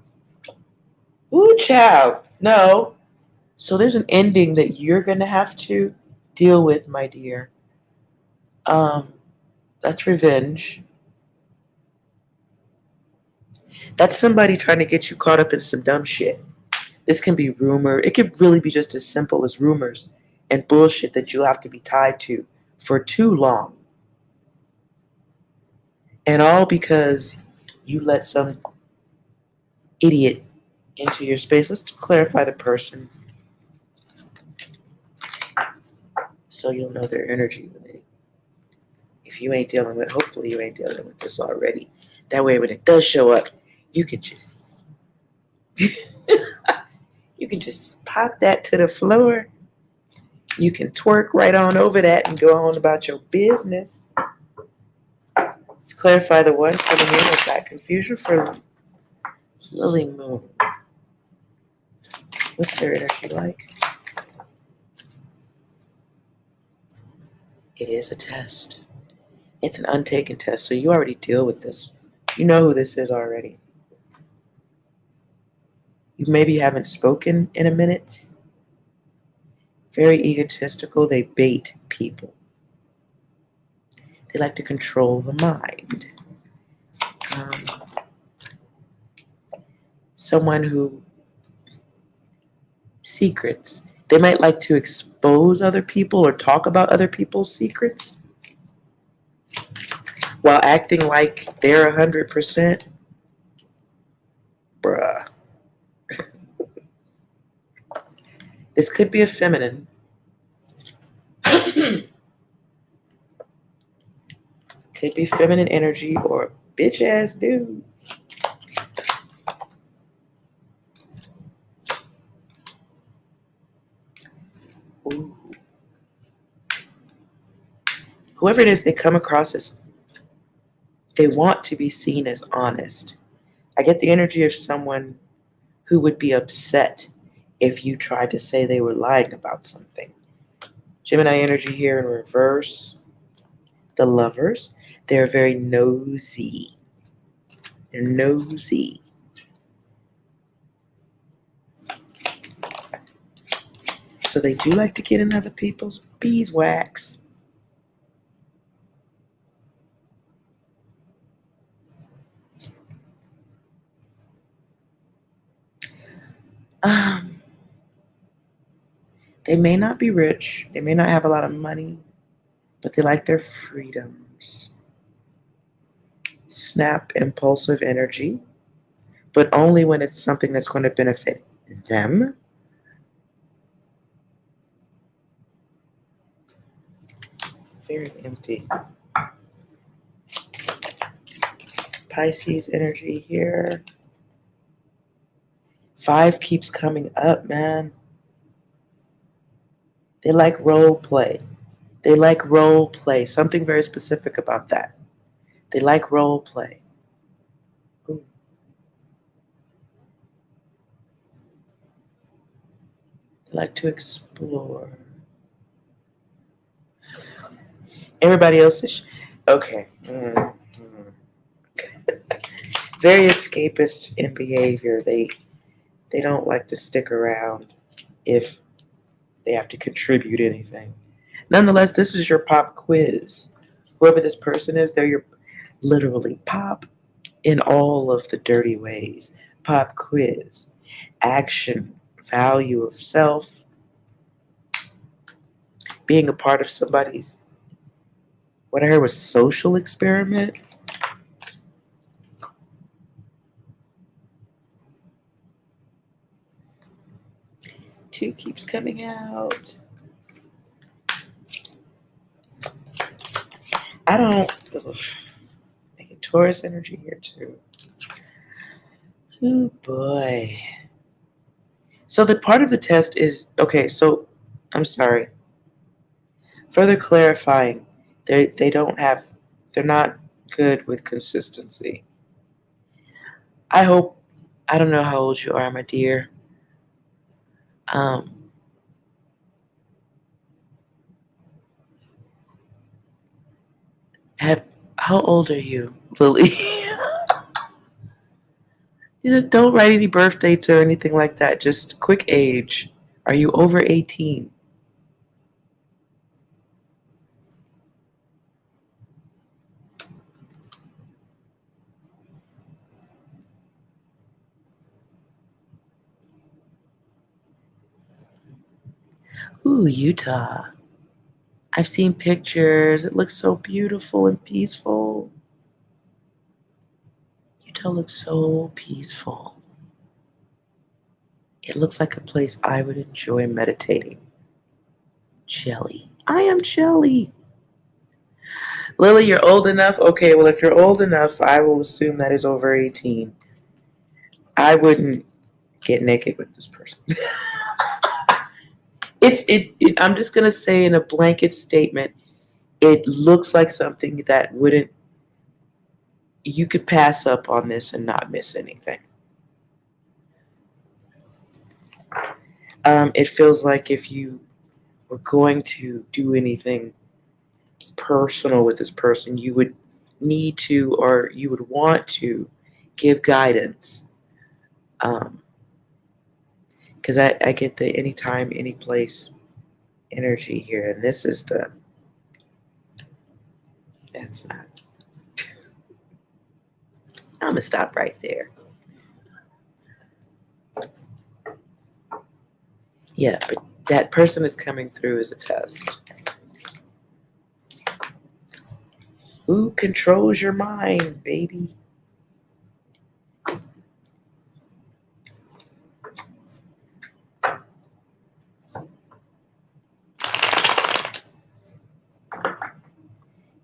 Ooh, child. No. So there's an ending that you're going to have to deal with, my dear. That's revenge. That's somebody trying to get you caught up in some dumb shit. This can be rumor. It could really be just as simple as rumors and bullshit that you'll have to be tied to for too long. And all because you let some idiot into your space. Let's clarify the person so you'll know their energy. If you ain't dealing with, hopefully you ain't dealing with this already. That way when it does show up, you can just pop that to the floor. You can twerk right on over that and go on about your business. Let's clarify the one coming in with that confusion for Lily Moon. What's their energy like? It is a test. It's an untaken test, so you already deal with this. You know who this is already. You maybe haven't spoken in a minute. Very egotistical. They bait people. They like to control the mind. Someone who secrets. They might like to expose other people or talk about other people's secrets while acting like they're 100%. Bruh. This could be a feminine. Could be feminine energy or a bitch ass dude. Ooh. Whoever it is, they come across as, they want to be seen as honest. I get the energy of someone who would be upset if you tried to say they were lying about something. Gemini energy here in reverse. The Lovers, they're very nosy. They're nosy. So they do like to get in other people's beeswax. They may not be rich. They may not have a lot of money, but they like their freedoms. Snap, impulsive energy, but only when it's something that's going to benefit them. Very empty. Pisces energy here. 5 keeps coming up, man. They like role play. They like role play. Something very specific about that. They like role play. Ooh. They like to explore. Everybody else is okay. Very escapist in behavior. They don't like to stick around if they have to contribute anything. Nonetheless, this is your pop quiz. Whoever this person is, they're your literally pop in all of the dirty ways. Pop quiz. Action, value of self, being a part of somebody's, what I heard was social experiment. Two keeps coming out. I don't. Making Taurus energy here too. Oh boy. So the part of the test is okay. So I'm sorry. Further clarifying, they're not good with consistency. I don't know how old you are, my dear. How old are you, Lily? Don't write any birth dates or anything like that. Just quick age. Are you over 18? Ooh, Utah. I've seen pictures. It looks so beautiful and peaceful. Utah looks so peaceful. It looks like a place I would enjoy meditating. Jelly. I am jelly. Lily, you're old enough? Okay, well, if you're old enough, I will assume that is over 18. I wouldn't get naked with this person. I'm just going to say in a blanket statement, it looks like something that you could pass up on this and not miss anything. It feels like if you were going to do anything personal with this person, you would need to, or you would want to give guidance. Because I get the anytime, any place energy here. And this is that's not. I'm going to stop right there. Yeah, but that person is coming through as a test. Who controls your mind, baby?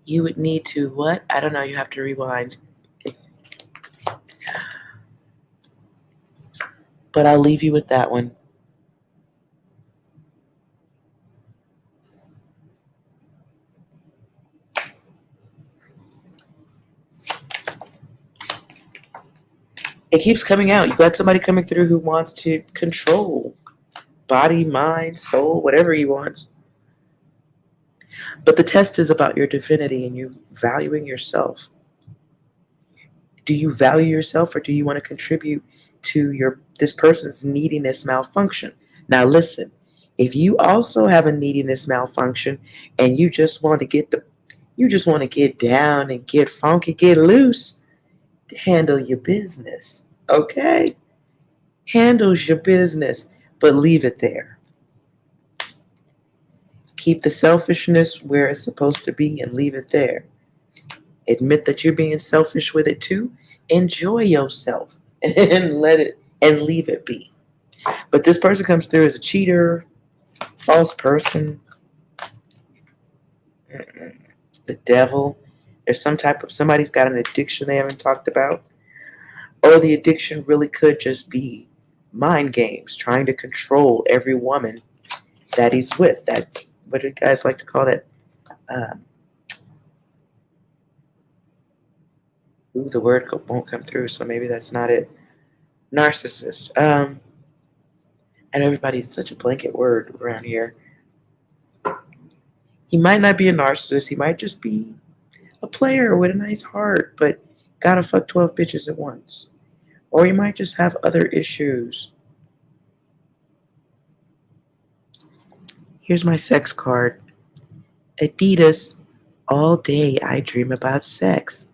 You would need to what? I don't know. You have to rewind. But I'll leave you with that one. It keeps coming out. You got somebody coming through who wants to control body, mind, soul, whatever he wants. But the test is about your divinity and you valuing yourself. Do you value yourself or do you want to contribute to this person's neediness malfunction? Now listen, if you also have a neediness malfunction and you just want to get down and get funky, get loose, handle your business, okay? Handles your business, but leave it there. Keep the selfishness where it's supposed to be and leave it there. Admit that you're being selfish with it too. Enjoy yourself and leave it be. But this person comes through as a cheater, false person. The devil. There's somebody's got an addiction they haven't talked about. Or the addiction really could just be mind games, trying to control every woman that he's with. That's what do you guys like to call that? The word won't come through, so maybe that's not it. Narcissist. And everybody's such a blanket word around here. He might not be a narcissist. He might just be a player with a nice heart, but gotta fuck 12 bitches at once. Or he might just have other issues. Here's my sex card. Adidas. All day I dream about sex.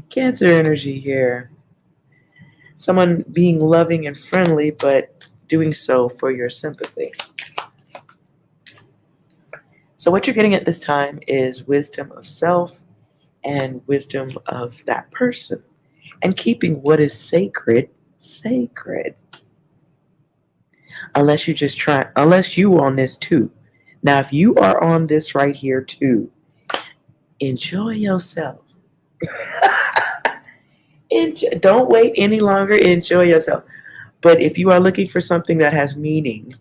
Cancer energy here. Someone being loving and friendly, but doing so for your sympathy. So what you're getting at this time is wisdom of self and wisdom of that person. And keeping what is sacred, sacred. Unless you on this too. Now, if you are on this right here too, enjoy yourself. Don't wait any longer. Enjoy yourself. But if you are looking for something that has meaning,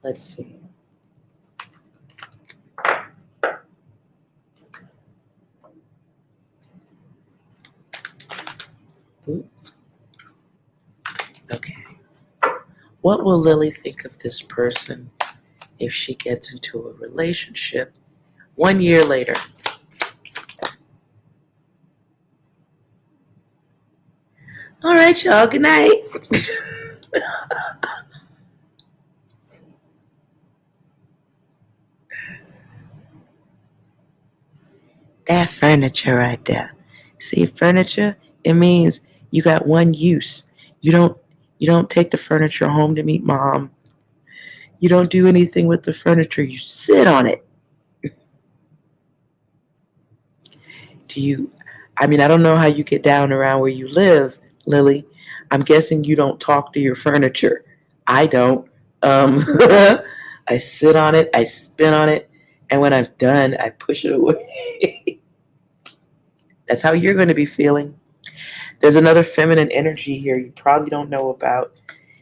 let's see. Ooh. Okay. What will Lily think of this person if she gets into a relationship 1 year later? All right, y'all. Good night. That furniture right there. See, furniture, it means you got one use. You don't take the furniture home to meet mom. You don't do anything with the furniture. You sit on it. I don't know how you get down around where you live, Lily. I'm guessing you don't talk to your furniture. I don't. I sit on it, I spin on it, and when I'm done, I push it away. That's how you're going to be feeling. There's another feminine energy here you probably don't know about.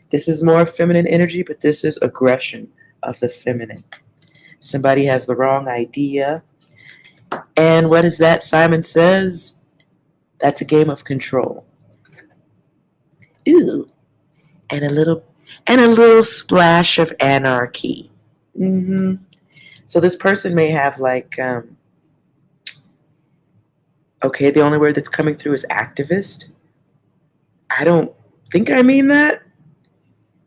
This is more feminine energy, but this is aggression of the feminine. Somebody has the wrong idea. And what is that? Simon says that's a game of control. Ooh. And a little splash of anarchy. So this person may have okay, the only word that's coming through is activist. I don't think I mean that,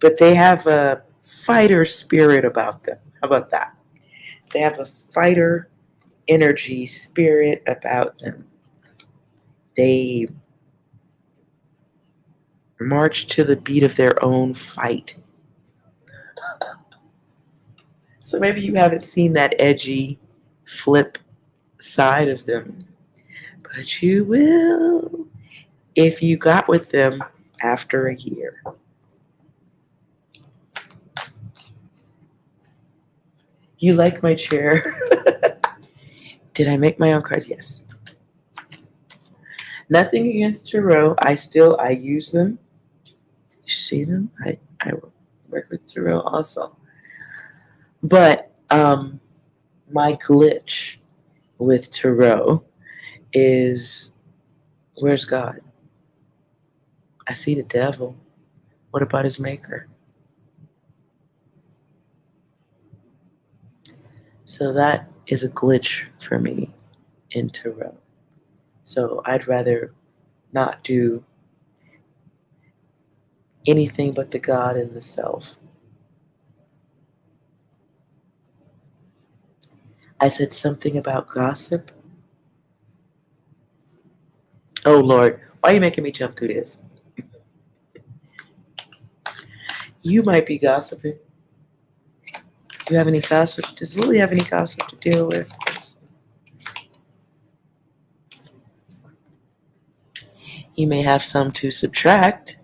but they have a fighter spirit about them. How about that? They have a fighter energy spirit about them. They march to the beat of their own fight. So maybe you haven't seen that edgy flip side of them, but you will if you got with them after a year. You like my chair? Did I make my own cards? Yes. Nothing against tarot. I use them. You see them? I work with tarot also. But my glitch with tarot is, where's God? I see the devil. What about his maker? So that is a glitch for me in tarot. So I'd rather not do anything but the God and the self. I said something about gossip. Oh Lord, why are you making me jump through this? You might be gossiping. Do you have any gossip? Does Lily have any gossip to deal with? You may have some to subtract.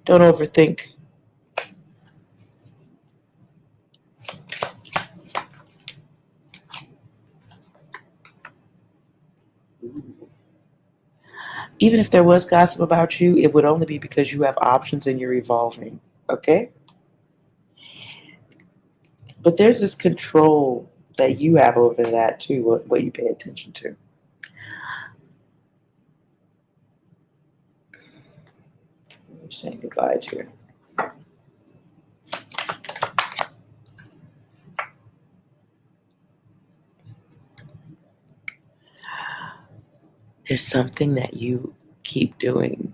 Don't overthink. Even if there was gossip about you, it would only be because you have options and you're evolving. Okay? But there's this control that you have over that too, what you pay attention to. You're saying goodbye to you. There's something that you keep doing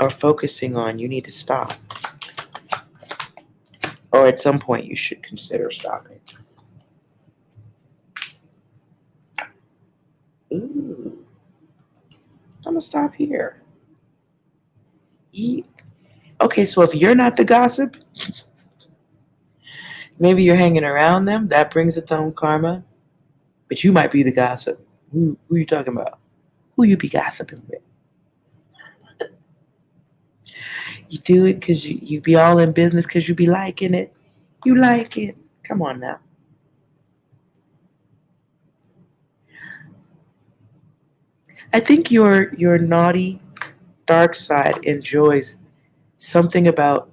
or focusing on, you need to stop. Or at some point you should consider stopping. Ooh. I'm gonna stop here. Okay, so if you're not the gossip, maybe you're hanging around them, that brings its own karma. But you might be the gossip. Who you talking about? Who you be gossiping with? You do it because you be all in business because you be liking it. You like it. Come on now. I think your naughty, dark side enjoys something about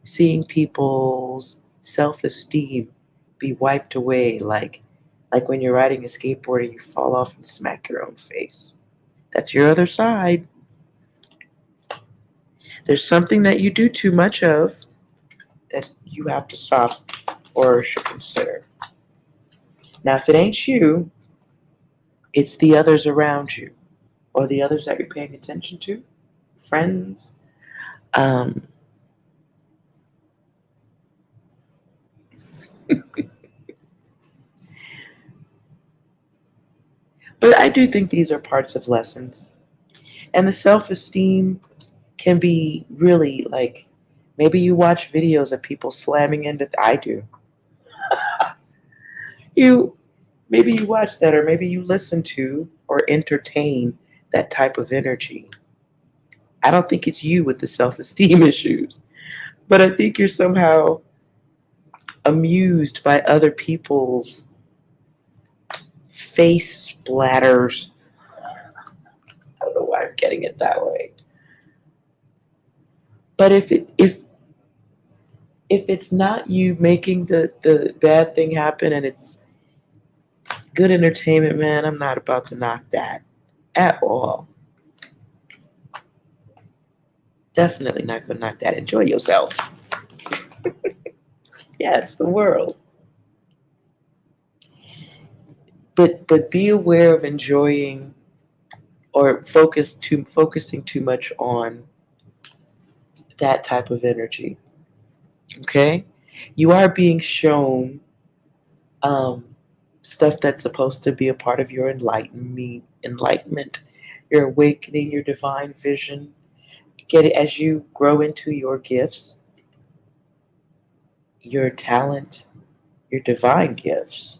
seeing people's self-esteem be wiped away, like when you're riding a skateboard and you fall off and smack your own face. That's your other side. There's something that you do too much of that you have to stop or should consider. Now, if it ain't you, it's the others around you or the others that you're paying attention to, friends. But I do think these are parts of lessons. And the self-esteem can be really like, maybe you watch videos of people slamming into, I do. Maybe you watch that, or maybe you listen to or entertain that type of energy. I don't think it's you with the self-esteem issues, but I think you're somehow amused by other people's face splatters. I don't know why I'm getting it that way. But if it's not you making the bad thing happen and it's good entertainment, man, I'm not about to knock that at all. Definitely not going to knock that. Enjoy yourself. Yeah, it's the world. But be aware of enjoying or focusing too much on that type of energy. Okay? You are being shown stuff that's supposed to be a part of your enlightenment, your awakening, your divine vision. Get it as you grow into your gifts, your talent, your divine gifts.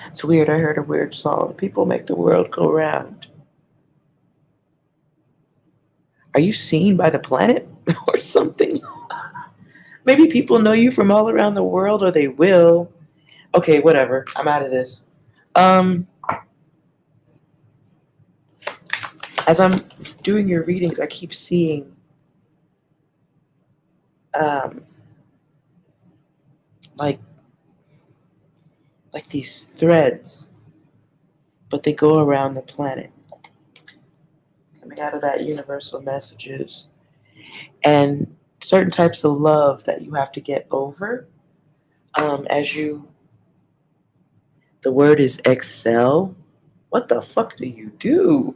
It's weird. I heard a weird song. People make the world go round. Are you seen by the planet or something? Maybe people know you from all around the world, or they will. Okay, whatever. I'm out of this. As I'm doing your readings, I keep seeing like these threads, but they go around the planet, coming out of that universal messages, and certain types of love that you have to get over as you. The word is excel. What the fuck do you do?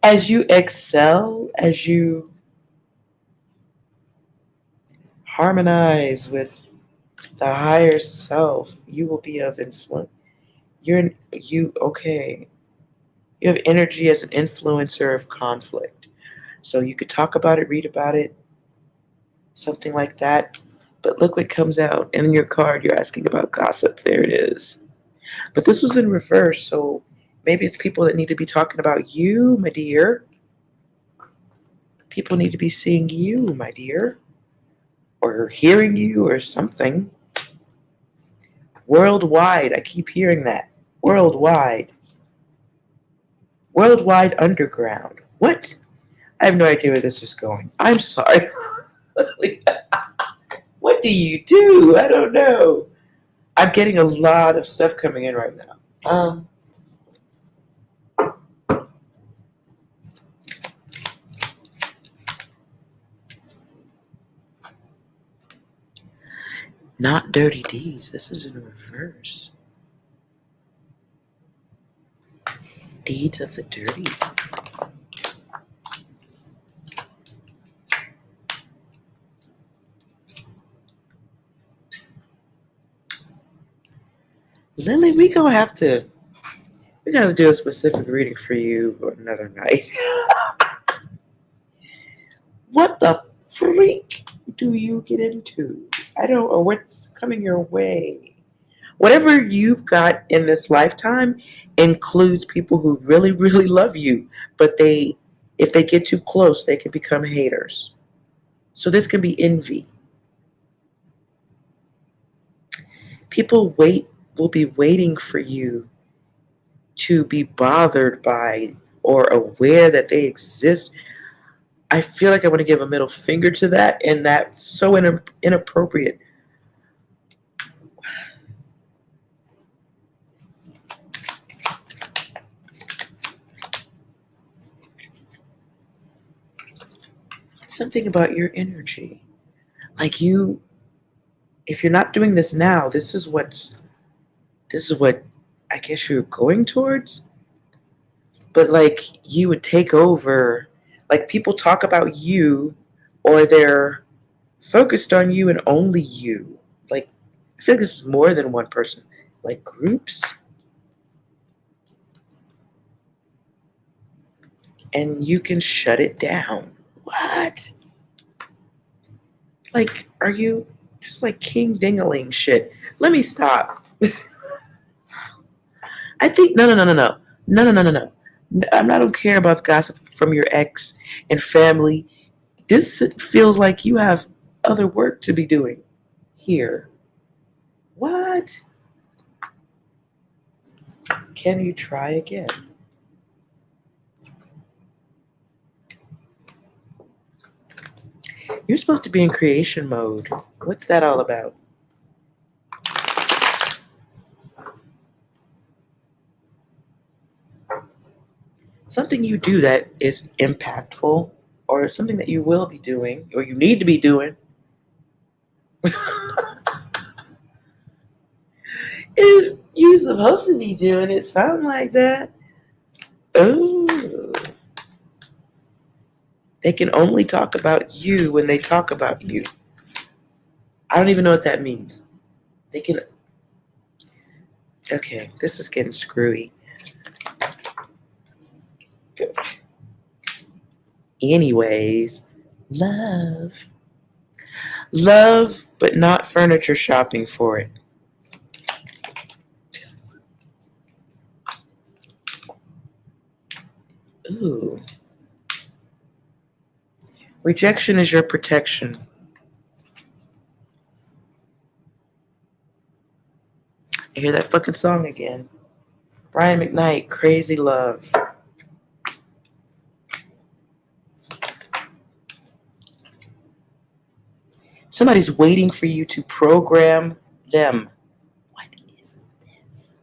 As you excel, as you harmonize with the higher self, you will be of influence. Okay. You have energy as an influencer of conflict. So you could talk about it, read about it, something like that. But look what comes out. In your card, you're asking about gossip. There it is. But this was in reverse, so maybe it's people that need to be talking about you, my dear. People need to be seeing you, my dear. Or hearing you or something. Worldwide. I keep hearing that. Worldwide. Worldwide underground. What? I have no idea where this is going. I'm sorry. What do you do? I don't know. I'm getting a lot of stuff coming in right now. Not dirty deeds. This is in reverse. Deeds of the dirty. Lily, we gotta do a specific reading for you another night. What the freak do you get into? I don't know what's coming your way. Whatever you've got in this lifetime includes people who really, really love you, but if they get too close, they can become haters. So this can be envy. People will be waiting for you to be bothered by or aware that they exist. I feel like I want to give a middle finger to that, and that's so inappropriate. Something about your energy. Like if you're not doing this now, this is what I guess you're going towards. But like you would take over, like people talk about you or they're focused on you and only you. Like I feel like this is more than one person. Like groups. And you can shut it down. What? Like, are you just like King Dingaling shit? Let me stop. I think no. I don't care about gossip from your ex and family. This feels like you have other work to be doing here. What? Can you try again? You're supposed to be in creation mode. What's that all about? Something you do that is impactful, or something that you will be doing, or you need to be doing. If you're supposed to be doing it, something like that. Oh. They can only talk about you when they talk about you. I don't even know what that means. They can... Okay, this is getting screwy. Anyways, love. Love, but not furniture shopping for it. Ooh. Rejection is your protection. I hear that fucking song again. Brian McKnight, Crazy Love. Somebody's waiting for you to program them. What is this?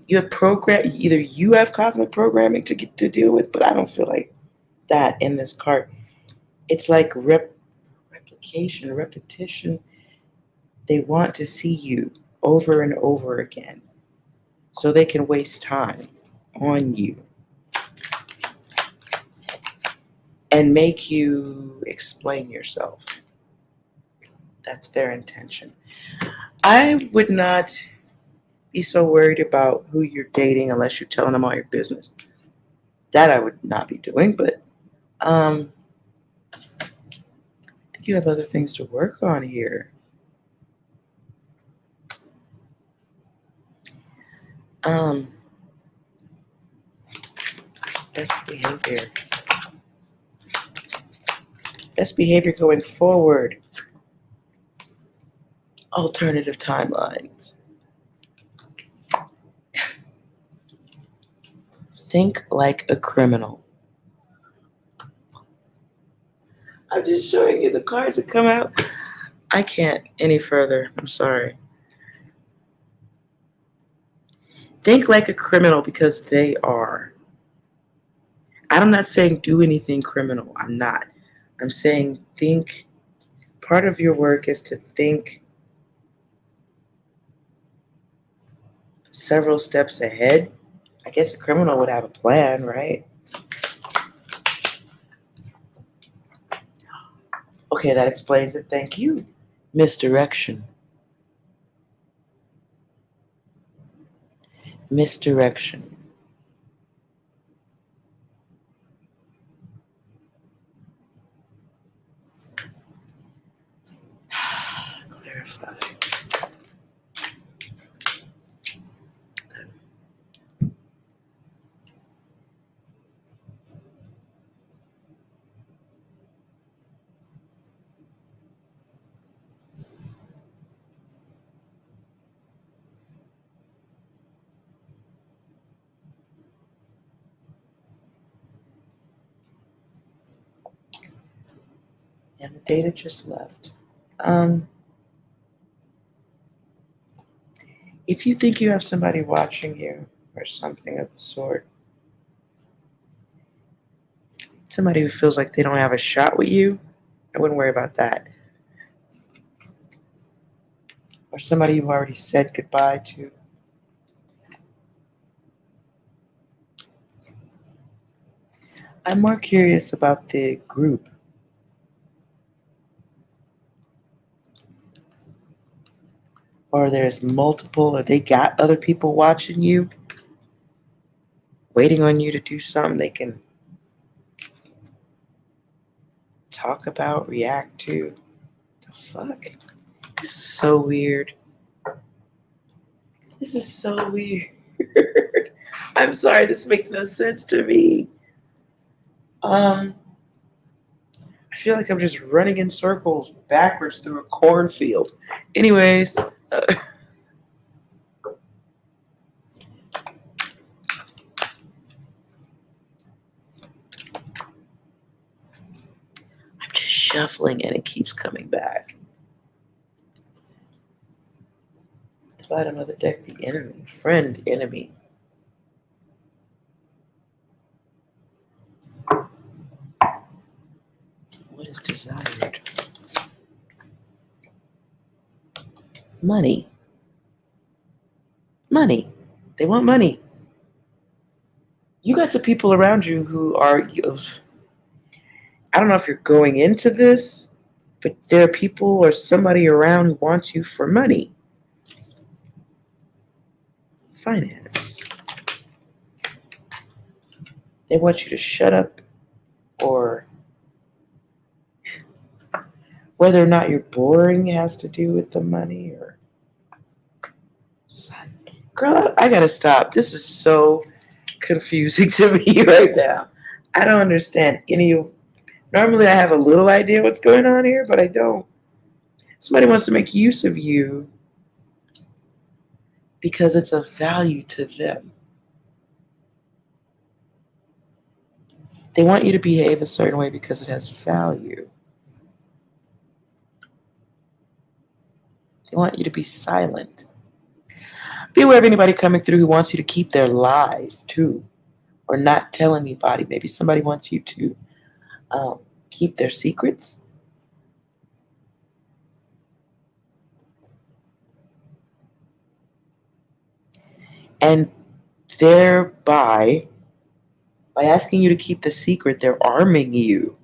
You have either you have cosmic programming to deal with, but I don't feel like that in this card. It's like replication, repetition. They want to see you over and over again so they can waste time on you and make you explain yourself. That's their intention. I would not be so worried about who you're dating unless you're telling them all your business. That I would not be doing, but I think think you have other things to work on here. Best behavior. Best behavior going forward. Alternative timelines. Think like a criminal. I'm just showing you the cards that come out. I can't any further. I'm sorry. Think like a criminal because they are. I'm not saying do anything criminal. I'm not. I'm saying think. Part of your work is to think several steps ahead. I guess a criminal would have a plan, right? Okay, that explains it. Thank you. Misdirection. Misdirection. Clarify. And the data just left. If you think you have somebody watching you or something of the sort, somebody who feels like they don't have a shot with you, I wouldn't worry about that. Or somebody you've already said goodbye to. I'm more curious about the group. Or there's multiple, or they got other people watching you, waiting on you to do something they can talk about, react to. What the fuck? This is so weird. This is so weird. I'm sorry, this makes no sense to me. I feel like I'm just running in circles backwards through a cornfield. Anyways, I'm just shuffling and it keeps coming back. The bottom of the deck, the enemy, friend, enemy. What is desired? Money. Money. They want money. You got some people around you who are, I don't know if you're going into this, but there are people or somebody around who wants you for money. Finance. They want you to shut up, or whether or not you're boring has to do with the money, or girl, I gotta stop. This is so confusing to me right now. I don't understand any of. Normally I have a little idea what's going on here, but I don't. Somebody wants to make use of you because it's of value to them. They want you to behave a certain way because it has value. They want you to be silent. Be aware of anybody coming through who wants you to keep their lies too, or not tell anybody. Maybe somebody wants you to keep their secrets. And thereby, by asking you to keep the secret, they're arming you.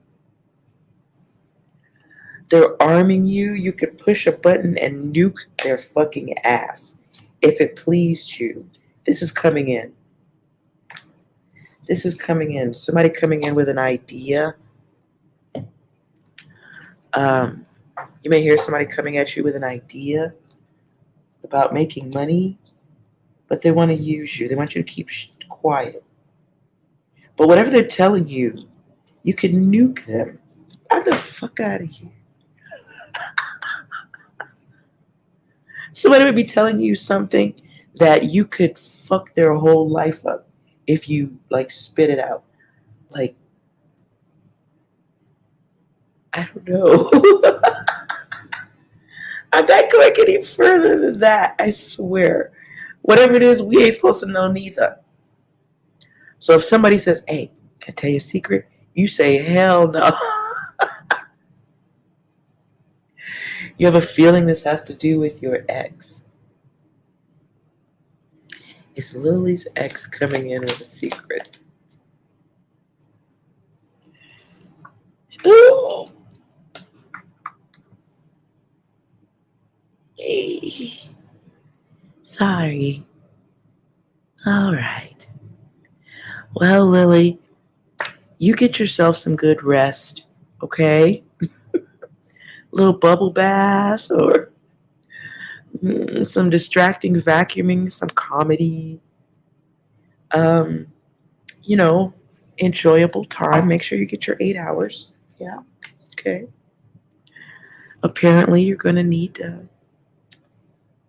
They're arming you. You could push a button and nuke their fucking ass if it pleased you. This is coming in. This is coming in. Somebody coming in with an idea. You may hear somebody coming at you with an idea about making money, but they want to use you. They want you to keep quiet. But whatever they're telling you, you can nuke them. Get the fuck out of here. Somebody would be telling you something that you could fuck their whole life up if you like spit it out. Like, I don't know. I'm not going any further than that, I swear. Whatever it is, we ain't supposed to know neither. So if somebody says, hey, can I tell you a secret? You say, hell no. You have a feeling this has to do with your ex. It's Lily's ex coming in with a secret. Ooh. Sorry. All right. Well, Lily, you get yourself some good rest, okay? Little bubble bath or some distracting vacuuming, some comedy. Enjoyable time. Make sure you get your 8 hours. Yeah. Okay. Apparently, you're going to need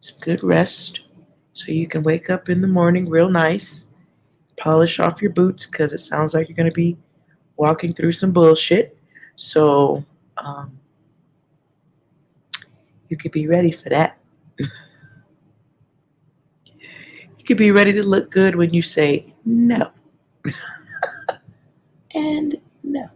some good rest so you can wake up in the morning real nice, polish off your boots because it sounds like you're going to be walking through some bullshit. So you could be ready for that. You could be ready to look good when you say no. And no.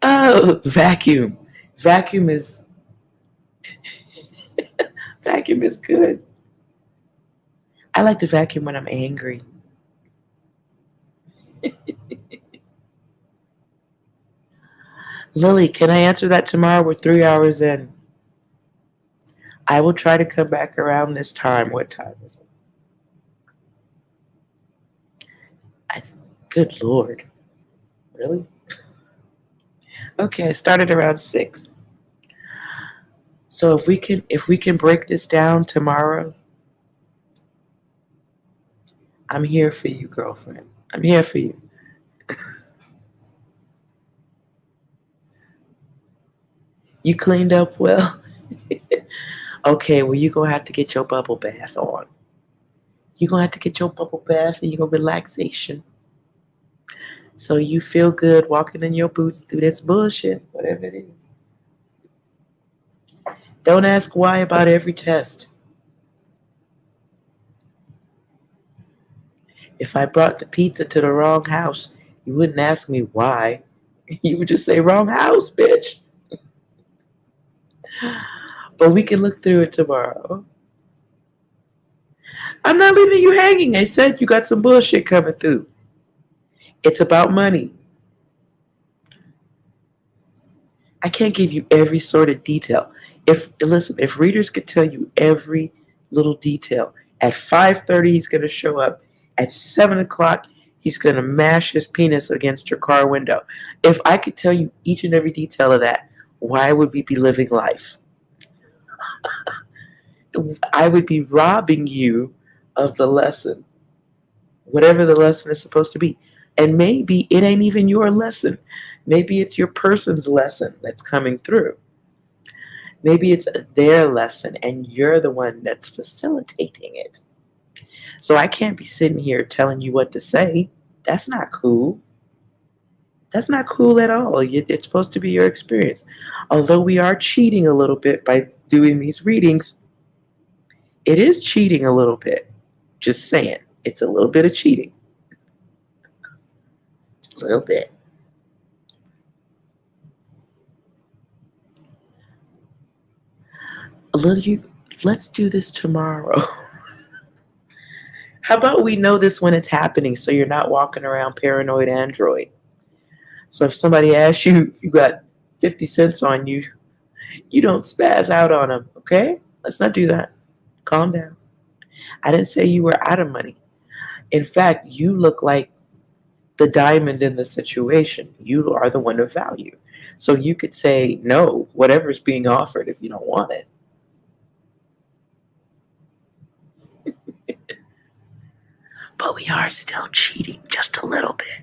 Oh, vacuum. Vacuum is good. I like to vacuum when I'm angry. Lily, can I answer that tomorrow? We're 3 hours in. I will try to come back around this time. What time is it? Good Lord. Really? Okay, I started around 6. So if we can break this down tomorrow, I'm here for you, girlfriend. I'm here for you. You cleaned up well? Okay, well, you're going to have to get your bubble bath on. You're going to have to get your bubble bath and your relaxation. So you feel good walking in your boots through this bullshit, whatever it is. Don't ask why about every test. If I brought the pizza to the wrong house, you wouldn't ask me why. You would just say, wrong house, bitch. But we can look through it tomorrow. I'm not leaving you hanging. I said you got some bullshit coming through. It's about money. I can't give you every sort of detail. If readers could tell you every little detail, at 5:30 he's going to show up. At 7 o'clock, he's going to mash his penis against your car window. If I could tell you each and every detail of that, why would we be living life? I would be robbing you of the lesson, whatever the lesson is supposed to be. And maybe it ain't even your lesson. Maybe it's your person's lesson that's coming through. Maybe it's their lesson and you're the one that's facilitating it. So I can't be sitting here telling you what to say. That's not cool. That's not cool at all. It's supposed to be your experience. Although we are cheating a little bit by doing these readings, it is cheating a little bit. Just saying. It's a little bit of cheating. It's a little bit. Let's do this tomorrow. How about we know this when it's happening so you're not walking around paranoid android? So if somebody asks you if you got 50 cents on you, you don't spaz out on them, okay? Let's not do that. Calm down. I didn't say you were out of money. In fact, you look like the diamond in the situation. You are the one of value. So you could say no, whatever's being offered if you don't want it. But we are still cheating just a little bit.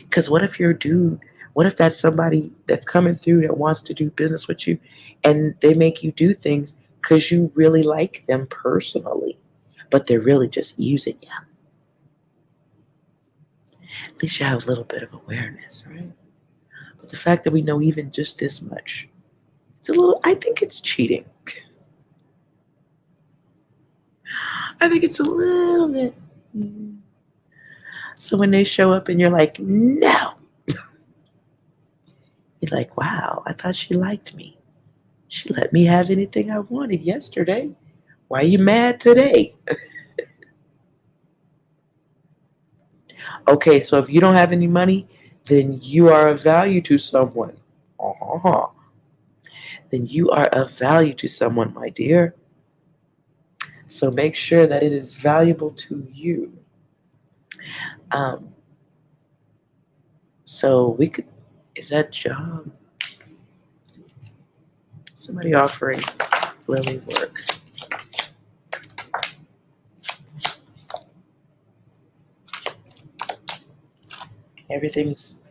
Because what if you're a dude? What if that's somebody that's coming through that wants to do business with you and they make you do things because you really like them personally, but they're really just using you? At least you have a little bit of awareness, right? But the fact that we know even just this much, it's a little, I think it's cheating. I think it's a little bit. So when they show up and you're like, no, you're like, wow, I thought she liked me. She let me have anything I wanted yesterday. Why are you mad today? Okay, so if you don't have any money, then you are of value to someone. Uh-huh. Then you are of value to someone, my dear. So make sure that it is valuable to you. So we could, is that job? Somebody offering Lily work. Everything's,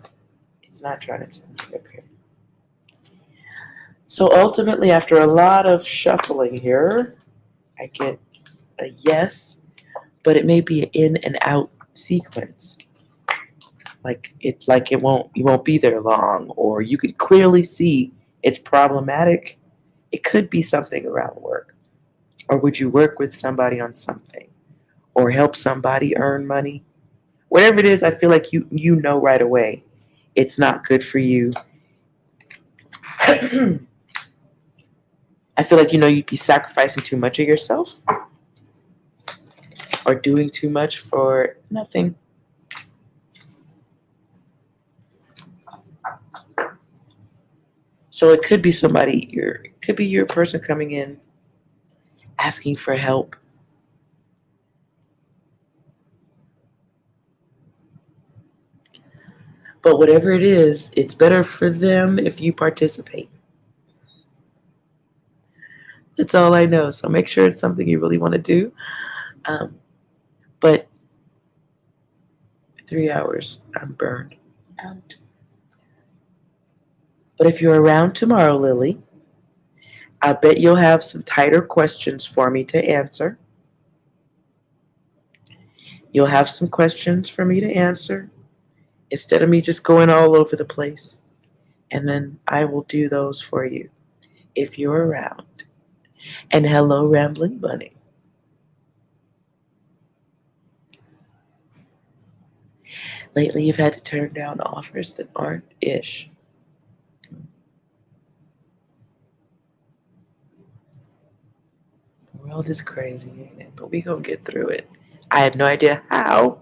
it's not trying to tell me. Okay. So ultimately, after a lot of shuffling here, I get a yes, but it may be an in and out sequence. Like it won't, you won't be there long, or you can clearly see it's problematic. It could be something around work. Or would you work with somebody on something? Or help somebody earn money? Whatever it is, I feel like you know right away it's not good for you. I feel like you'd be sacrificing too much of yourself or doing too much for nothing. So it could be somebody, it could be your person coming in asking for help. But whatever it is, it's better for them if you participate. That's all I know. So make sure it's something you really want to do. But 3 hours, I'm burned out. But if you're around tomorrow, Lily, I bet you'll have some tighter questions for me to answer. You'll have some questions for me to answer instead of me just going all over the place. And then I will do those for you if you're around. And hello, Rambling Bunny. Lately, you've had to turn down offers that aren't ish. The world is crazy, ain't it? But we gonna get through it. I have no idea how,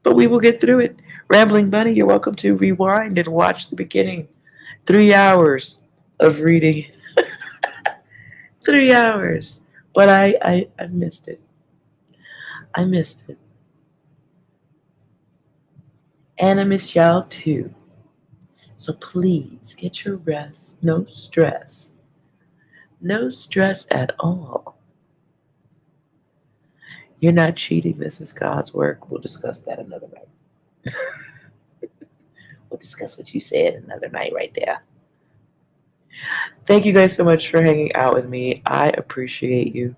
but we will get through it. Rambling Bunny, you're welcome to rewind and watch the beginning. 3 hours of reading. 3 hours. But I missed it. I missed it. And I missed y'all too. So please get your rest. No stress. No stress at all. You're not cheating. This is God's work. We'll discuss that another night. We'll discuss what you said another night right there. Thank you guys so much for hanging out with me. I appreciate you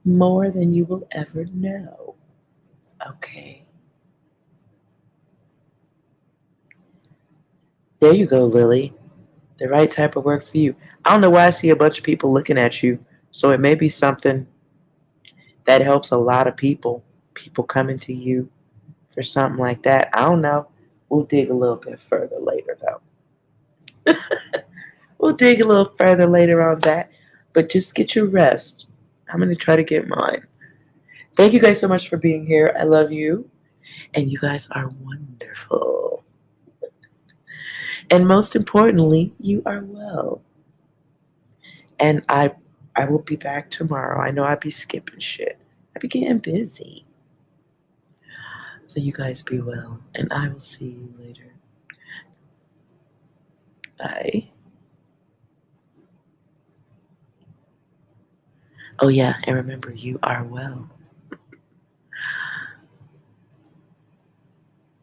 more than you will ever know. Okay. There you go, Lily. The right type of work for you. I don't know why I see a bunch of people looking at you, so it may be something that helps a lot of people. People coming to you for something like that. I don't know. We'll dig a little bit further later, though. We'll dig a little further later on that. But just get your rest. I'm going to try to get mine. Thank you guys so much for being here. I love you. And you guys are wonderful. And most importantly, you are well. And I will be back tomorrow. I know I be skipping shit. I be getting busy. So you guys be well, and I will see you later. Bye. Oh yeah, and remember, you are well.